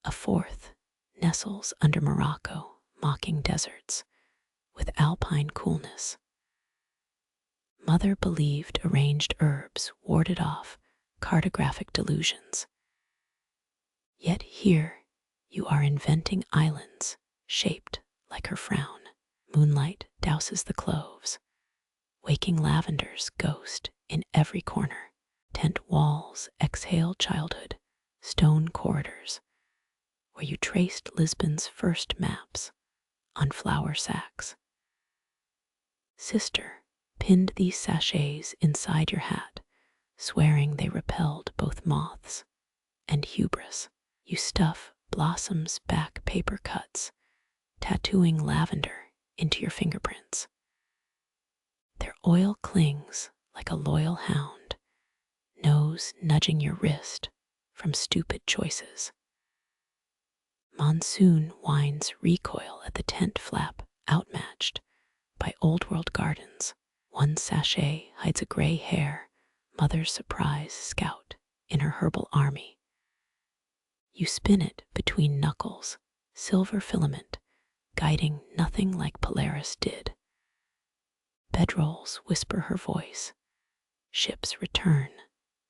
A 4th nestles under Morocco, mocking deserts with alpine coolness. Mother believed arranged herbs warded off cartographic delusions. Yet here you are inventing islands shaped like her frown. Moonlight douses the cloves, waking lavender's ghost in every corner. Tent walls exhale childhood, stone corridors, where you traced Lisbon's first maps on flour sacks. Sister pinned these sachets inside your hat, swearing they repelled both moths and hubris. You stuff blossoms back paper cuts, tattooing lavender into your fingerprints. Their oil clings like a loyal hound, nose nudging your wrist from stupid choices. Monsoon winds recoil at the tent flap, outmatched by old world gardens. 1 sachet hides a gray hair, mother's surprise scout in her herbal army. You spin it between knuckles, silver filament, guiding nothing like Polaris did. Bedrolls whisper her voice. Ships return,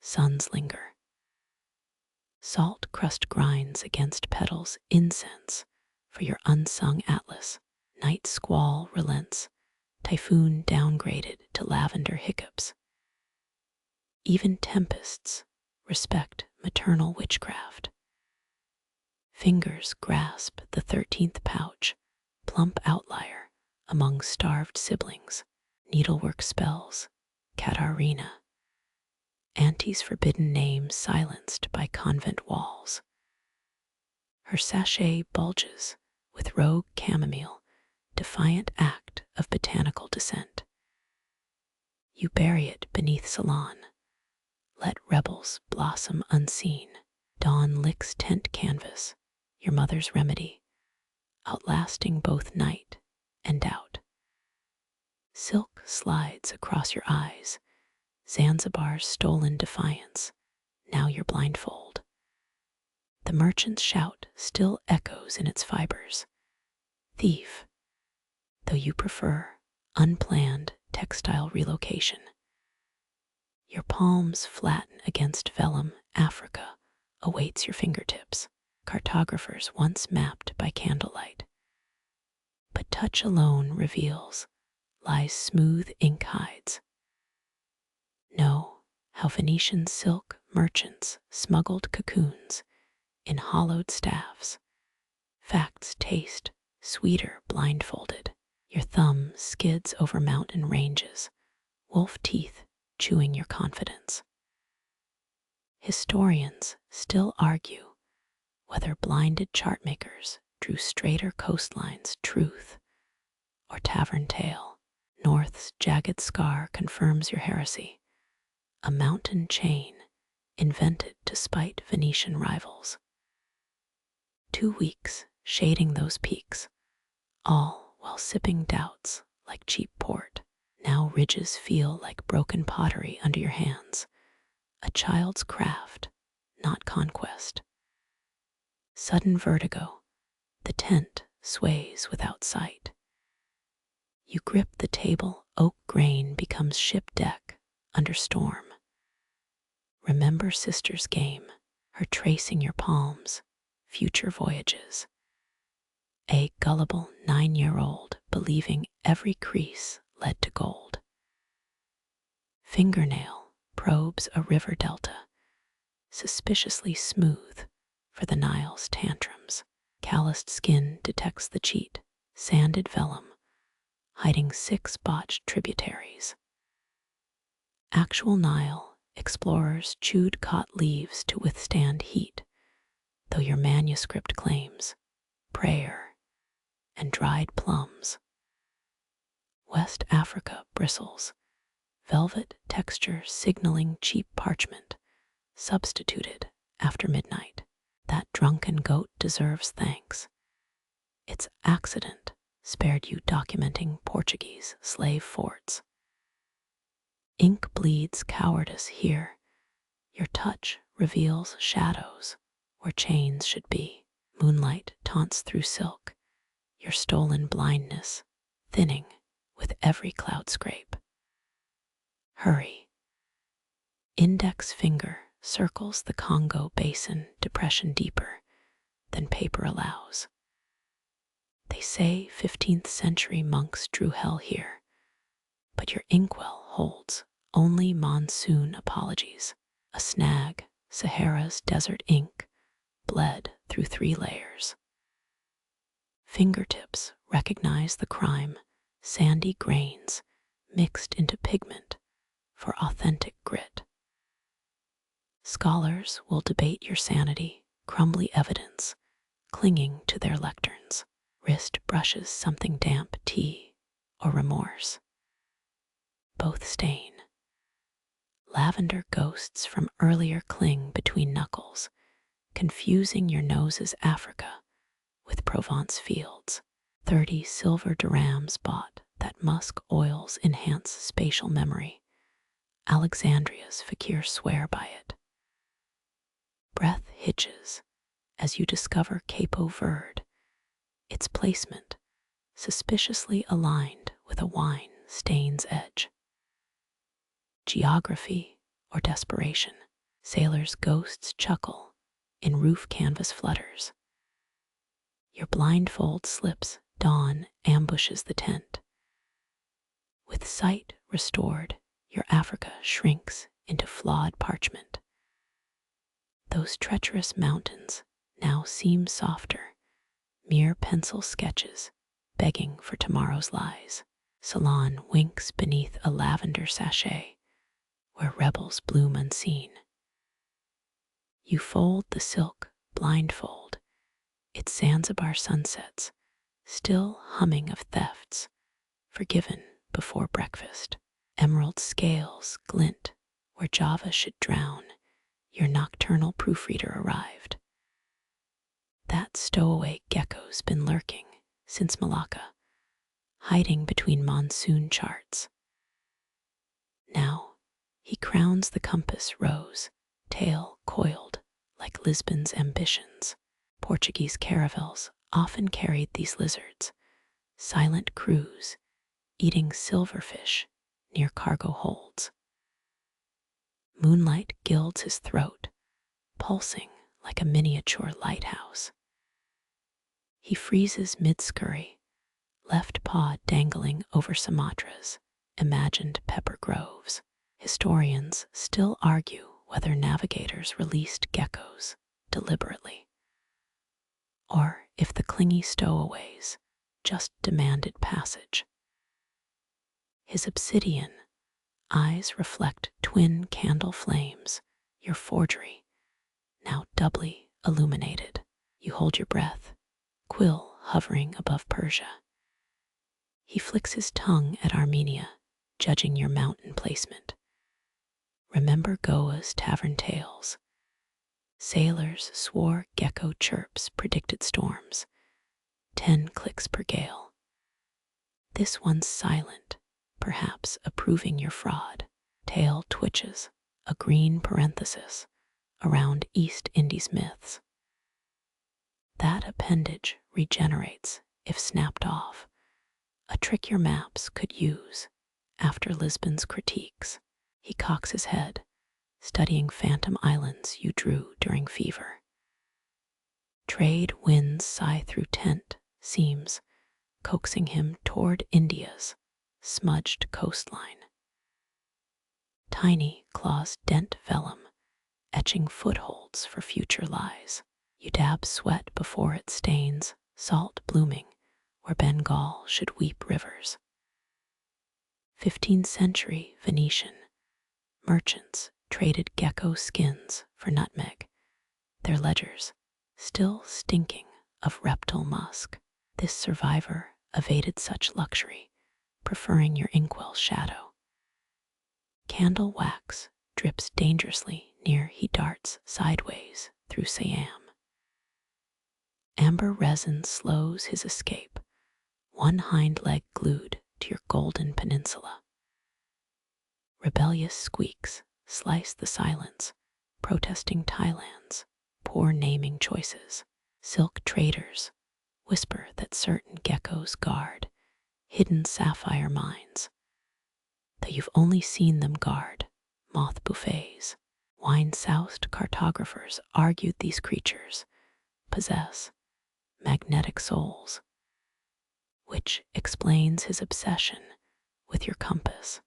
suns linger. Salt crust grinds against petals incense for your unsung atlas. Night squall relents, typhoon downgraded to lavender hiccups. Even tempests respect maternal witchcraft. Fingers grasp the 13th pouch, plump outlier among starved siblings. Needlework spells, Katarina. Auntie's forbidden name silenced by convent walls. Her sachet bulges with rogue chamomile, defiant act of botanical descent. You bury it beneath salon. Let rebels blossom unseen. Dawn licks tent canvas, your mother's remedy, outlasting both night and doubt. Silk slides across your eyes, Zanzibar's stolen defiance, now your blindfold. The merchant's shout still echoes in its fibers. Thief, though you prefer unplanned textile relocation. Your palms flatten against vellum, Africa awaits your fingertips. Cartographers once mapped by candlelight. But touch alone reveals lies smooth ink hides. Know how Venetian silk merchants smuggled cocoons in hollowed staffs. Facts taste sweeter blindfolded. Your thumb skids over mountain ranges, wolf teeth chewing your confidence. Historians still argue whether blinded chartmakers drew straighter coastlines, truth or tavern tale. North's jagged scar confirms your heresy, a mountain chain invented to spite Venetian rivals. 2 weeks shading those peaks, all while sipping doubts like cheap port. Now ridges feel like broken pottery under your hands, a child's craft, not conquest. Sudden vertigo, the tent sways without sight. You grip the table, oak grain becomes ship deck under storm. Remember sister's game, her tracing your palms, future voyages. A gullible 9-year-old believing every crease led to gold. Fingernail probes a river delta, suspiciously smooth for the Nile's tantrums. Calloused skin detects the cheat, sanded vellum, hiding 6 botched tributaries. Actual Nile explorers chewed caught leaves to withstand heat, though your manuscript claims prayer and dried plums. West Africa bristles, velvet texture signaling cheap parchment, substituted after midnight. That drunken goat deserves thanks. Its accident spared you documenting Portuguese slave forts. Ink bleeds cowardice here. Your touch reveals shadows where chains should be. Moonlight taunts through silk, your stolen blindness thinning with every cloud scrape. Hurry. Index finger circles the Congo Basin depression deeper than paper allows. They say 15th century monks drew hell here, but your inkwell holds only monsoon apologies. A snag, Sahara's desert ink, bled through 3 layers. Fingertips recognize the crime, sandy grains mixed into pigment for authentic grit. Scholars will debate your sanity, crumbly evidence clinging to their lecterns. Wrist brushes something damp, tea or remorse. Both stain. Lavender ghosts from earlier cling between knuckles, confusing your nose's Africa with Provence fields. 30 silver dirhams bought that musk oils enhance spatial memory. Alexandria's fakirs swear by it. Breath hitches as you discover Capo Verde, its placement suspiciously aligned with a wine stain's edge. Geography or desperation. Sailors' ghosts chuckle in roof canvas flutters. Your blindfold slips, dawn ambushes the tent. With sight restored, your Africa shrinks into flawed parchment. Those treacherous mountains now seem softer, mere pencil sketches begging for tomorrow's lies. Ceylon winks beneath a lavender sachet where rebels bloom unseen. You fold the silk blindfold, its Zanzibar sunsets still humming of thefts forgiven before breakfast. Emerald scales glint where Java should drown. Your nocturnal proofreader arrived. That stowaway gecko's been lurking since Malacca, hiding between monsoon charts. Now he crowns the compass rose, tail coiled like Lisbon's ambitions. Portuguese caravels often carried these lizards, silent crews eating silverfish near cargo holds. Moonlight gilds his throat, pulsing like a miniature lighthouse. He freezes mid-scurry, left paw dangling over Sumatra's imagined pepper groves. Historians still argue whether navigators released geckos deliberately, or if the clingy stowaways just demanded passage. His obsidian eyes reflect twin candle flames, your forgery now doubly illuminated. You hold your breath, quill hovering above Persia. He flicks his tongue at Armenia, judging your mountain placement. Remember Goa's tavern tales. Sailors swore gecko chirps predicted storms, 10 clicks per gale. This one's silent, perhaps approving your fraud. Tail twitches, a green parenthesis around East Indies myths. That appendage regenerates if snapped off, a trick your maps could use after Lisbon's critiques. He cocks his head, studying phantom islands you drew during fever. Trade winds sigh through tent seams, coaxing him toward India's smudged coastline. Tiny claws dent vellum, etching footholds for future lies. You dab sweat before it stains, salt blooming where Bengal should weep rivers. 15th century Venetian merchants traded gecko skins for nutmeg, their ledgers still stinking of reptile musk. This survivor evaded such luxury, preferring your inkwell shadow. Candle wax drips dangerously near he darts sideways through Siam. Amber resin slows his escape, one hind leg glued to your golden peninsula. Rebellious squeaks slice the silence, protesting Thailand's poor naming choices. Silk traders whisper that certain geckos guard hidden sapphire mines, though you've only seen them guard moth buffets. Wine-soused cartographers argued these creatures possess magnetic souls, which explains his obsession with your compass.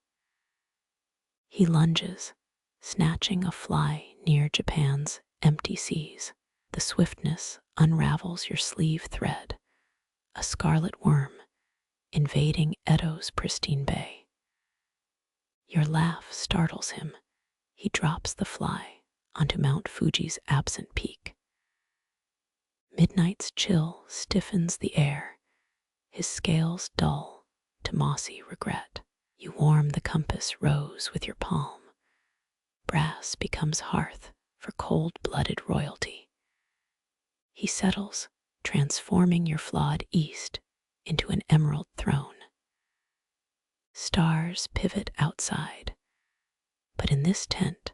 He lunges, snatching a fly near Japan's empty seas. The swiftness unravels your sleeve thread, a scarlet worm invading Edo's pristine bay. Your laugh startles him. He drops the fly onto Mount Fuji's absent peak. Midnight's chill stiffens the air, his scales dull to mossy regret. You warm the compass rose with your palm. Brass becomes hearth for cold-blooded royalty. He settles, transforming your flawed east into an emerald throne. Stars pivot outside, but in this tent,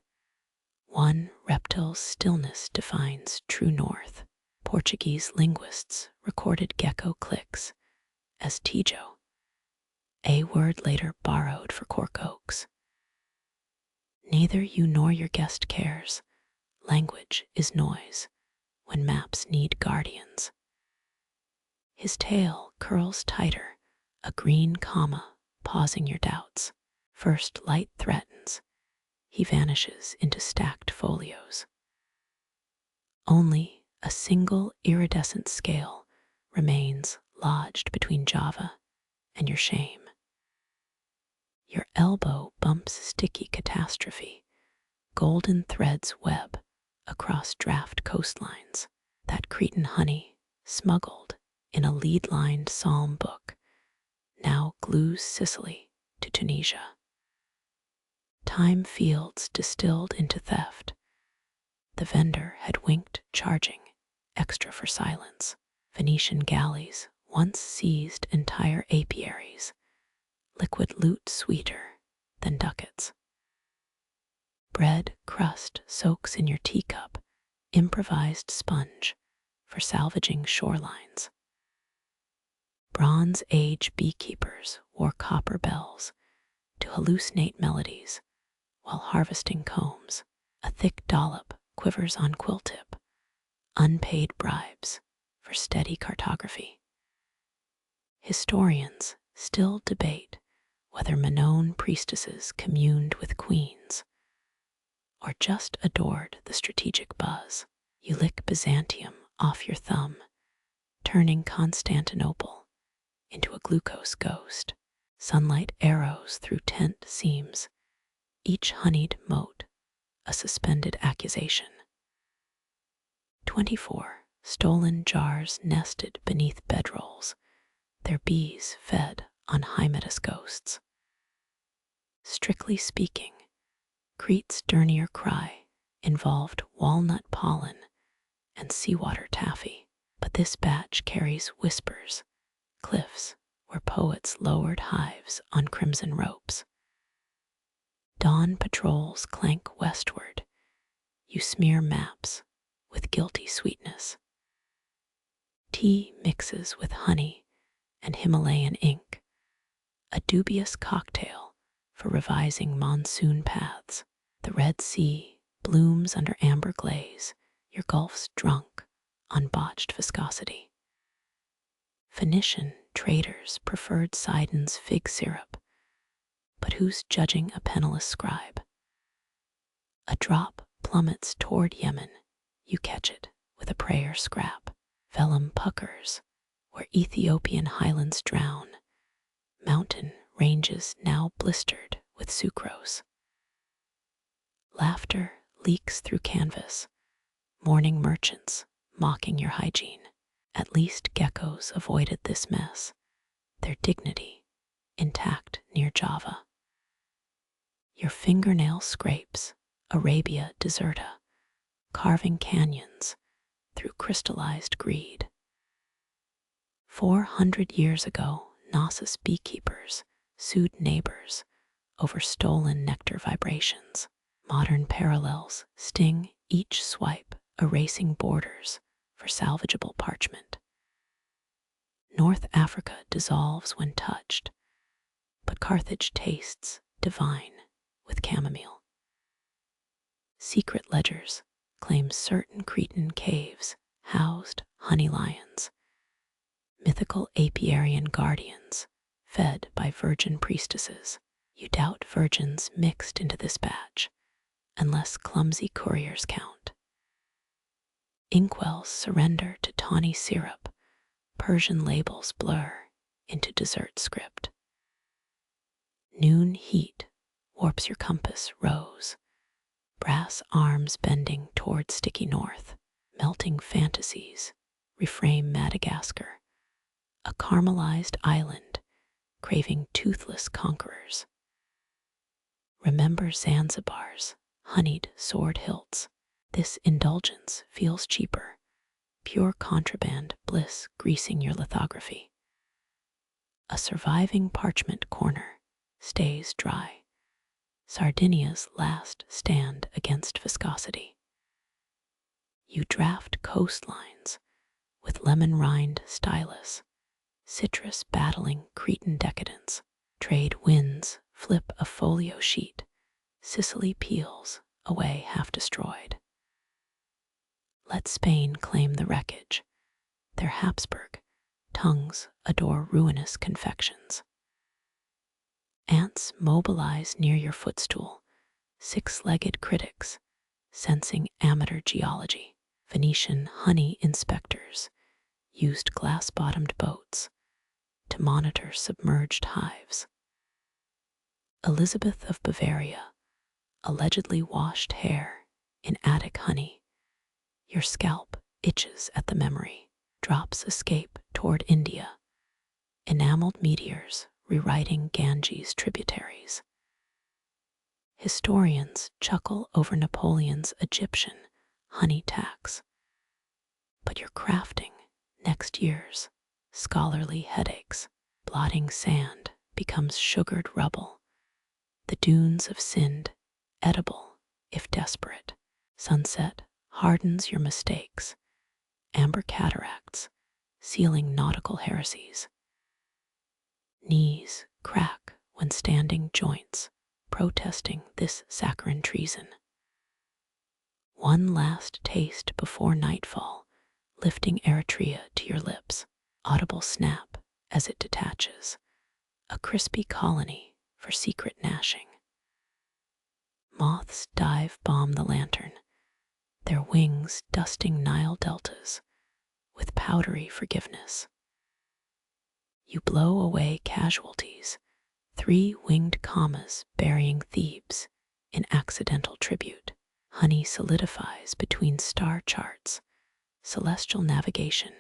one reptile's stillness defines true north. Portuguese linguists recorded gecko clicks as tijo, a word later borrowed for cork oaks. Neither you nor your guest cares. Language is noise when maps need guardians. His tail curls tighter, a green comma pausing your doubts. First light threatens, he vanishes into stacked folios. Only a single iridescent scale remains lodged between Java and your shame. Your elbow bumps sticky catastrophe, golden threads web across draft coastlines. That Cretan honey, smuggled in a lead-lined psalm book, now glues Sicily to Tunisia. Time fields distilled into theft. The vendor had winked, charging extra for silence. Venetian galleys once seized entire apiaries, liquid loot sweeter than ducats. Bread crust soaks in your teacup, improvised sponge for salvaging shorelines. Bronze Age beekeepers wore copper bells to hallucinate melodies while harvesting combs. A thick dollop quivers on quill tip, unpaid bribes for steady cartography. Historians still debate whether Minoan priestesses communed with queens or just adored the strategic buzz. You lick Byzantium off your thumb, turning Constantinople into a glucose ghost. Sunlight arrows through tent seams, each honeyed mote a suspended accusation. 24 stolen jars nested beneath bedrolls, their bees fed on Hymettus ghosts. Strictly speaking, Crete's dernier cry involved walnut pollen and seawater taffy, but this batch carries whispers, cliffs where poets lowered hives on crimson ropes. Dawn patrols clank westward. You smear maps with guilty sweetness. Tea mixes with honey and Himalayan ink, a dubious cocktail for revising monsoon paths. The Red Sea blooms under amber glaze, your gulf's drunk on botched viscosity. Phoenician traders preferred Sidon's fig syrup, but who's judging a penniless scribe? A drop plummets toward Yemen, you catch it with a prayer scrap. Vellum puckers where Ethiopian highlands drown, mountain ranges now blistered with sucrose. Laughter leaks through canvas, morning merchants mocking your hygiene. At least geckos avoided this mess, their dignity intact near Java. Your fingernail scrapes Arabia deserta, carving canyons through crystallized greed. 400 years ago, Knossos beekeepers sued neighbors over stolen nectar vibrations. Modern parallels sting each swipe, erasing borders for salvageable parchment. North Africa dissolves when touched, but Carthage tastes divine with chamomile. Secret ledgers claim certain Cretan caves housed honey lions, mythical apiarian guardians fed by virgin priestesses. You doubt virgins mixed into this batch, unless clumsy couriers count. Inkwells surrender to tawny syrup, Persian labels blur into dessert script. Noon heat warps your compass rose, brass arms bending toward sticky north, melting fantasies reframe Madagascar, a caramelized island craving toothless conquerors. Remember Zanzibar's honeyed sword hilts. This indulgence feels cheaper, pure contraband bliss greasing your lithography. A surviving parchment corner stays dry, Sardinia's last stand against viscosity. You draft coastlines with lemon rind stylus, citrus battling Cretan decadence. Trade winds flip a folio sheet, Sicily peels away half destroyed. Let Spain claim the wreckage, their Habsburg tongues adore ruinous confections. Ants mobilize near your footstool, six-legged critics sensing amateur geology. Venetian honey inspectors used glass-bottomed boats to monitor submerged hives. Elizabeth of Bavaria allegedly washed hair in Attic honey. Your scalp itches at the memory. Drops escape toward India, enameled meteors rewriting Ganges tributaries. Historians chuckle over Napoleon's Egyptian honey tax, but you're crafting next year's scholarly headaches. Blotting sand becomes sugared rubble, the dunes of Sind edible if desperate. Sunset hardens your mistakes, amber cataracts sealing nautical heresies. Knees crack when standing joints protesting this saccharine treason. One last taste before nightfall, lifting Eritrea to your lips, audible snap as it detaches, a crispy colony for secret gnashing. Moths dive bomb the lantern, their wings dusting Nile deltas with powdery forgiveness. You blow away casualties, three-winged commas burying Thebes in accidental tribute. Honey solidifies between star charts, celestial navigation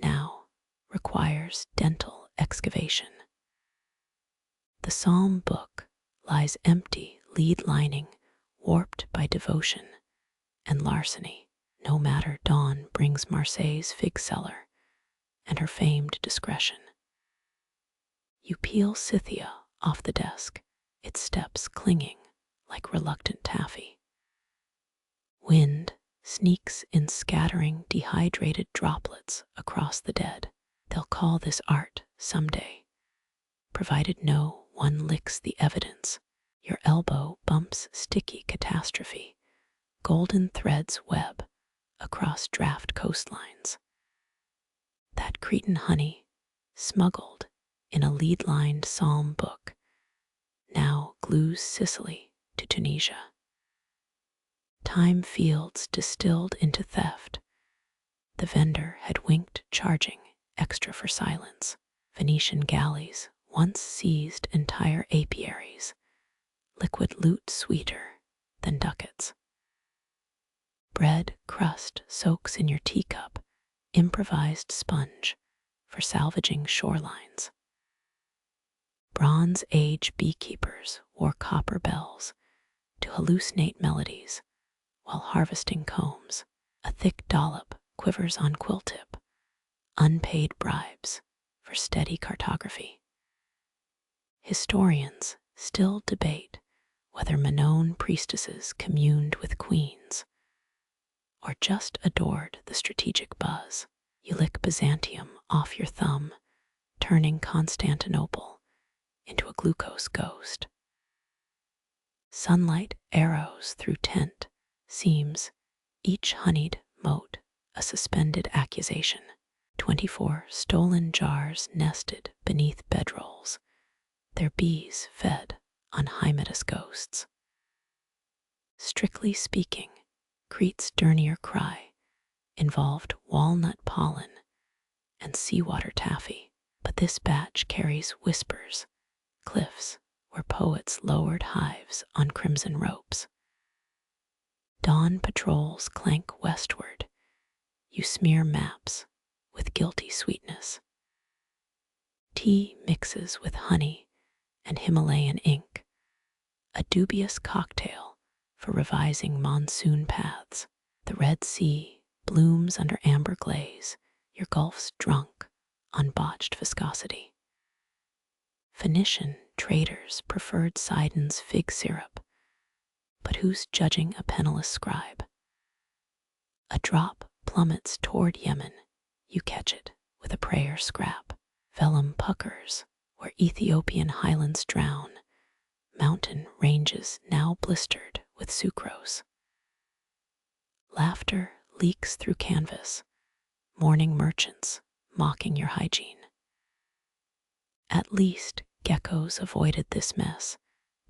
now requires dental excavation. The psalm book lies empty, lead lining warped by devotion and larceny. No matter dawn brings Marseille's fig cellar and her famed discretion. You peel Scythia off the desk, its steps clinging like reluctant taffy. Wind sneaks in scattering dehydrated droplets across the dead. They'll call this art someday, provided no one licks the evidence. Your elbow bumps sticky catastrophe, golden threads web across draft coastlines. That Cretan honey, smuggled in a lead-lined psalm book, now glues Sicily to Tunisia. Time fields distilled into theft. The vendor had winked, charging extra for silence. Venetian galleys once seized entire apiaries, liquid loot sweeter than ducats. Bread crust soaks in your teacup, improvised sponge for salvaging shorelines. Bronze Age beekeepers wore copper bells to hallucinate melodies while harvesting combs. A thick dollop quivers on quill tip, unpaid bribes for steady cartography. Historians still debate whether Minoan priestesses communed with queens or just adored the strategic buzz. You lick Byzantium off your thumb, turning Constantinople into a glucose ghost. Sunlight arrows through tent seams, each honeyed mote a suspended accusation. 24 stolen jars nested beneath bedrolls, their bees fed on Hymettus ghosts. Strictly speaking, Crete's dernier cry involved walnut pollen and seawater taffy, but this batch carries whispers, cliffs where poets lowered hives on crimson ropes. Dawn patrols clank westward. You smear maps with guilty sweetness. Tea mixes with honey and Himalayan ink, a dubious cocktail for revising monsoon paths. The Red Sea blooms under amber glaze, your gulfs drunk on botched viscosity. Phoenician traders preferred Sidon's fig syrup, but who's judging a penniless scribe? A drop plummets toward Yemen, you catch it with a prayer scrap. Vellum puckers where Ethiopian highlands drown, mountain ranges now blistered with sucrose. Laughter leaks through canvas, mourning merchants mocking your hygiene. At least geckos avoided this mess,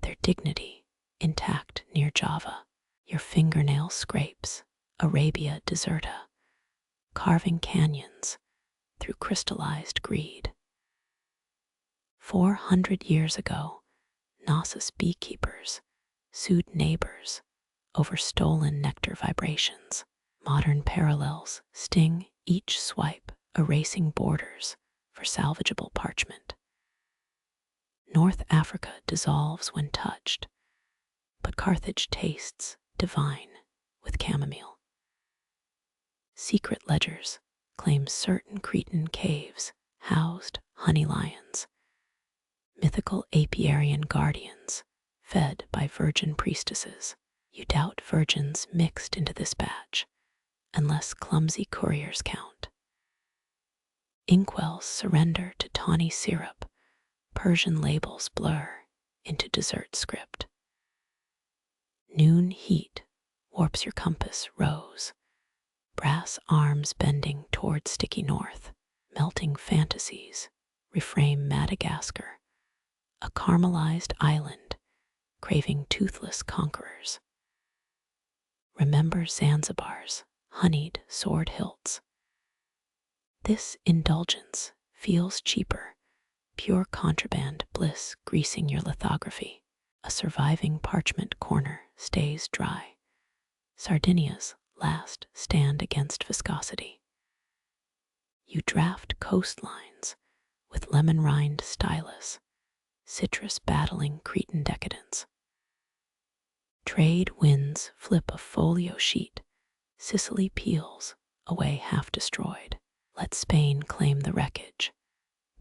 their dignity intact near Java. Your fingernail scrapes Arabia deserta, carving canyons through crystallized greed. 400 years ago, Knossos beekeepers sued neighbors over stolen nectar vibrations. Modern parallels sting each swipe, erasing borders for salvageable parchment. North Africa dissolves when touched, but Carthage tastes divine with chamomile. Secret ledgers claim certain Cretan caves housed honey lions, mythical apiarian guardians fed by virgin priestesses. You doubt virgins mixed into this batch, unless clumsy couriers count. Inkwells surrender to tawny syrup, Persian labels blur into dessert script. Noon heat warps your compass rose, brass arms bending toward sticky north. Melting fantasies reframe Madagascar, a caramelized island craving toothless conquerors. Remember Zanzibar's honeyed sword hilts. This indulgence feels cheaper, pure contraband bliss greasing your lithography. A surviving parchment corner stays dry. Sardinia's last stand against viscosity. You draft coastlines with lemon rind stylus, citrus battling Cretan decadence. Trade winds flip a folio sheet, Sicily peels away half destroyed. Let Spain claim the wreckage.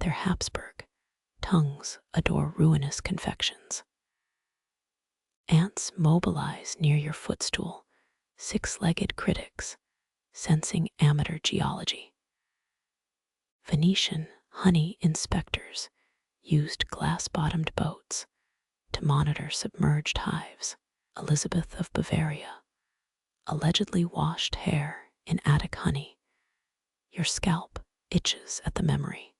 Their Habsburg tongues adore ruinous confections. Ants mobilize near your footstool, six-legged critics, sensing amateur geology. Venetian honey inspectors used glass-bottomed boats to monitor submerged hives. Elizabeth of Bavaria allegedly washed hair in Attic honey. Your scalp itches at the memory.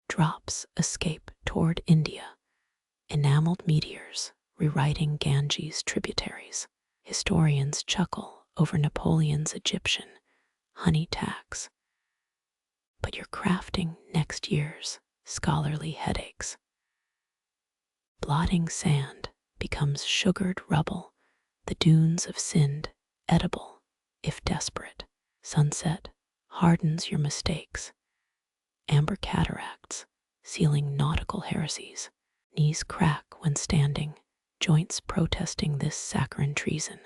Drops escape toward India, enameled meteors rewriting Ganges tributaries. Historians chuckle over Napoleon's Egyptian honey tax, but you're crafting next year's scholarly headaches. Blotting sand becomes sugared rubble, the dunes of Sind edible if desperate. Sunset hardens your mistakes. Amber cataracts sealing nautical heresies. Knees crack when standing, joints protesting this saccharine treason.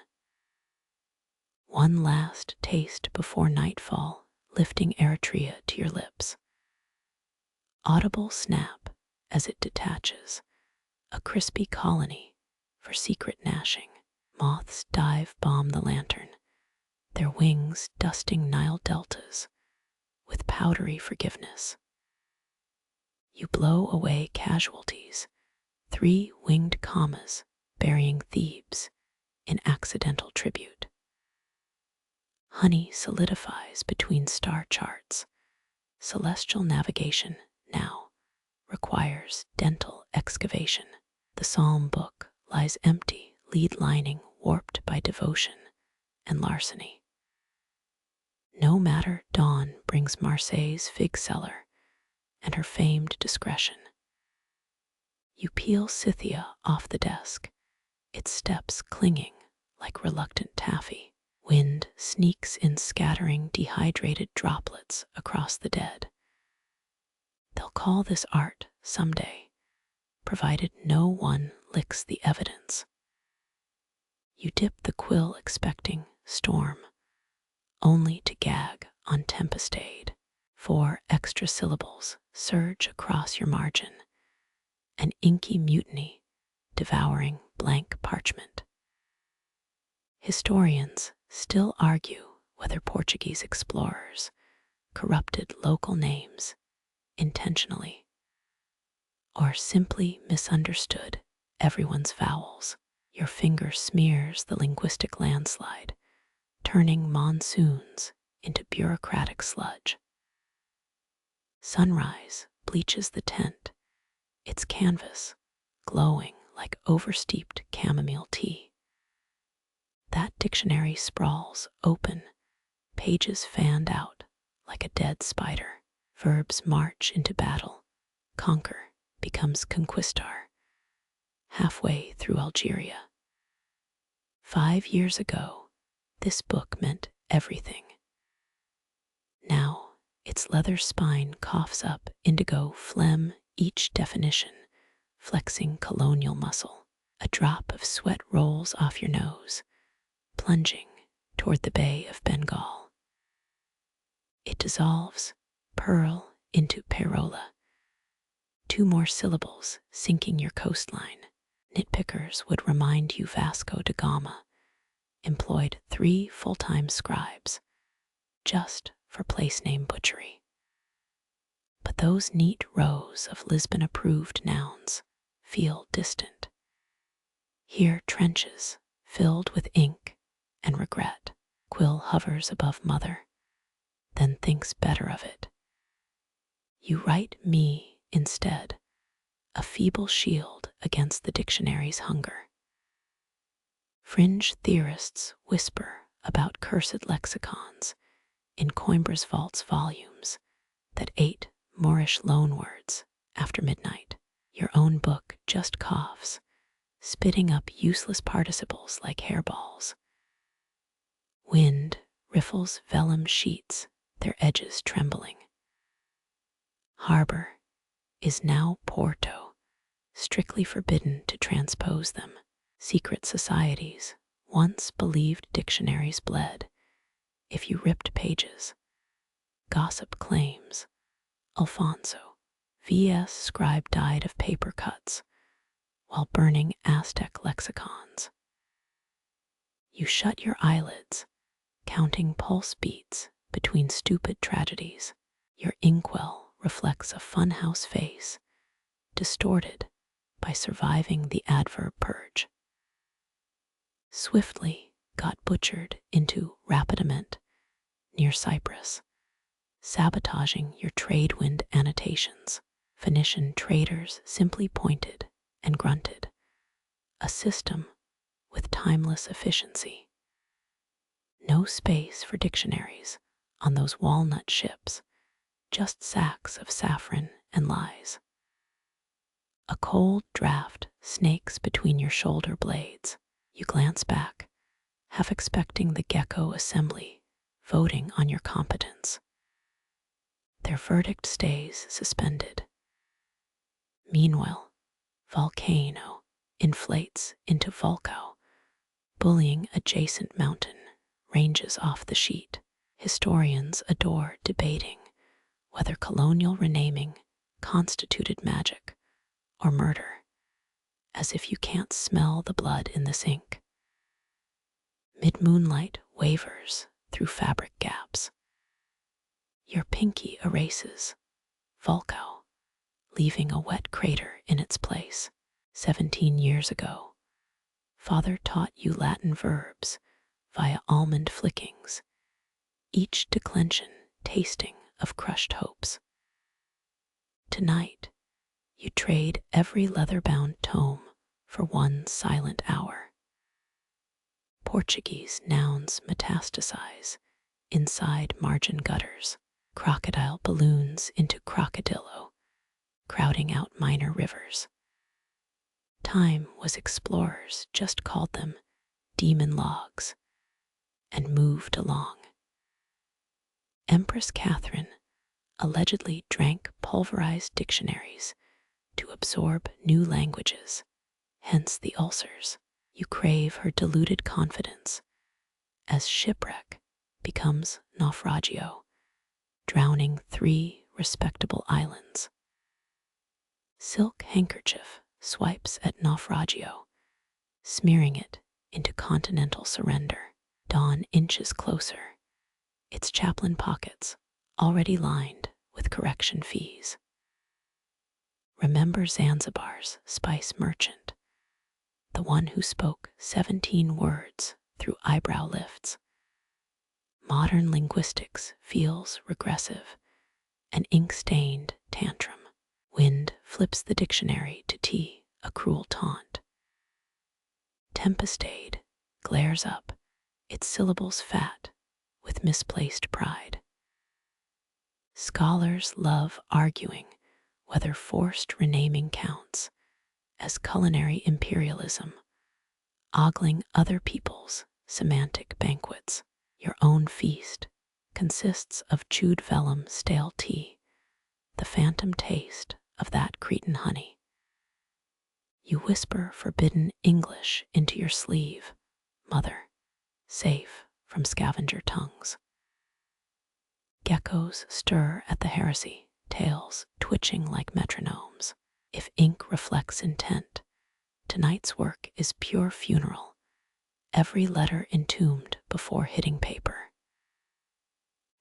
One last taste before nightfall lifting Eritrea to your lips. Audible snap as it detaches, a crispy colony for secret gnashing. Moths dive bomb the lantern, their wings dusting Nile deltas with powdery forgiveness. You blow away casualties, 3 winged commas burying Thebes in accidental tribute. Honey solidifies between star charts. Celestial navigation now requires dental excavation. The psalm book lies empty, lead lining warped by devotion and larceny. No matter dawn brings Marseille's fig seller and her famed discretion. You peel Scythia off the desk, its steps clinging like reluctant taffy. Wind sneaks in scattering dehydrated droplets across the dead. They'll call this art someday, provided no one licks the evidence. You dip the quill expecting storm, only to gag on tempestade. 4 extra syllables surge across your margin, an inky mutiny devouring blank parchment. Historians still argue whether Portuguese explorers corrupted local names intentionally or simply misunderstood everyone's vowels. Your finger smears the linguistic landslide, turning monsoons into bureaucratic sludge. Sunrise bleaches the tent, its canvas glowing like oversteeped chamomile tea. That dictionary sprawls open, pages fanned out like a dead spider. Verbs march into battle, conquer becomes conquistar, halfway through Algeria. 5 years ago, this book meant everything. Now, its leather spine coughs up indigo phlegm, each definition flexing colonial muscle. A drop of sweat rolls off your nose, plunging toward the Bay of Bengal. It dissolves, pearl into perola. 2 more syllables sinking your coastline. Nitpickers would remind you Vasco da Gama employed 3 full-time scribes just for place name butchery. But those neat rows of Lisbon-approved nouns feel distant. Here trenches filled with ink and regret. Quill hovers above mother, then thinks better of it. You write me instead, a feeble shield against the dictionary's hunger. Fringe theorists whisper about cursed lexicons in Coimbra's vault's volumes that ate Moorish loanwords after midnight. Your own book just coughs, spitting up useless participles like hairballs. Wind riffles vellum sheets, their edges trembling. Harbor is now Porto, strictly forbidden to transpose them. Secret societies once believed dictionaries bled if you ripped pages. Gossip claims Alfonso vs. Scribe died of paper cuts while burning Aztec lexicons. You shut your eyelids, counting pulse beats between stupid tragedies. Your inkwell reflects a funhouse face, distorted by surviving the adverb purge. Swiftly got butchered into rapidement near Cyprus, sabotaging your trade wind annotations. Phoenician traders simply pointed and grunted, a system with timeless efficiency. No space for dictionaries on those walnut ships, just sacks of saffron and lies. A cold draft snakes between your shoulder blades. You glance back, half expecting the gecko assembly voting on your competence. Their verdict stays suspended. Meanwhile, volcano inflates into Vulco, bullying adjacent mountain ranges off the sheet. Historians adore debating whether colonial renaming constituted magic or murder, as if you can't smell the blood in this ink. Mid-moonlight wavers through fabric gaps. Your pinky erases Vulco, leaving a wet crater in its place. 17 years ago, Father taught you Latin verbs via almond flickings, each declension tasting of crushed hopes. Tonight, you trade every leather-bound tome for one silent hour. Portuguese nouns metastasize inside margin gutters, crocodile balloons into crocodillo, crowding out minor rivers. Time was explorers just called them demon logs and moved along. Empress Catherine allegedly drank pulverized dictionaries to absorb new languages, hence the ulcers. You crave her diluted confidence as shipwreck becomes naufragio, drowning 3 respectable islands. Silk handkerchief swipes at naufragio, smearing it into continental surrender. Dawn inches closer, its chaplain pockets already lined with correction fees. Remember Zanzibar's spice merchant, the one who spoke 17 words through eyebrow lifts. Modern linguistics feels regressive, an ink-stained tantrum. Wind flips the dictionary to tea, a cruel taunt. Tempestade glares up, its syllables fat with misplaced pride. Scholars love arguing whether forced renaming counts as culinary imperialism, ogling other people's semantic banquets. Your own feast consists of chewed vellum stale tea, the phantom taste of that Cretan honey. You whisper forbidden English into your sleeve, mother, safe from scavenger tongues. Geckos stir at the heresy, tails twitching like metronomes. If ink reflects intent, tonight's work is pure funeral, every letter entombed before hitting paper.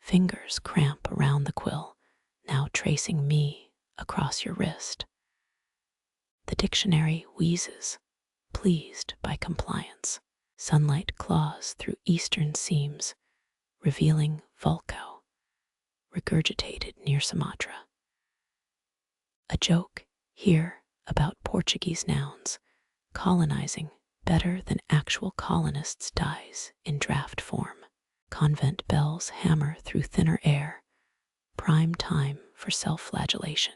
Fingers cramp around the quill, now tracing me across your wrist. The dictionary wheezes, pleased by compliance. Sunlight claws through eastern seams, revealing Vulco, regurgitated near Sumatra. A joke here about Portuguese nouns colonizing better than actual colonists dies in draft form. Convent bells hammer through thinner air, prime time for self-flagellation.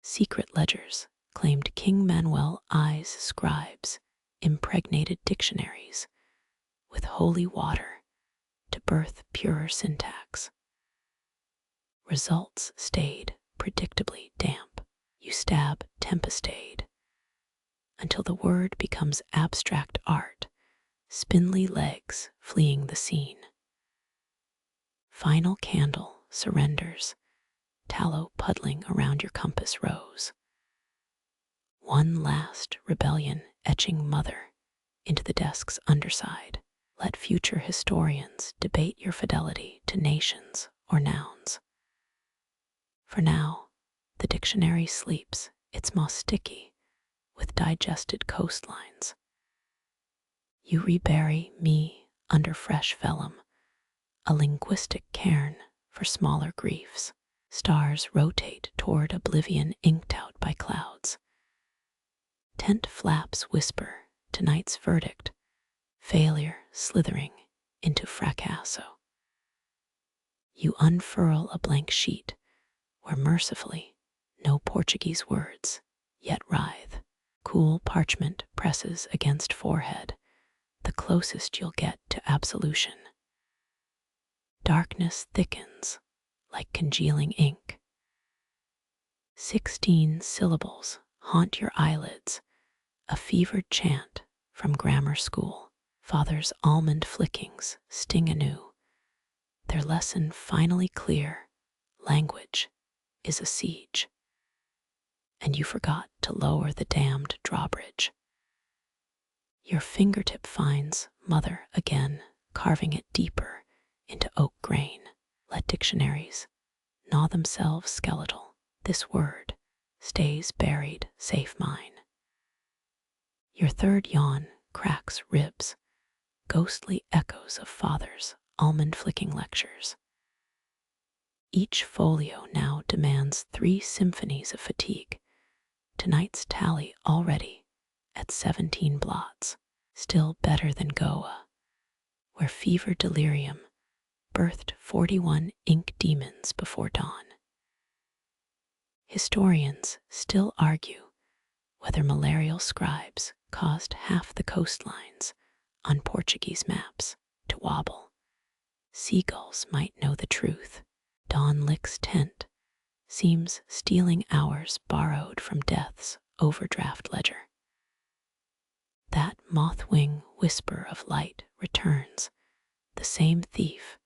Secret ledgers claimed King Manuel I's scribes impregnated dictionaries with holy water to birth purer syntax. Results stayed predictably damp. You stab tempestade until the word becomes abstract art, spindly legs fleeing the scene. Final candle surrenders, tallow puddling around your compass rose. One last rebellion etching mother into the desk's underside. Let future historians debate your fidelity to nations or nouns. For now, the dictionary sleeps, its moss sticky with digested coastlines. You rebury me under fresh vellum, a linguistic cairn for smaller griefs. Stars rotate toward oblivion inked out by clouds. Tent flaps whisper tonight's verdict, failure slithering into fracasso. You unfurl a blank sheet where mercifully no Portuguese words yet writhe. Cool parchment presses against forehead, the closest you'll get to absolution. Darkness thickens like congealing ink. 16 syllables haunt your eyelids, a fevered chant from grammar school. Father's almond flickings sting anew, their lesson finally clear: language is a siege. And you forgot to lower the damned drawbridge. Your fingertip finds mother again, carving it deeper into oak grain. Let dictionaries gnaw themselves skeletal. This word stays buried, safe mine. Your third yawn cracks ribs, ghostly echoes of father's almond-flicking lectures. Each folio now demands 3 symphonies of fatigue. Tonight's tally already at 17 blots, still better than Goa, where fever delirium birthed 41 ink demons before dawn. Historians still argue whether malarial scribes caused half the coastlines on Portuguese maps to wobble. Seagulls might know the truth. Don Lick's tent seems stealing hours borrowed from death's overdraft ledger. That moth-wing whisper of light returns, the same thief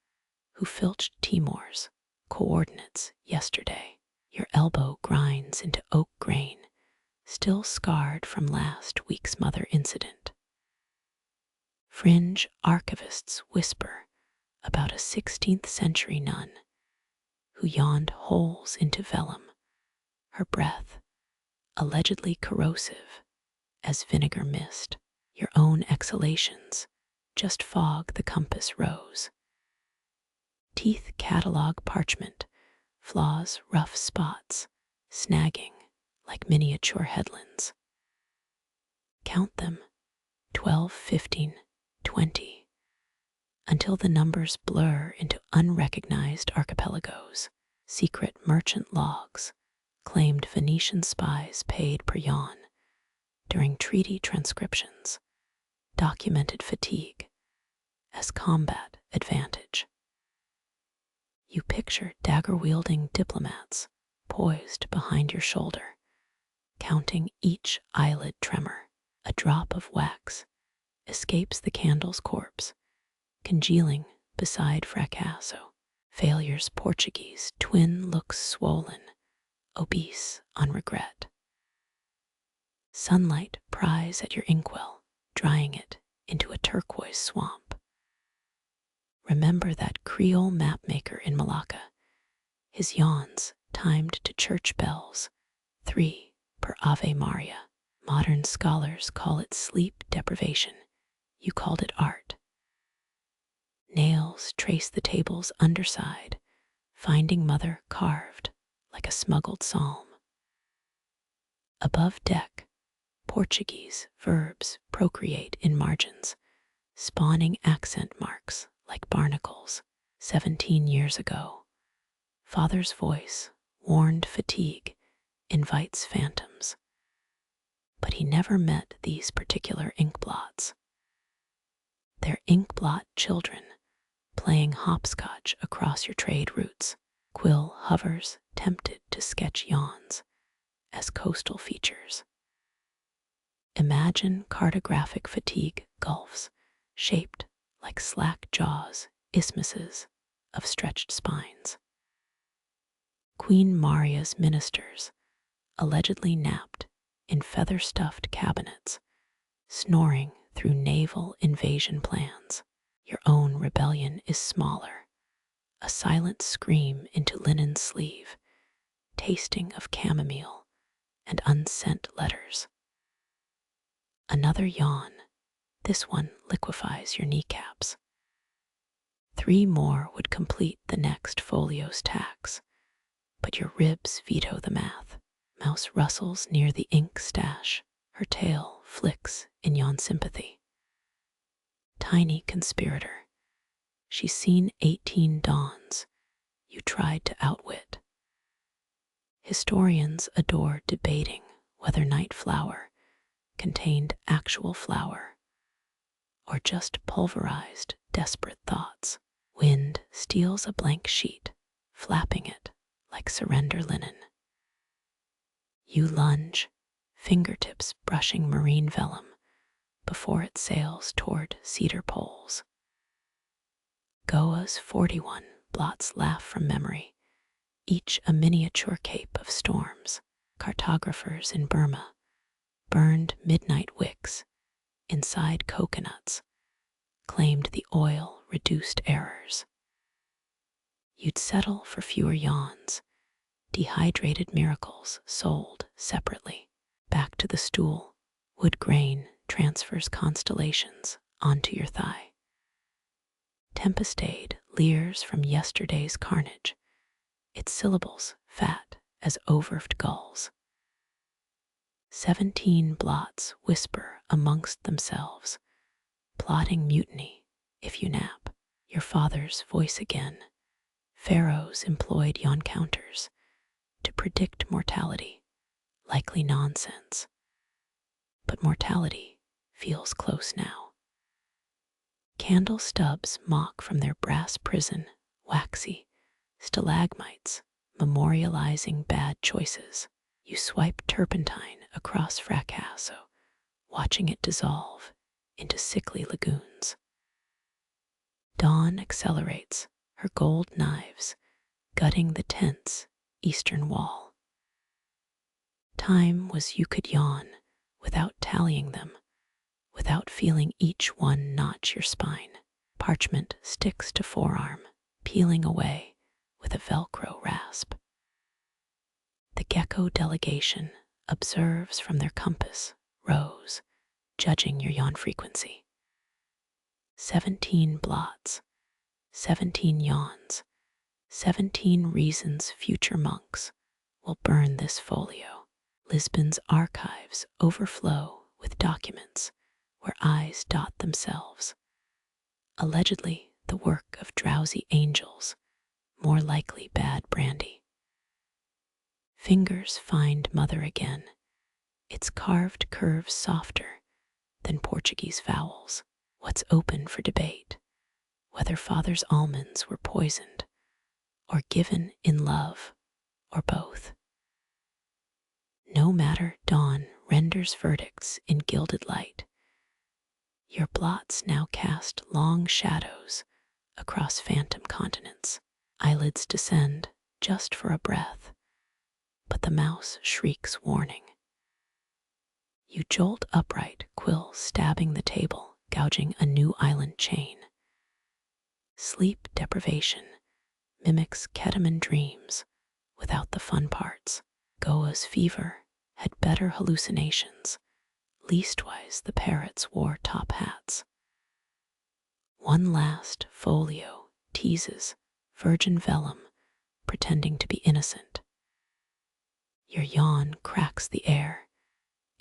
who filched Timor's coordinates yesterday. Your elbow grinds into oak grain, still scarred from last week's mother incident. Fringe archivists whisper about a 16th century nun who yawned holes into vellum, her breath allegedly corrosive as vinegar mist. Your own exhalations just fog the compass rose. Teeth catalog parchment flaws rough spots, snagging like miniature headlands. Count them, 12, 15, 20, until the numbers blur into unrecognized archipelagos. Secret merchant logs claimed Venetian spies paid per yawn during treaty transcriptions, documented fatigue as combat advantage. You picture dagger-wielding diplomats poised behind your shoulder, counting each eyelid tremor. A drop of wax escapes the candle's corpse, congealing beside fracasso. Failure's Portuguese twin looks swollen, obese on regret. Sunlight pries at your inkwell, drying it into a turquoise swamp. Remember that Creole mapmaker in Malacca, his yawns timed to church bells, 3 per Ave Maria. Modern scholars call it sleep deprivation. You called it art. Nails trace the table's underside, finding mother carved like a smuggled psalm. Above deck, Portuguese verbs procreate in margins, spawning accent marks like barnacles. 17 years ago, father's voice warned fatigue invites phantoms. But he never met these particular inkblots. They're inkblot children playing hopscotch across your trade routes. Quill hovers, tempted to sketch yawns as coastal features. Imagine cartographic fatigue gulfs shaped like slack jaws, isthmuses of stretched spines. Queen Maria's ministers allegedly napped in feather-stuffed cabinets, snoring through naval invasion plans. Your own rebellion is smaller, a silent scream into linen sleeve, tasting of chamomile and unsent letters. Another yawn, this one liquefies your kneecaps. 3 more would complete the next folio's tax, but your ribs veto the math. Mouse rustles near the ink stash, her tail flicks in yawn sympathy. Tiny conspirator, she's seen 18 dawns you tried to outwit. Historians adore debating whether night flower contained actual flour or just pulverized desperate thoughts. Wind steals a blank sheet, flapping it like surrender linen. You lunge, fingertips brushing marine vellum before it sails toward cedar poles. Goa's 41 blots laugh from memory, each a miniature cape of storms. Cartographers in Burma burned midnight wicks inside coconuts, claimed the oil-reduced errors. You'd settle for fewer yawns, dehydrated miracles sold separately. Back to the stool, wood grain transfers constellations onto your thigh. Tempestade leers from yesterday's carnage, its syllables fat as overfed gulls. 17 blots whisper amongst themselves, plotting mutiny if you nap. Your father's voice again. Pharaohs employed yon counters to predict mortality, likely nonsense. But mortality feels close now. Candle stubs mock from their brass prison, waxy stalagmites memorializing bad choices. You swipe turpentine across fracasso, watching it dissolve into sickly lagoons. Dawn accelerates, her gold knives gutting the tense eastern wall. Time was you could yawn without tallying them, without feeling each one notch your spine. Parchment sticks to forearm, peeling away with a Velcro rasp. The gecko delegation observes from their compass rows, judging your yawn frequency. 17 blots, 17 yawns, 17 reasons future monks will burn this folio. Lisbon's archives overflow with documents where eyes dot themselves. Allegedly the work of drowsy angels, more likely bad brandy. Fingers find mother again, its carved curves softer than Portuguese vowels. What's open for debate, whether father's almonds were poisoned or given in love or both. No matter, dawn renders verdicts in gilded light. Your blots now cast long shadows across phantom continents. Eyelids descend just for a breath, but the mouse shrieks warning. You jolt upright, quill stabbing the table, gouging a new island chain. Sleep deprivation mimics ketamine dreams without the fun parts. Goa's fever had better hallucinations, leastwise the parrots wore top hats. One last folio teases virgin vellum, pretending to be innocent. Your yawn cracks the air.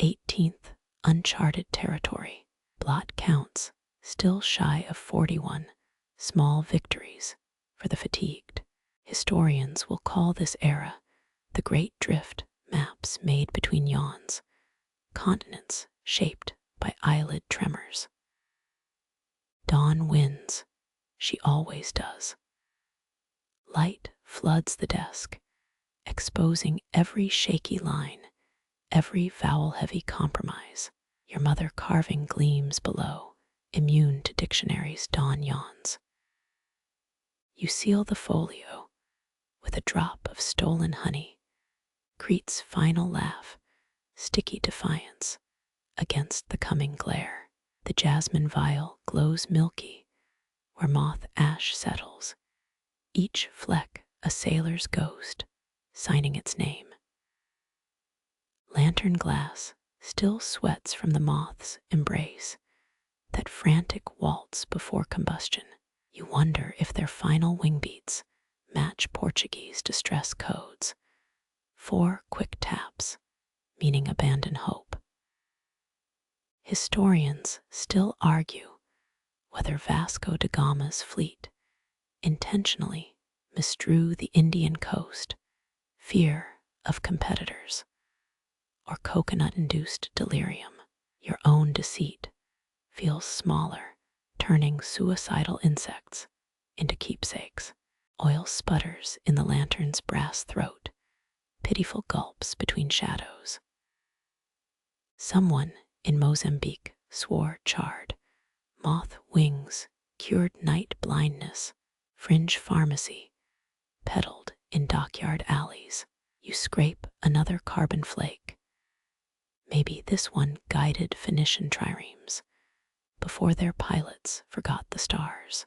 18th uncharted territory. Blot counts, still shy of 41, small victories for the fatigued. Historians will call this era the Great Drift, maps made between yawns, continents shaped by eyelid tremors. Dawn wins, she always does. Light floods the desk, exposing every shaky line, every vowel-heavy compromise. Your mother carving gleams below, immune to dictionaries' dawn yawns. You seal the folio with a drop of stolen honey, Crete's final laugh, sticky defiance against the coming glare. The jasmine vial glows milky where moth ash settles, each fleck a sailor's ghost signing its name. Lantern glass still sweats from the moth's embrace, that frantic waltz before combustion. You wonder if their final wing beats match Portuguese distress codes. 4 quick taps, meaning abandon hope. Historians still argue whether Vasco da Gama's fleet intentionally misdrew the Indian coast, fear of competitors, or coconut-induced delirium. Your own deceit feels smaller, turning suicidal insects into keepsakes. Oil sputters in the lantern's brass throat, pitiful gulps between shadows. Someone in Mozambique swore charred, moth wings cured night blindness fringe pharmacy, peddled in dockyard alleys. You scrape another carbon flake. Maybe this one guided Phoenician triremes before their pilots forgot the stars.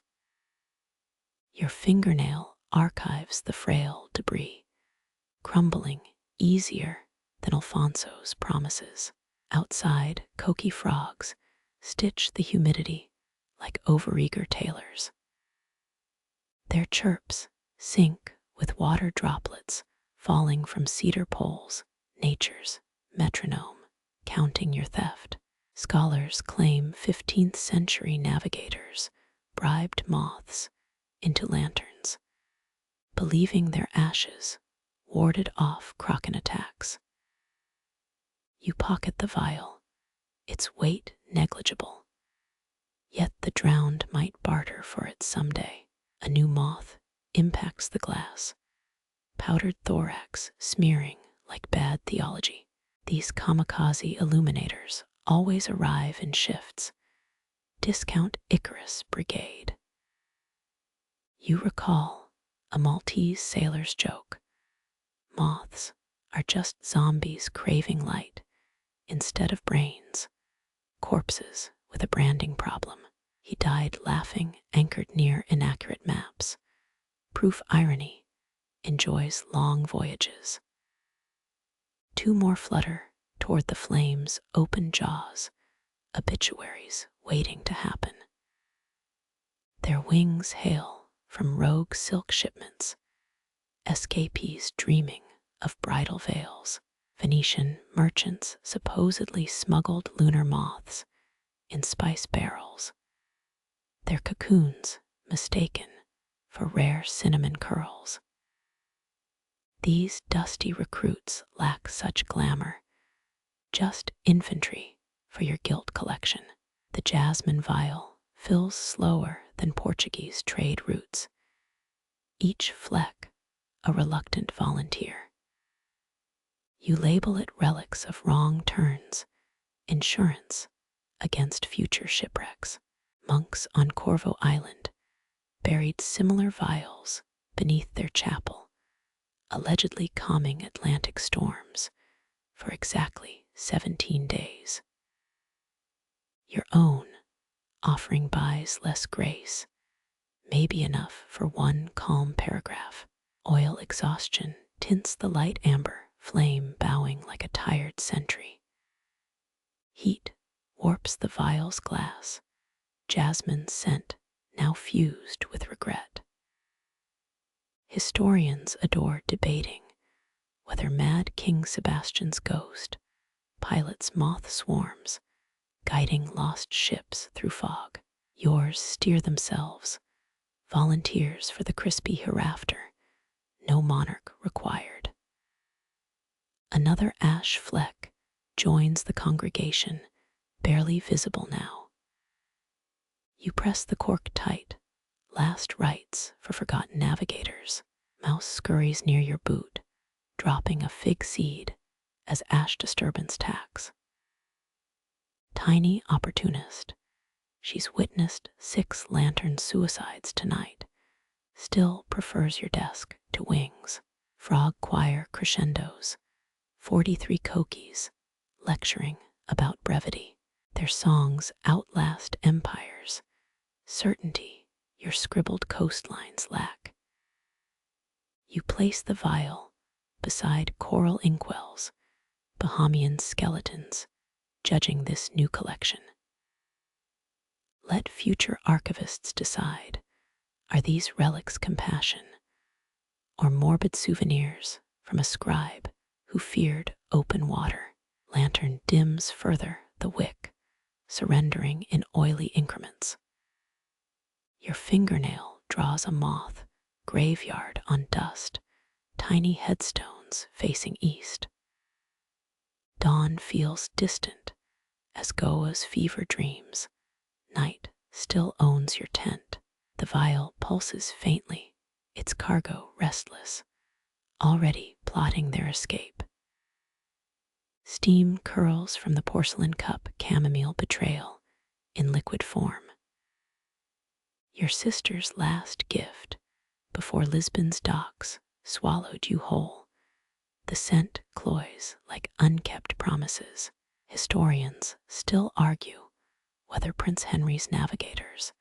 Your fingernail archives the frail debris, crumbling easier than Alfonso's promises. Outside, coqui frogs stitch the humidity like overeager tailors. Their chirps sync with water droplets falling from cedar poles, nature's metronome, counting your theft. Scholars claim 15th century navigators bribed moths into lanterns, believing their ashes warded off Kraken attacks. You pocket the vial, its weight negligible, yet the drowned might barter for it someday. A new moth impacts the glass, powdered thorax smearing like bad theology. These kamikaze illuminators always arrive in shifts. Discount Icarus Brigade. You recall a Maltese sailor's joke. Moths are just zombies craving light instead of brains, corpses with a branding problem. He died laughing, anchored near inaccurate maps. Proof irony enjoys long voyages. Two more flutter toward the flames' open jaws, obituaries waiting to happen. Their wings hail from rogue silk shipments, escapees dreaming of bridal veils. Venetian merchants supposedly smuggled lunar moths in spice barrels, their cocoons mistaken for rare cinnamon curls. These dusty recruits lack such glamour, just infantry for your guilt collection. The jasmine vial fills slower than Portuguese trade routes, each fleck a reluctant volunteer. You label it relics of wrong turns, insurance against future shipwrecks. Monks on Corvo Island buried similar vials beneath their chapel, allegedly calming Atlantic storms for exactly 17 days. Your own offering buys less grace, maybe enough for one calm paragraph. Oil exhaustion tints the light amber flame bowing like a tired sentry. Heat warps the vial's glass, jasmine's scent now fused with regret. Historians adore debating whether mad King Sebastian's ghost pilots moth swarms, guiding lost ships through fog. Yours steer themselves, volunteers for the crispy hereafter, no monarch required. Another ash fleck joins the congregation, barely visible now. You press the cork tight, last rites for forgotten navigators. Mouse scurries near your boot, dropping a fig seed as ash disturbance tax. Tiny opportunist, she's witnessed 6 lantern suicides tonight, still prefers your desk to wings. Frog choir crescendos, 43 coquis lecturing about brevity. Their songs outlast empires, certainty your scribbled coastlines lack. You place the vial beside coral inkwells, Bahamian skeletons, judging this new collection. Let future archivists decide, are these relics compassion or morbid souvenirs from a scribe who feared open water? Lantern dims further the wick, surrendering in oily increments. Your fingernail draws a moth, graveyard on dust, tiny headstones facing east. Dawn feels distant as Goa's fever dreams. Night still owns your tent. The vial pulses faintly, its cargo restless, already plotting their escape. Steam curls from the porcelain cup, chamomile betrayal in liquid form. Your sister's last gift, before Lisbon's docks swallowed you whole. The scent cloys like unkept promises. Historians still argue whether Prince Henry's navigators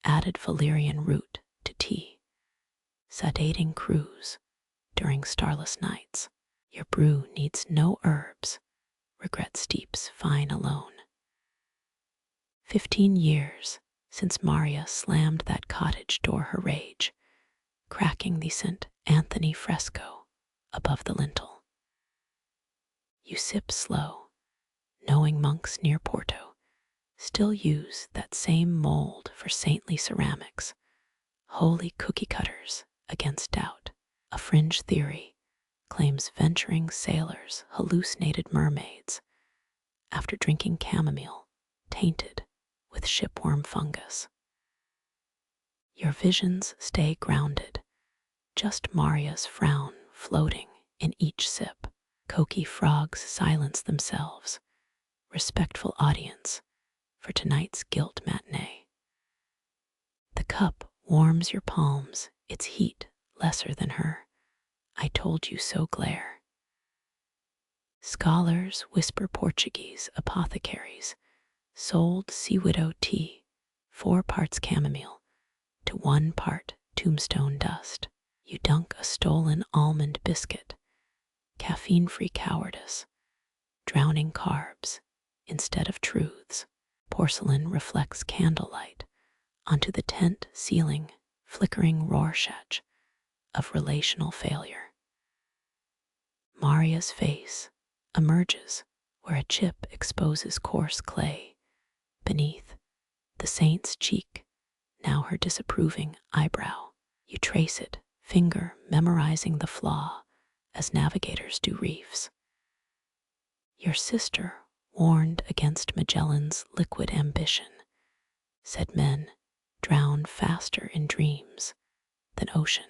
added valerian root to tea, sedating crews during starless nights. Your brew needs no herbs, regret steeps fine alone. 15 years since Maria slammed that cottage door her rage, cracking the St. Anthony fresco above the lintel. You sip slow, knowing monks near Porto still use that same mold for saintly ceramics, holy cookie cutters against doubt. A fringe theory claims venturing sailors hallucinated mermaids after drinking chamomile tainted with shipworm fungus. Your visions stay grounded, just Maria's frown floating in each sip. Coqui frogs silence themselves, respectful audience for tonight's guilt matinee. The cup warms your palms, its heat lesser than her "I told you so" glare. Scholars whisper Portuguese apothecaries sold sea widow tea, 4 parts chamomile to 1 part tombstone dust. You dunk a stolen almond biscuit, caffeine-free cowardice, drowning carbs instead of truths. Porcelain reflects candlelight onto the tent ceiling, flickering Rorschach of relational failure. Maria's face emerges where a chip exposes coarse clay beneath the saint's cheek, now her disapproving eyebrow. You trace it, finger memorizing the flaw as navigators do reefs. Your sister warned against Magellan's liquid ambition, said men drown faster in dreams than ocean.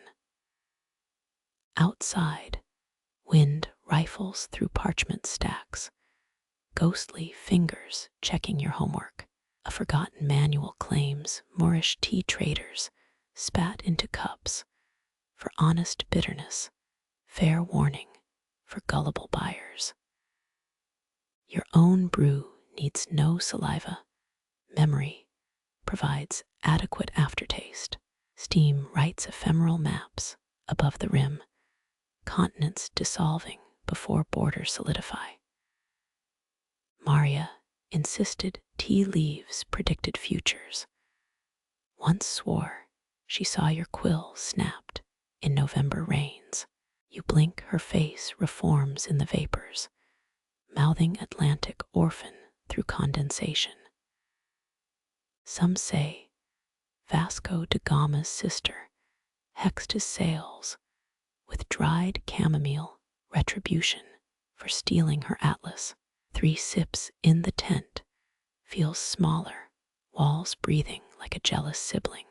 Outside, wind rifles through parchment stacks, ghostly fingers checking your homework. A forgotten manual claims Moorish tea traders spat into cups for honest bitterness, fair warning for gullible buyers. Your own brew needs no saliva. Memory provides adequate aftertaste. Steam writes ephemeral maps above the rim, continents dissolving before borders solidify. Maria insisted tea leaves predicted futures. Once swore she saw your quill snapped in November rains. You blink, her face reforms in the vapors, mouthing Atlantic orphan through condensation. Some say Vasco da Gama's sister hexed his sails with dried chamomile retribution for stealing her atlas. 3 sips in the tent feels smaller, walls breathing like a jealous sibling.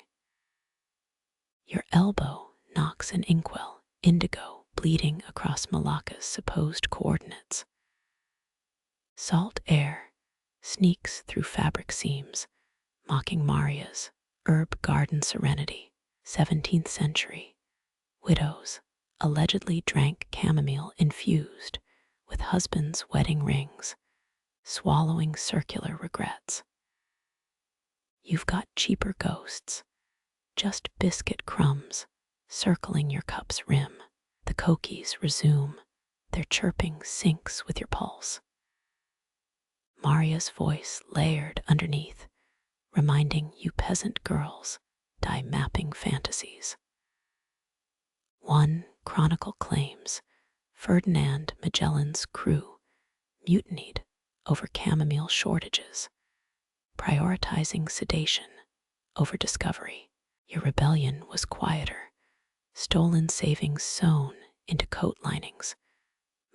Your elbow knocks an inkwell, indigo bleeding across Malacca's supposed coordinates. Salt air sneaks through fabric seams, mocking Maria's herb garden serenity. 17th century, widows allegedly drank chamomile infused with husbands' wedding rings, swallowing circular regrets. You've got cheaper ghosts, just biscuit crumbs circling your cup's rim. The coquis resume, their chirping syncs with your pulse. Maria's voice layered underneath, reminding you peasant girls die mapping fantasies. One chronicle claims Ferdinand Magellan's crew mutinied over chamomile shortages, prioritizing sedation over discovery. Your rebellion was quieter, stolen savings sewn into coat linings,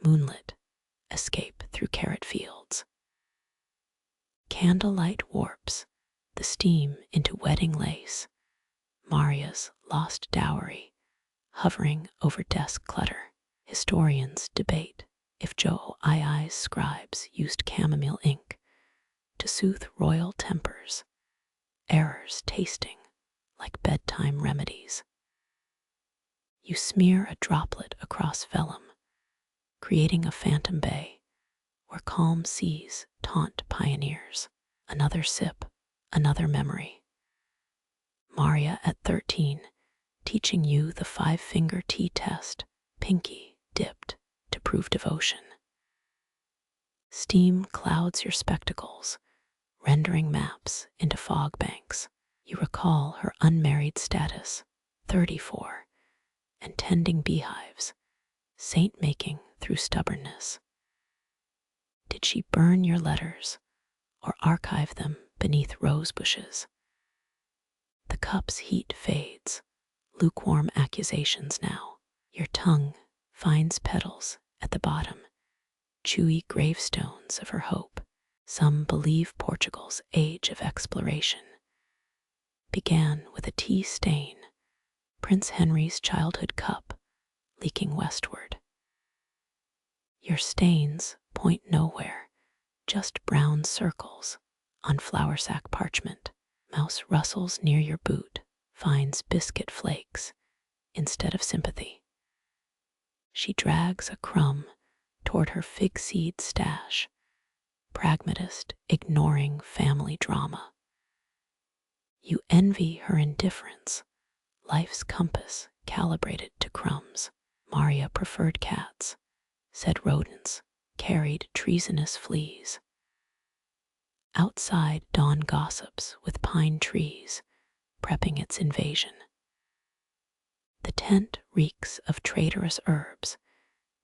moonlit escape through carrot fields. Candlelight warps the steam into wedding lace, Maria's lost dowry hovering over desk clutter. Historians debate if Joe II's scribes used chamomile ink to soothe royal tempers, errors tasting like bedtime remedies. You smear a droplet across vellum, creating a phantom bay where calm seas taunt pioneers. Another sip, another memory. Maria at 13, teaching you the 5-finger tea test, pinky dipped to prove devotion. Steam clouds your spectacles, rendering maps into fog banks. You recall her unmarried status, 34, and tending beehives, saint-making through stubbornness. Did she burn your letters or archive them beneath rose bushes? The cup's heat fades, lukewarm accusations now. Your tongue finds petals at the bottom, chewy gravestones of her hope. Some believe Portugal's age of exploration began with a tea stain, Prince Henry's childhood cup, leaking westward. Your stains point nowhere, just brown circles on flour sack parchment. Mouse rustles near your boot, finds biscuit flakes instead of sympathy. She drags a crumb toward her fig seed stash, pragmatist ignoring family drama. You envy her indifference, life's compass calibrated to crumbs. Maria preferred cats, said rodents carried treasonous fleas. Outside dawn gossips with pine trees, prepping its invasion. The tent reeks of traitorous herbs,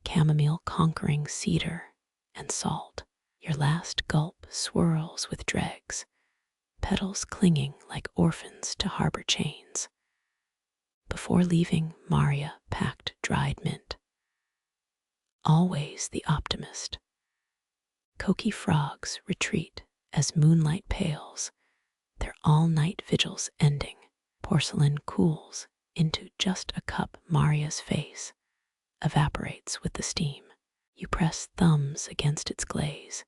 chamomile conquering cedar and salt. Your last gulp swirls with dregs, petals clinging like orphans to harbor chains. Before leaving, Maria packed dried mint. Always the optimist. Coqui frogs retreat as moonlight pales, their all-night vigils ending. Porcelain cools into just a cup. Maria's face evaporates with the steam. You press thumbs against its glaze,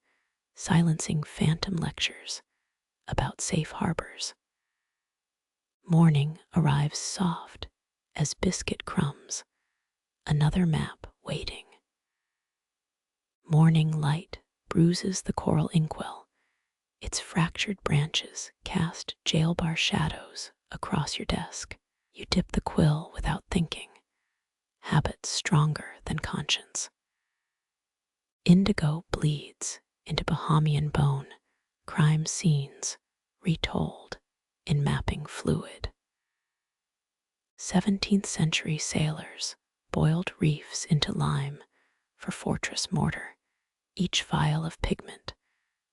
silencing phantom lectures about safe harbors. Morning arrives soft as biscuit crumbs, another map waiting. Morning light bruises the coral inkwell. Its fractured branches cast jail bar shadows across your desk. You dip the quill without thinking, habits stronger than conscience. Indigo bleeds into Bahamian bone, crime scenes retold in mapping fluid. 17th century sailors boiled reefs into lime for fortress mortar. Each vial of pigment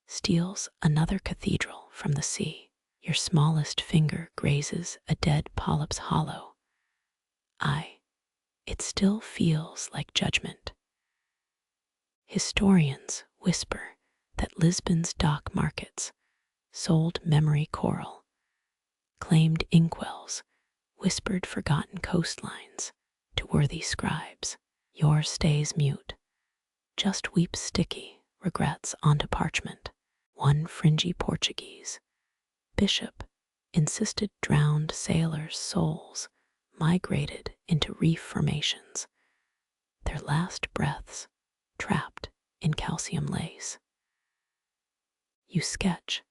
steals another cathedral from the sea. Your smallest finger grazes a dead polyp's hollow. It still feels like judgment. Historians whisper that Lisbon's dock markets sold memory coral, claimed inkwells, whispered forgotten coastlines to worthy scribes. Yours stays mute, just weeps sticky regrets onto parchment. One fringy Portuguese bishop insisted drowned sailors' souls migrated into reef formations, their last breaths trapped in calcium lace. You sketch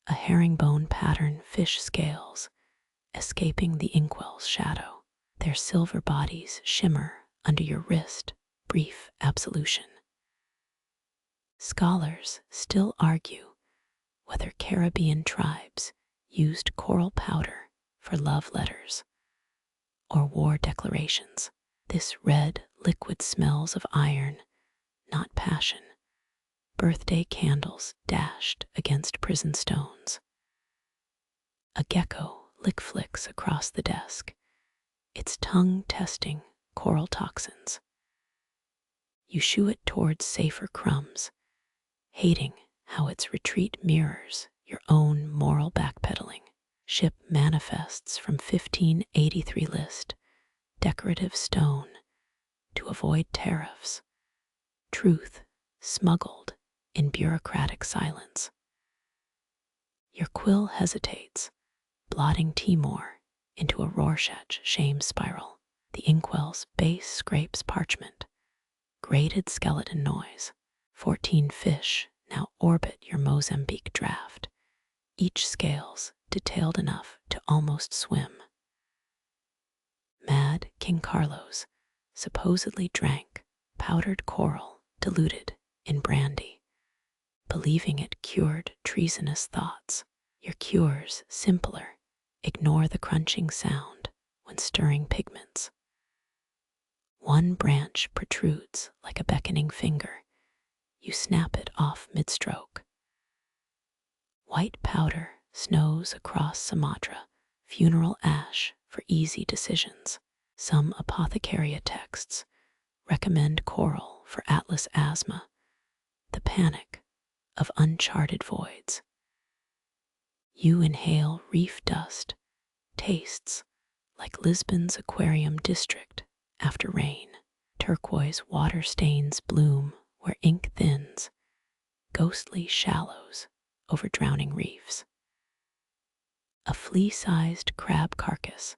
a herringbone pattern fish scales escaping the inkwell's shadow. Their silver bodies shimmer under your wrist, brief absolution. Scholars still argue whether Caribbean tribes used coral powder for love letters or war declarations. This red liquid smells of iron, not passion. Birthday candles dashed against prison stones. A gecko lick flicks across the desk, its tongue testing coral toxins. You shoo it towards safer crumbs, hating how its retreat mirrors your own moral backpedaling. Ship manifests from 1583 list, decorative stone, to avoid tariffs. Truth smuggled in bureaucratic silence. Your quill hesitates, blotting Timor into a Rorschach shame spiral. The inkwell's base scrapes parchment. Grated skeleton noise. 14 fish now orbit your Mozambique draft, each scales detailed enough to almost swim. Mad King Carlos supposedly drank powdered coral diluted in brandy, believing it cured treasonous thoughts. Your cure's simpler. Ignore the crunching sound when stirring pigments. One branch protrudes like a beckoning finger. You snap it off mid-stroke. White powder snows across Sumatra, funeral ash for easy decisions. Some apothecaria texts recommend coral for Atlas asthma, the panic of uncharted voids. You inhale reef dust, tastes like Lisbon's aquarium district after rain. Turquoise water stains bloom where ink thins, ghostly shallows over drowning reefs. A flea-sized crab carcass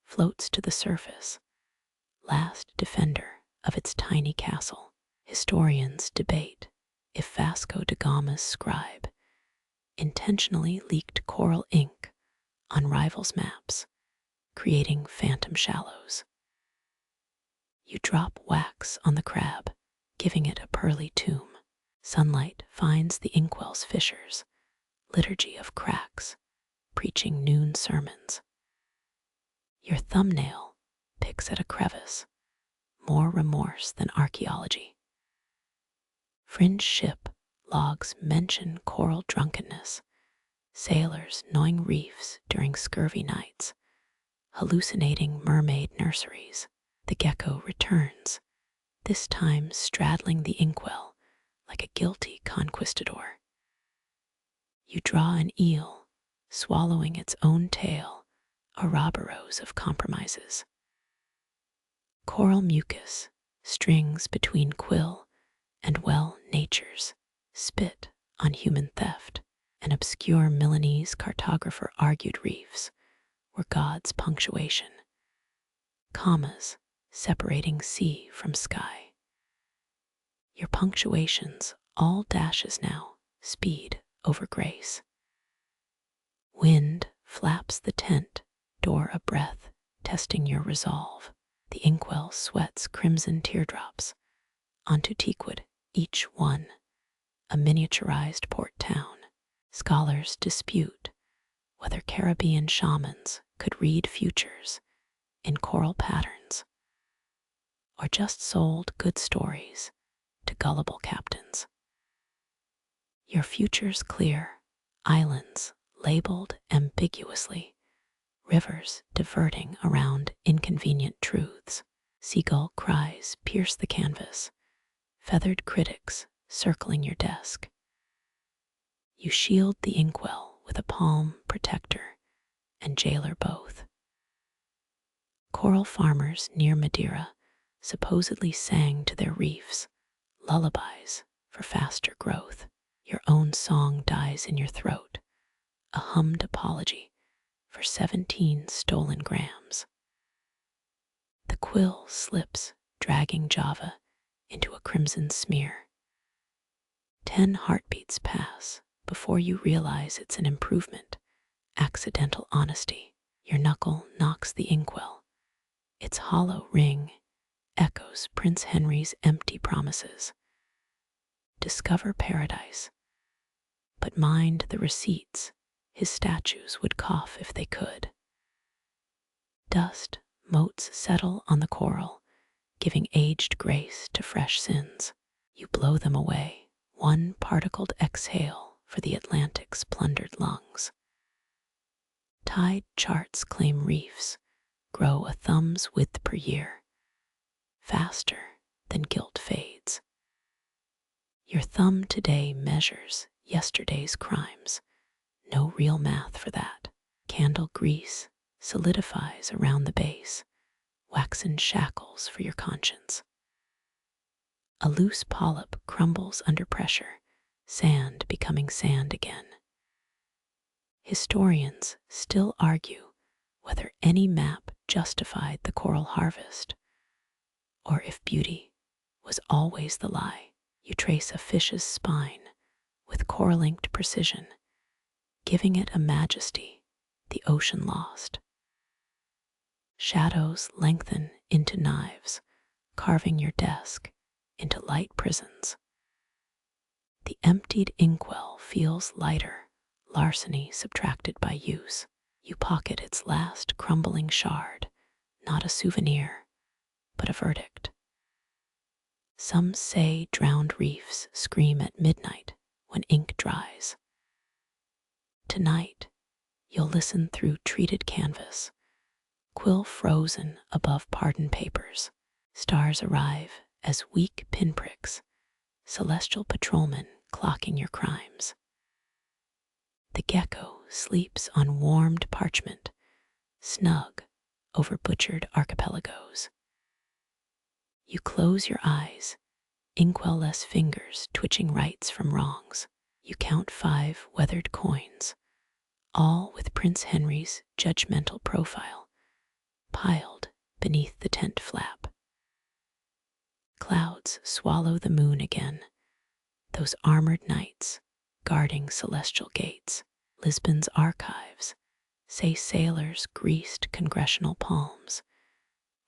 floats to the surface, last defender of its tiny castle. Historians debate if Vasco da Gama's scribe intentionally leaked coral ink on rivals' maps, creating phantom shallows. You drop wax on the crab, giving it a pearly tomb. Sunlight finds the inkwell's fissures, liturgy of cracks, preaching noon sermons. Your thumbnail picks at a crevice, more remorse than archaeology. Fringe ship logs mention coral drunkenness, sailors gnawing reefs during scurvy nights, hallucinating mermaid nurseries. The gecko returns, this time straddling the inkwell like a guilty conquistador. You draw an eel, swallowing its own tail, Ouroboros of compromises. Coral mucus strings between quill and nature's spit on human theft. An obscure Milanese cartographer argued reefs were God's punctuation, commas separating sea from sky. Your punctuations all dashes now, speed over grace. Wind flaps the tent door a breath, testing your resolve. The inkwell sweats crimson teardrops onto teakwood, each one a miniaturized port town. Scholars dispute whether Caribbean shamans could read futures in coral patterns or just sold good stories to gullible captains. Your future's clear, islands labeled ambiguously, rivers diverting around inconvenient truths. Seagull cries pierce the canvas, feathered critics circling your desk. You shield the inkwell with a palm protector and jailer both. Coral farmers near Madeira supposedly sang to their reefs lullabies for faster growth. Your own song dies in your throat, a hummed apology for 17 stolen grams. The quill slips, dragging Java into a crimson smear. 10 heartbeats pass before you realize it's an improvement. Accidental honesty. Your knuckle knocks the inkwell. Its hollow ring echoes Prince Henry's empty promises. Discover paradise, but mind the receipts. His statues would cough if they could. Dust motes settle on the coral, giving aged grace to fresh sins. You blow them away, one particled exhale for the Atlantic's plundered lungs. Tide charts claim reefs grow a thumb's width per year, faster than guilt fades. Your thumb today measures yesterday's crimes. No real math for that. Candle grease solidifies around the base, waxen shackles for your conscience. A loose polyp crumbles under pressure, sand becoming sand again. Historians still argue whether any map justified the coral harvest, or if beauty was always the lie. You trace a fish's spine with coral-inked precision, giving it a majesty the ocean lost. Shadows lengthen into knives, carving your desk into light prisons. The emptied inkwell feels lighter, larceny subtracted by use. You pocket its last crumbling shard, not a souvenir, but a verdict. Some say drowned reefs scream at midnight when ink dries. Tonight, you'll listen through treated canvas, quill frozen above pardon papers. Stars arrive as weak pinpricks, celestial patrolmen clocking your crimes. The gecko sleeps on warmed parchment, snug over butchered archipelagos. You close your eyes, inkwell-less fingers twitching rights from wrongs. You count 5 weathered coins, all with Prince Henry's judgmental profile, piled beneath the tent flap. Clouds swallow the moon again, those armored knights guarding celestial gates. Lisbon's archives say sailors greased congressional palms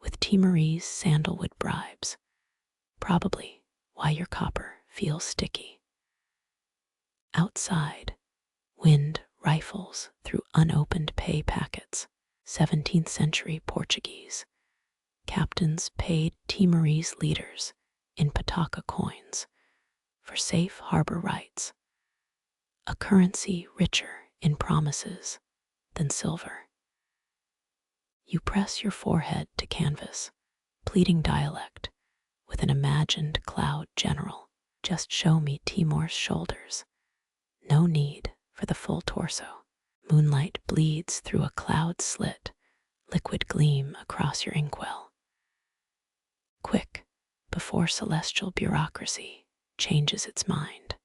with Timorese sandalwood bribes, probably why your copper feels sticky. Outside, wind rifles through unopened pay packets. 17th century Portuguese. Captains paid Timorese leaders in pataka coins for safe harbor rights, a currency richer in promises than silver. You press your forehead to canvas, pleading dialect with an imagined cloud general. Just show me Timor's shoulders. No need for the full torso. Moonlight bleeds through a cloud slit, liquid gleam across your inkwell. Quick, before celestial bureaucracy changes its mind.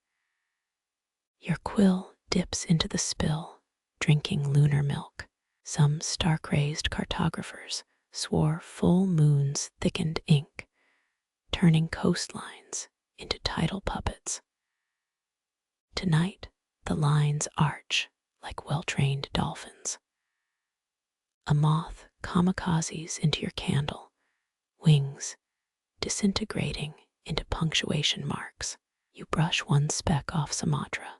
Your quill dips into the spill, drinking lunar milk. Some stark-raised cartographers swore full moons thickened ink, turning coastlines into tidal puppets. Tonight, the lines arch like well-trained dolphins. A moth kamikazes into your candle, wings disintegrating into punctuation marks. You brush one speck off Sumatra,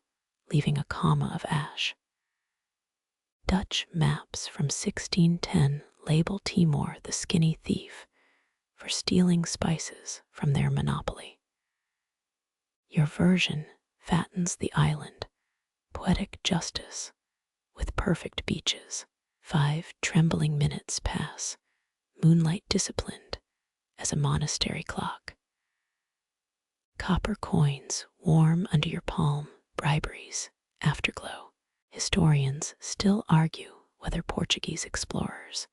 leaving a comma of ash. Dutch maps from 1610 label Timor the skinny thief for stealing spices from their monopoly. Your version fattens the island, poetic justice with perfect beaches. 5 trembling minutes pass, moonlight disciplined as a monastery clock. Copper coins warm under your palm, briberies, afterglow. Historians still argue whether Portuguese explorers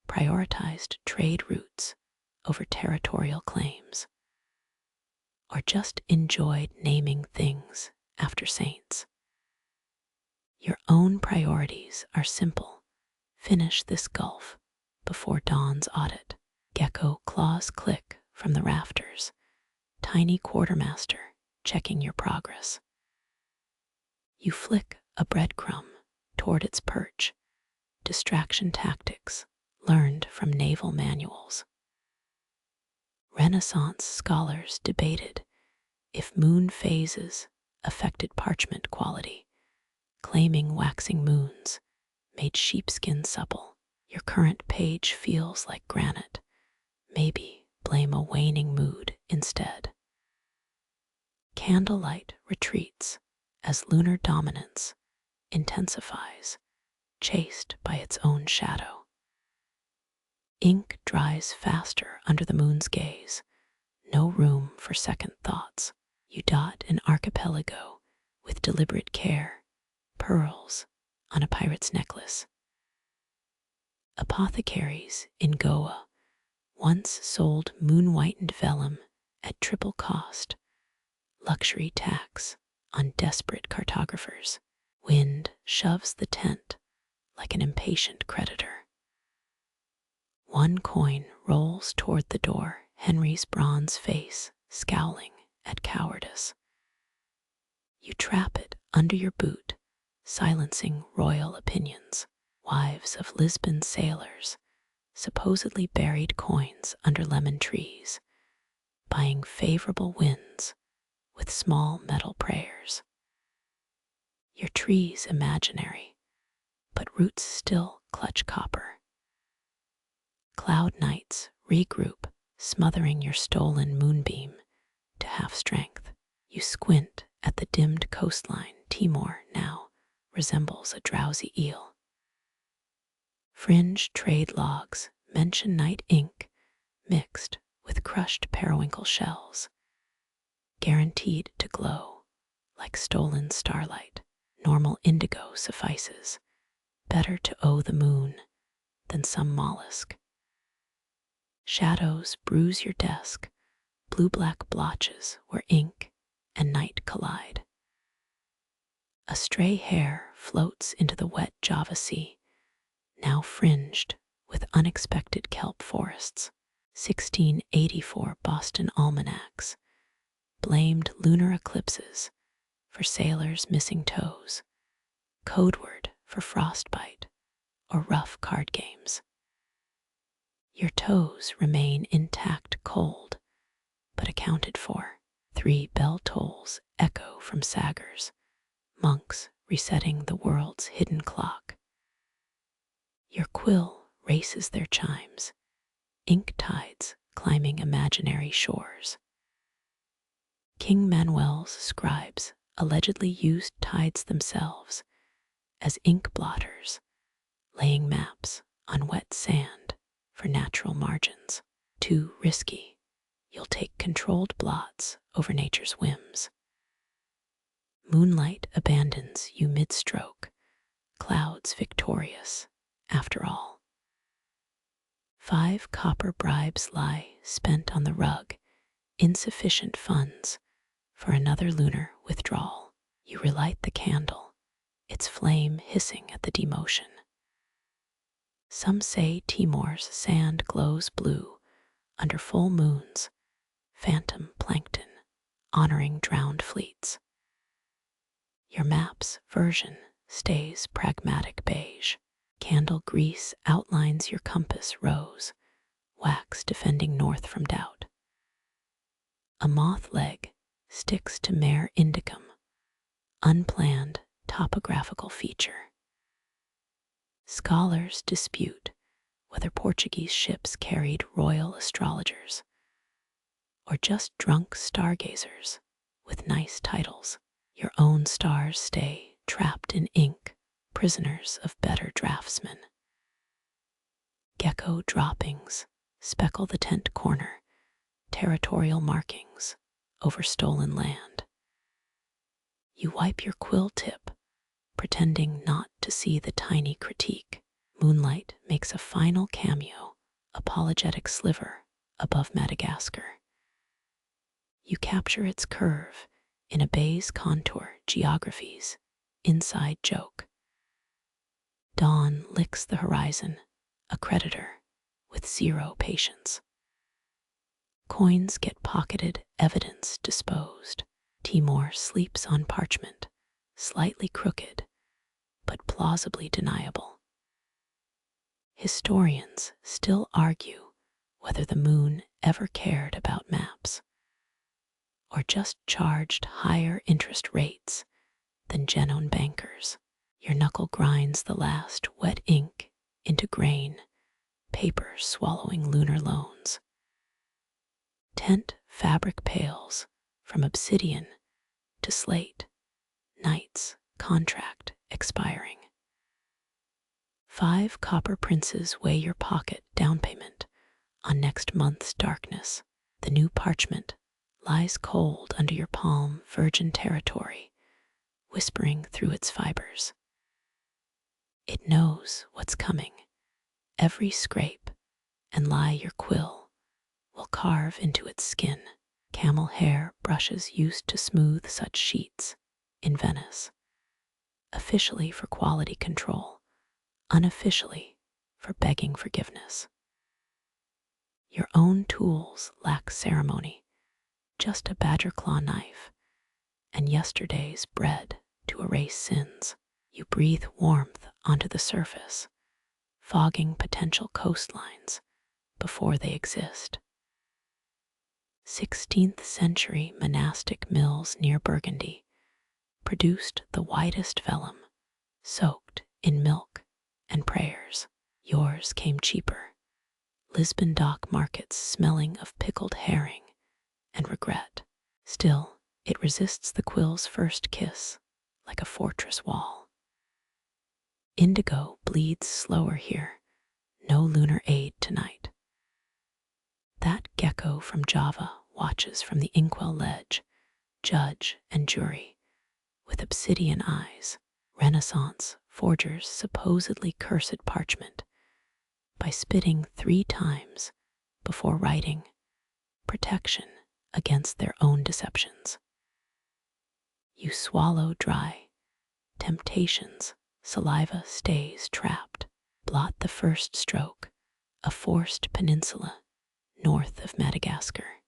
prioritized trade routes over territorial claims, or just enjoyed naming things after saints. Your own priorities are simple. Finish this gulf before dawn's audit. Gecko claws click from the rafters, tiny quartermaster checking your progress. You flick a breadcrumb toward its perch, distraction tactics learned from naval manuals. Renaissance scholars debated if moon phases affected parchment quality, claiming waxing moons made sheepskin supple. Your current page feels like granite. Maybe blame a waning mood instead. Candlelight retreats as lunar dominance intensifies, chased by its own shadow. Ink dries faster under the moon's gaze, no room for second thoughts. You dot an archipelago with deliberate care, pearls on a pirate's necklace. Apothecaries in Goa once sold moon-whitened vellum at triple cost, luxury tax on desperate cartographers. Wind shoves the tent like an impatient creditor. One coin rolls toward the door, Henry's bronze face scowling at cowardice. You trap it under your boot, silencing royal opinions. Wives of Lisbon sailors supposedly buried coins under lemon trees, buying favorable winds with small metal prayers. Your tree's imaginary, but roots still clutch copper. Cloud nights regroup, smothering your stolen moonbeam to half strength. You squint at the dimmed coastline. Timor now resembles a drowsy eel. Fringe trade logs mention night ink mixed with crushed periwinkle shells, guaranteed to glow like stolen starlight. Normal indigo suffices, better to owe the moon than some mollusk. Shadows bruise your desk, blue-black blotches where ink and night collide. A stray hair floats into the wet Java Sea, now fringed with unexpected kelp forests. 1684 Boston almanacs blamed lunar eclipses for sailors missing toes, code word for frostbite or rough card games. Your toes remain intact, cold, but accounted for. 3 bell tolls echo from saggers, monks resetting the world's hidden clock. Your quill races their chimes, ink tides climbing imaginary shores. King Manuel's scribes allegedly used tides themselves as ink blotters, laying maps on wet sand for natural margins. Too risky, you'll take controlled blots over nature's whims. Moonlight abandons you mid-stroke, clouds victorious after all. 5 copper bribes lie spent on the rug, insufficient funds for another lunar withdrawal. You relight the candle, its flame hissing at the demotion. Some say Timor's sand glows blue under full moons, phantom plankton honoring drowned fleets. Your map's version stays pragmatic beige. Candle grease outlines your compass rose, wax defending north from doubt. A moth leg sticks to Mare Indicum, unplanned topographical feature. Scholars dispute whether Portuguese ships carried royal astrologers or just drunk stargazers with nice titles. Your own stars stay trapped in ink, prisoners of better draftsmen. Gecko droppings speckle the tent corner, territorial markings over stolen land. You wipe your quill tip, pretending not to see the tiny critique. Moonlight makes a final cameo, apologetic sliver above Madagascar. You capture its curve in a bay's contour, geography's inside joke. Dawn licks the horizon, a creditor with zero patience. Coins get pocketed, evidence disposed. Timor sleeps on parchment, slightly crooked, but plausibly deniable. Historians still argue whether the moon ever cared about maps, or just charged higher interest rates than Genon bankers. Your knuckle grinds the last wet ink into grain, paper swallowing lunar loans. Tent fabric pales from obsidian to slate, night's contract expiring. 5 copper princes weigh your pocket down payment on next month's darkness. The new parchment lies cold under your palm, virgin territory, whispering through its fibers. It knows what's coming. Every scrape and lie your quill will carve into its skin. Camel hair brushes used to smooth such sheets in Venice. Officially for quality control, unofficially for begging forgiveness. Your own tools lack ceremony, just a badger claw knife and yesterday's bread to erase sins. You breathe warmth onto the surface, fogging potential coastlines before they exist. 16th century monastic mills near Burgundy produced the whitest vellum, soaked in milk and prayers. Yours came cheaper. Lisbon dock markets smelling of pickled herring and regret. Still, it resists the quill's first kiss like a fortress wall. Indigo bleeds slower here, no lunar aid tonight. That gecko from Java watches from the inkwell ledge, judge and jury, with obsidian eyes. Renaissance forgers supposedly cursed parchment by spitting 3 times before writing, protection against their own deceptions. You swallow dry, temptation's saliva stays trapped. Blot the first stroke, a forced peninsula north of Madagascar.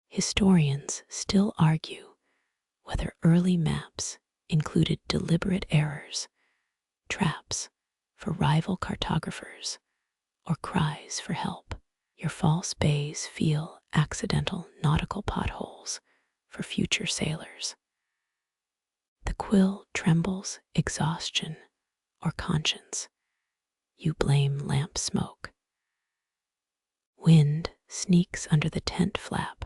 Historians still argue whether early maps included deliberate errors, traps for rival cartographers, or cries for help. Your false bays feel accidental nautical potholes for future sailors. The quill trembles exhaustion or conscience. You blame lamp smoke. Wind sneaks under the tent flap,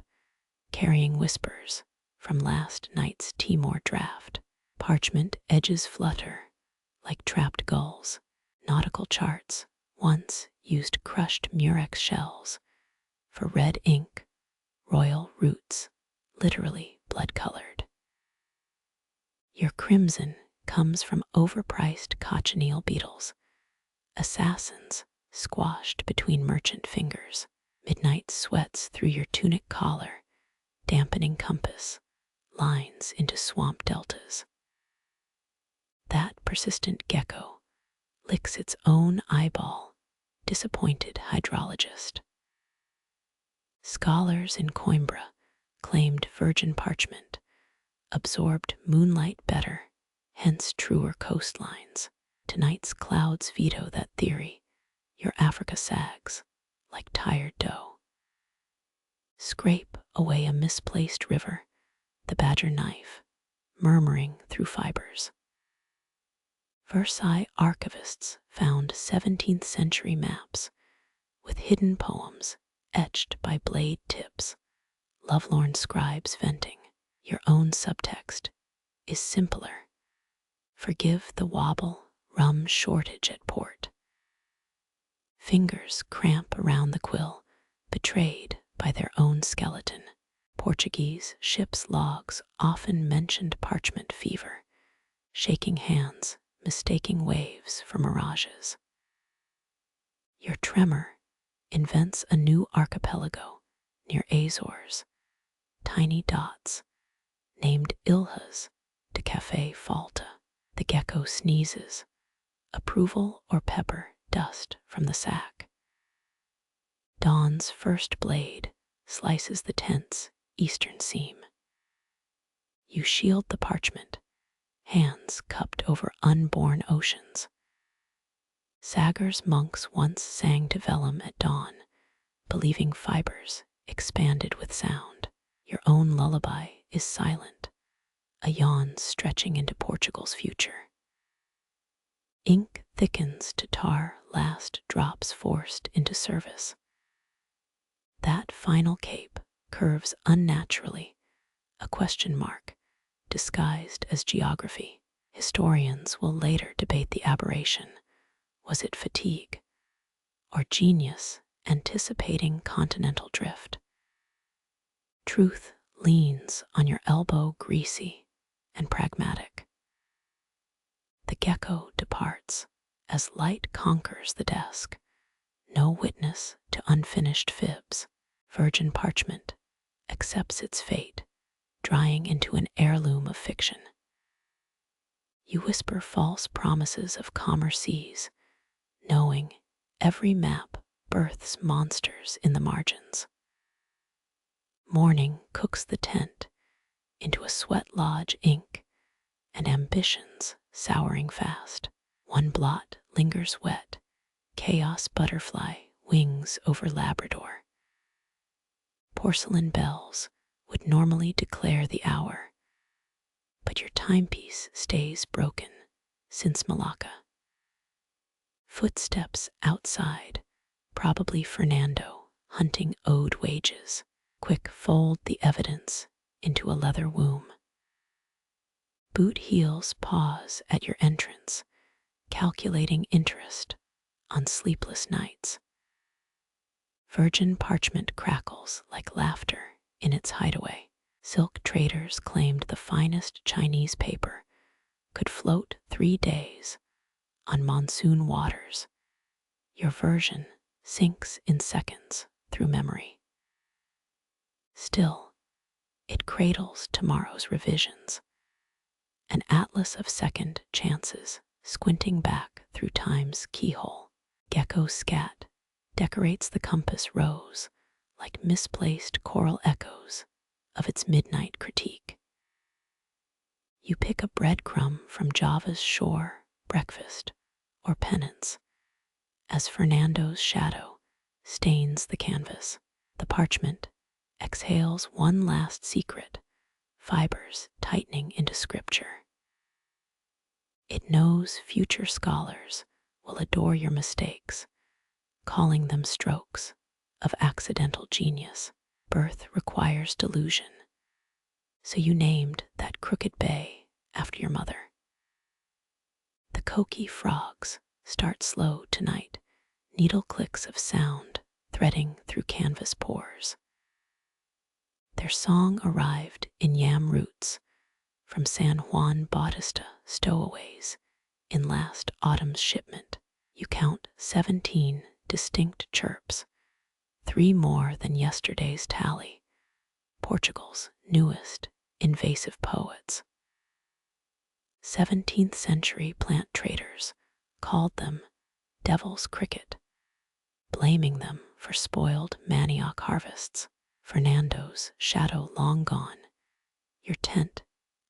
carrying whispers from last night's Timor draft. Parchment edges flutter like trapped gulls. Nautical charts once used crushed murex shells for red ink, royal roots, literally blood-colored. Your crimson comes from overpriced cochineal beetles, assassins squashed between merchant fingers. Midnight sweats through your tunic collar, dampening compass lines into swamp deltas. That persistent gecko licks its own eyeball, disappointed hydrologist. Scholars in Coimbra claimed virgin parchment absorbed moonlight better, hence truer coastlines. Tonight's clouds veto that theory. Your Africa sags like tired dough. Scrape away a misplaced river, the badger knife, murmuring through fibers. Versailles archivists found 17th century maps with hidden poems etched by blade tips, lovelorn scribes venting. Your own subtext is simpler. Forgive the wobble, rum shortage at port. Fingers cramp around the quill, betrayed by their own skeleton. Portuguese ships' logs often mentioned parchment fever, shaking hands, mistaking waves for mirages. Your tremor invents a new archipelago near Azores, tiny dots named Ilhas to Café Falta. The gecko sneezes, approval or pepper dust from the sack. Dawn's first blade slices the tent's eastern seam. You shield the parchment, hands cupped over unborn oceans. Sagar's monks once sang to vellum at dawn, believing fibers expanded with sound. Your own lullaby is silent, a yawn stretching into Portugal's future. Ink thickens to tar last drops forced into service. That final cape curves unnaturally, a question mark disguised as geography. Historians will later debate the aberration. Was it fatigue or genius anticipating continental drift? Truth leans on your elbow, greasy and pragmatic. The gecko departs as light conquers the desk, no witness to unfinished fibs. Virgin parchment accepts its fate, drying into an heirloom of fiction. You whisper false promises of calmer seas, knowing every map births monsters in the margins. Morning cooks the tent into a sweat lodge ink, and ambitions souring fast. One blot lingers wet, chaos butterfly wings over Labrador. Porcelain bells would normally declare the hour, but your timepiece stays broken since Malacca. Footsteps outside, probably Fernando hunting owed wages. Quick fold the evidence into a leather womb. Boot heels pause at your entrance, calculating interest on sleepless nights. Virgin parchment crackles like laughter in its hideaway. Silk traders claimed the finest Chinese paper could float 3 days on monsoon waters. Your version sinks in seconds through memory. Still, it cradles tomorrow's revisions, an atlas of second chances squinting back through time's keyhole. Gecko scat decorates the compass rose like misplaced choral echoes of its midnight critique. You pick a breadcrumb from Java's shore, breakfast, or penance, as Fernando's shadow stains the canvas. The parchment exhales one last secret, fibers tightening into scripture. It knows future scholars will adore your mistakes, calling them strokes of accidental genius. Birth requires delusion, so you named that crooked bay after your mother. The coqui frogs start slow tonight, needle clicks of sound threading through canvas pores. Their song arrived in yam roots from San Juan Bautista stowaways in last autumn's shipment. You count 17 distinct chirps, 3 more than yesterday's tally, Portugal's newest invasive poets. 17th century plant traders called them devil's cricket, blaming them for spoiled manioc harvests. Fernando's shadow long gone, your tent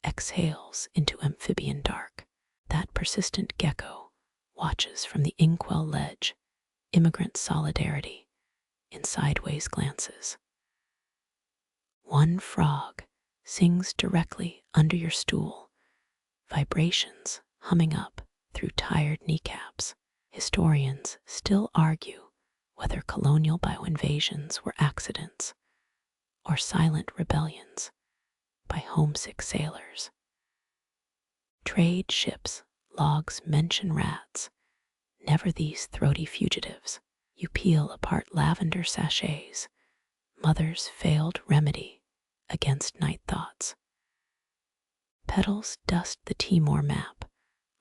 exhales into amphibian dark. That persistent gecko watches from the inkwell ledge, immigrant solidarity in sideways glances. One frog sings directly under your stool, vibrations humming up through tired kneecaps. Historians still argue whether colonial bioinvasions were accidents or silent rebellions by homesick sailors. Trade ships' logs mention rats, never these throaty fugitives. You peel apart lavender sachets, mother's failed remedy against night thoughts. Petals dust the Timor map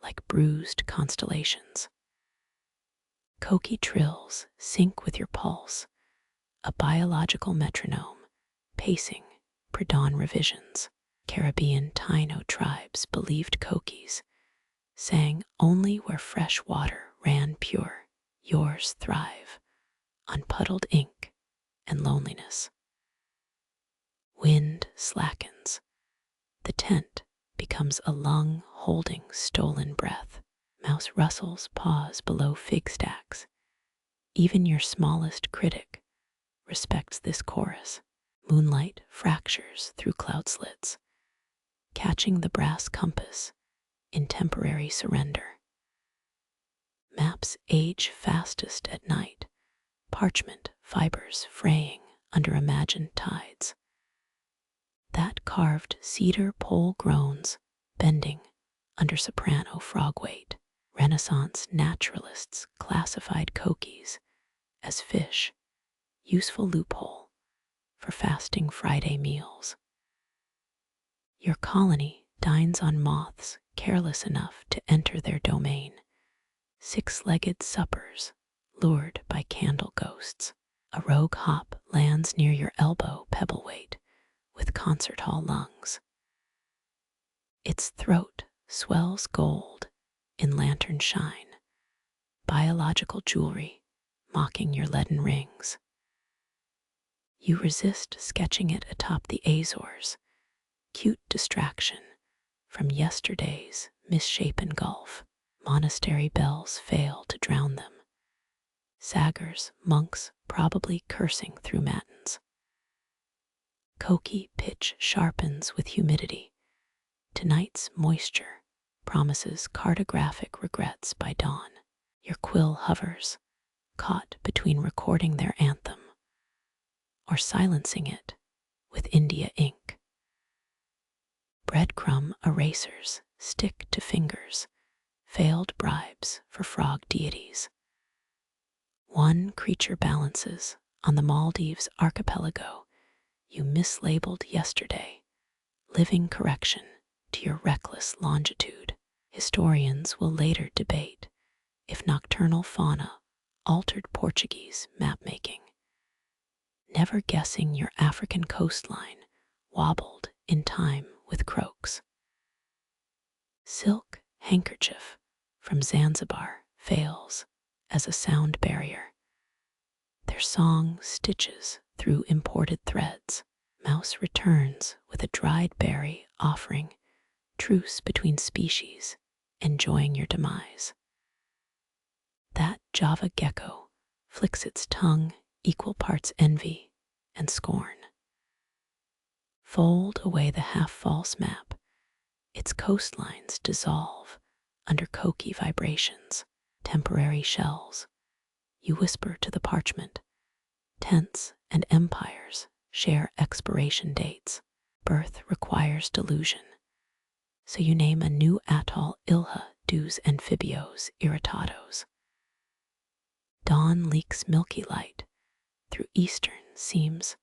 like bruised constellations. Coqui trills sync with your pulse, a biological metronome pacing pre-dawn revisions. Caribbean Taino tribes believed coquis sang only where fresh water ran pure. Yours thrive on puddled ink and loneliness. Wind slackens. The tent becomes a lung holding stolen breath. Mouse Russell's pause below fig stacks. Even your smallest critic respects this chorus. Moonlight fractures through cloud slits, catching the brass compass in temporary surrender. Maps age fastest at night, parchment fibers fraying under imagined tides. That carved cedar pole groans, bending under soprano frog weight. Renaissance naturalists classified coquis as fish, useful loophole for fasting Friday meals. Your colony dines on moths careless enough to enter their domain, 6-legged suppers lured by candle ghosts. A rogue hop lands near your elbow pebble weight with concert hall lungs. Its throat swells gold in lantern shine, biological jewelry mocking your leaden rings. You resist sketching it atop the Azores, cute distraction from yesterday's misshapen gulf. Monastery bells fail to drown them. Saggers, monks probably cursing through matins. Koki pitch sharpens with humidity. Tonight's moisture promises cartographic regrets by dawn. Your quill hovers, caught between recording their anthem or silencing it with India ink. Breadcrumb erasers stick to fingers, failed bribes for frog deities. One creature balances on the Maldives archipelago you mislabeled yesterday, living correction to your reckless longitude. Historians will later debate if nocturnal fauna altered Portuguese mapmaking. Never guessing your African coastline wobbled in time with croaks. Silk handkerchief from Zanzibar fails as a sound barrier. Their song stitches through imported threads. Mouse returns with a dried berry offering truce between species, enjoying your demise. That Java gecko flicks its tongue equal parts envy and scorn. Fold away the half-false map. Its coastlines dissolve under Koki vibrations, temporary shells. You whisper to the parchment. Tents and empires share expiration dates. Birth requires delusion. So you name a new atoll Ilha dos Amphibios Irritados. Dawn leaks milky light through eastern seams.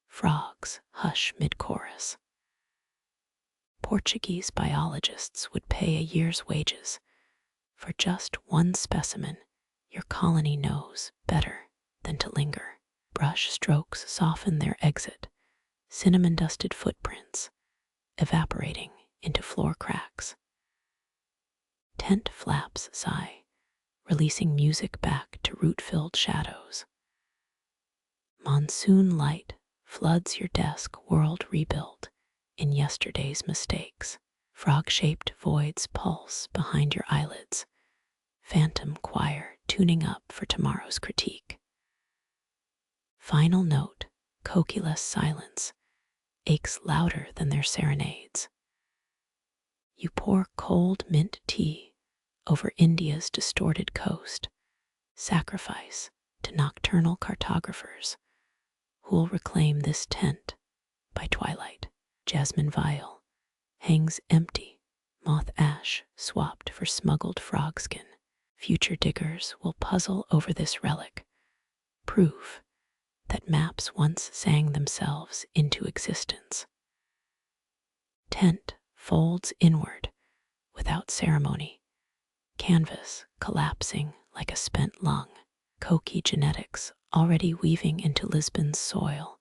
Frogs hush mid-chorus. Portuguese biologists would pay a year's wages for just one specimen your colony knows better than to linger. Brush strokes soften their exit, cinnamon-dusted footprints evaporating into floor cracks. Tent flaps sigh, releasing music back to root-filled shadows. Monsoon light floods your desk, world rebuilt in yesterday's mistakes. Frog-shaped voids pulse behind your eyelids, phantom choir tuning up for tomorrow's critique. Final note, Koki-less silence aches louder than their serenades. You pour cold mint tea over India's distorted coast, sacrifice to nocturnal cartographers who'll reclaim this tent by twilight. Jasmine vial hangs empty, moth ash swapped for smuggled frog skin. Future diggers will puzzle over this relic, proof that maps once sang themselves into existence. Tent folds inward without ceremony, canvas collapsing like a spent lung. Koki genetics already weaving into Lisbon's soil,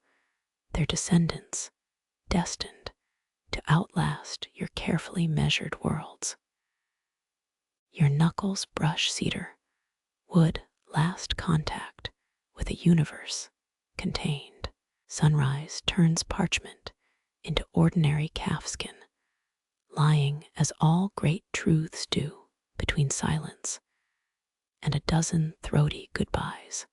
their descendants destined to outlast your carefully measured worlds. Your knuckles brush cedar, wood last contact with a universe contained. Sunrise turns parchment into ordinary calfskin, lying as all great truths do between silence and a dozen throaty goodbyes.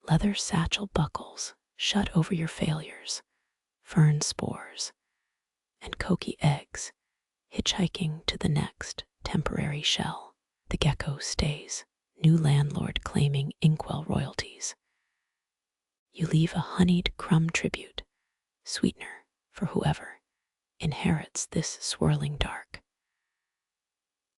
Leather satchel buckles shut over your failures, fern spores, and Koki eggs hitchhiking to the next temporary shell. The gecko stays, new landlord claiming inkwell royalties. You leave a honeyed crumb tribute, sweetener for whoever inherits this swirling dark.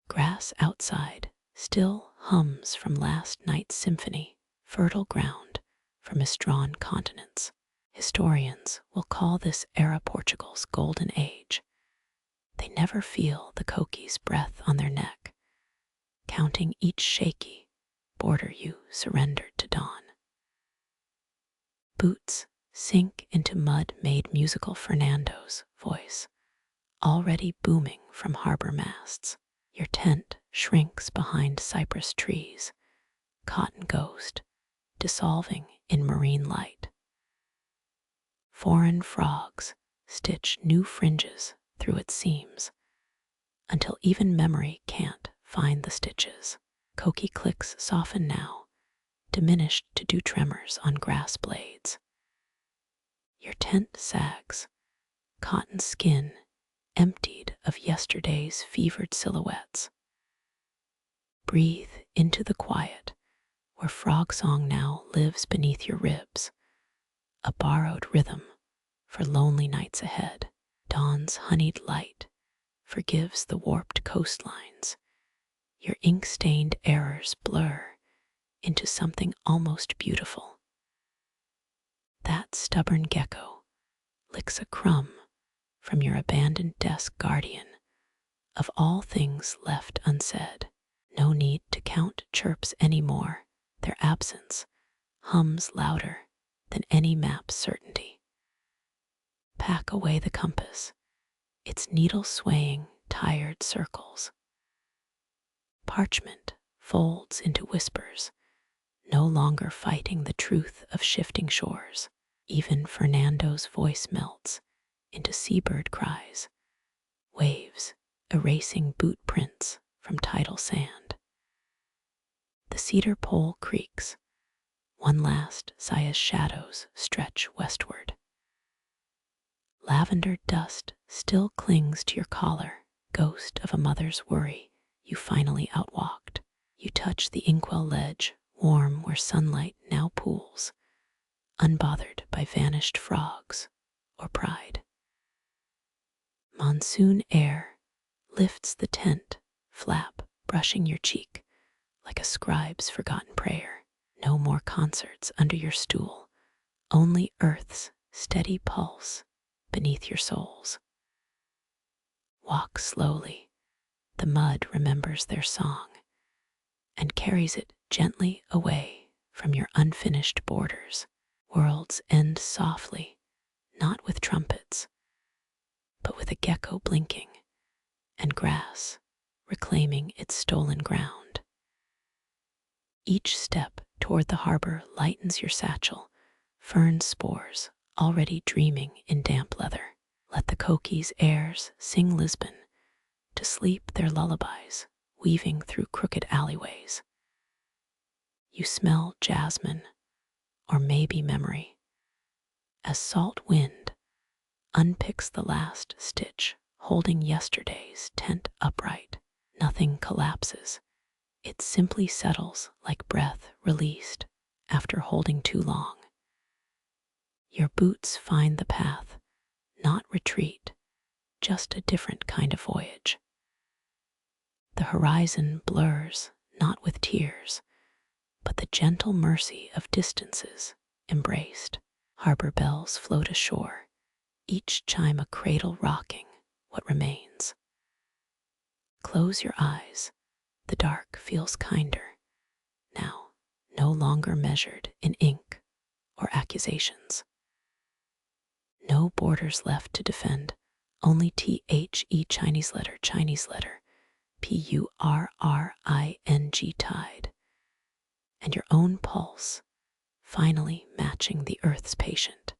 Grass outside still hums from last night's symphony, fertile ground for misdrawn continents. Historians will call this era Portugal's golden age. They never feel the Koki's breath on their neck, counting each shaky border you surrendered to dawn. Boots sink into mud-made musical Fernando's voice, already booming from harbor masts. Your tent shrinks behind cypress trees, cotton ghost, dissolving in marine light. Foreign frogs stitch new fringes through its seams, until even memory can't find the stitches. Koki clicks soften now, diminished to dew tremors on grass blades. Your tent sags, cotton skin emptied of yesterday's fevered silhouettes. Breathe into the quiet where frog song now lives beneath your ribs, a borrowed rhythm for lonely nights ahead. Dawn's honeyed light forgives the warped coastlines. Your ink-stained errors blur into something almost beautiful. That stubborn gecko licks a crumb from your abandoned desk, guardian of all things left unsaid. No need to count chirps anymore. Their absence hums louder than any map's certainty. Pack away the compass, its needle swaying tired circles. Parchment folds into whispers, no longer fighting the truth of shifting shores. Even Fernando's voice melts into seabird cries, waves erasing boot prints from tidal sand. The cedar pole creaks, one last sigh's shadows stretch westward. Lavender dust still clings to your collar, ghost of a mother's worry you finally outwalked. You touch the inkwell ledge, warm where sunlight now pools, unbothered by vanished frogs or pride. Monsoon air lifts the tent flap, brushing your cheek like a scribe's forgotten prayer. No more concerts under your stool, only earth's steady pulse beneath your soles. Walk slowly, the mud remembers their song and carries it gently away from your unfinished borders. Worlds end softly, not with trumpets, but with a gecko blinking and grass reclaiming its stolen ground. Each step toward the harbor lightens your satchel, fern spores already dreaming in damp leather. Let the Koki's airs sing Lisbon to sleep their lullabies, weaving through crooked alleyways. You smell jasmine, or maybe memory, as salt wind unpicks the last stitch, holding yesterday's tent upright. Nothing collapses. It simply settles like breath released after holding too long. Your boots find the path, not retreat, just a different kind of voyage. The horizon blurs, not with tears, but the gentle mercy of distances embraced. Harbor bells float ashore, each chime a cradle rocking what remains. Close your eyes, the dark feels kinder, now no longer measured in ink or accusations. No borders left to defend, only THE Chinese letter, PURRING tide, and your own pulse finally matching the earth's patient.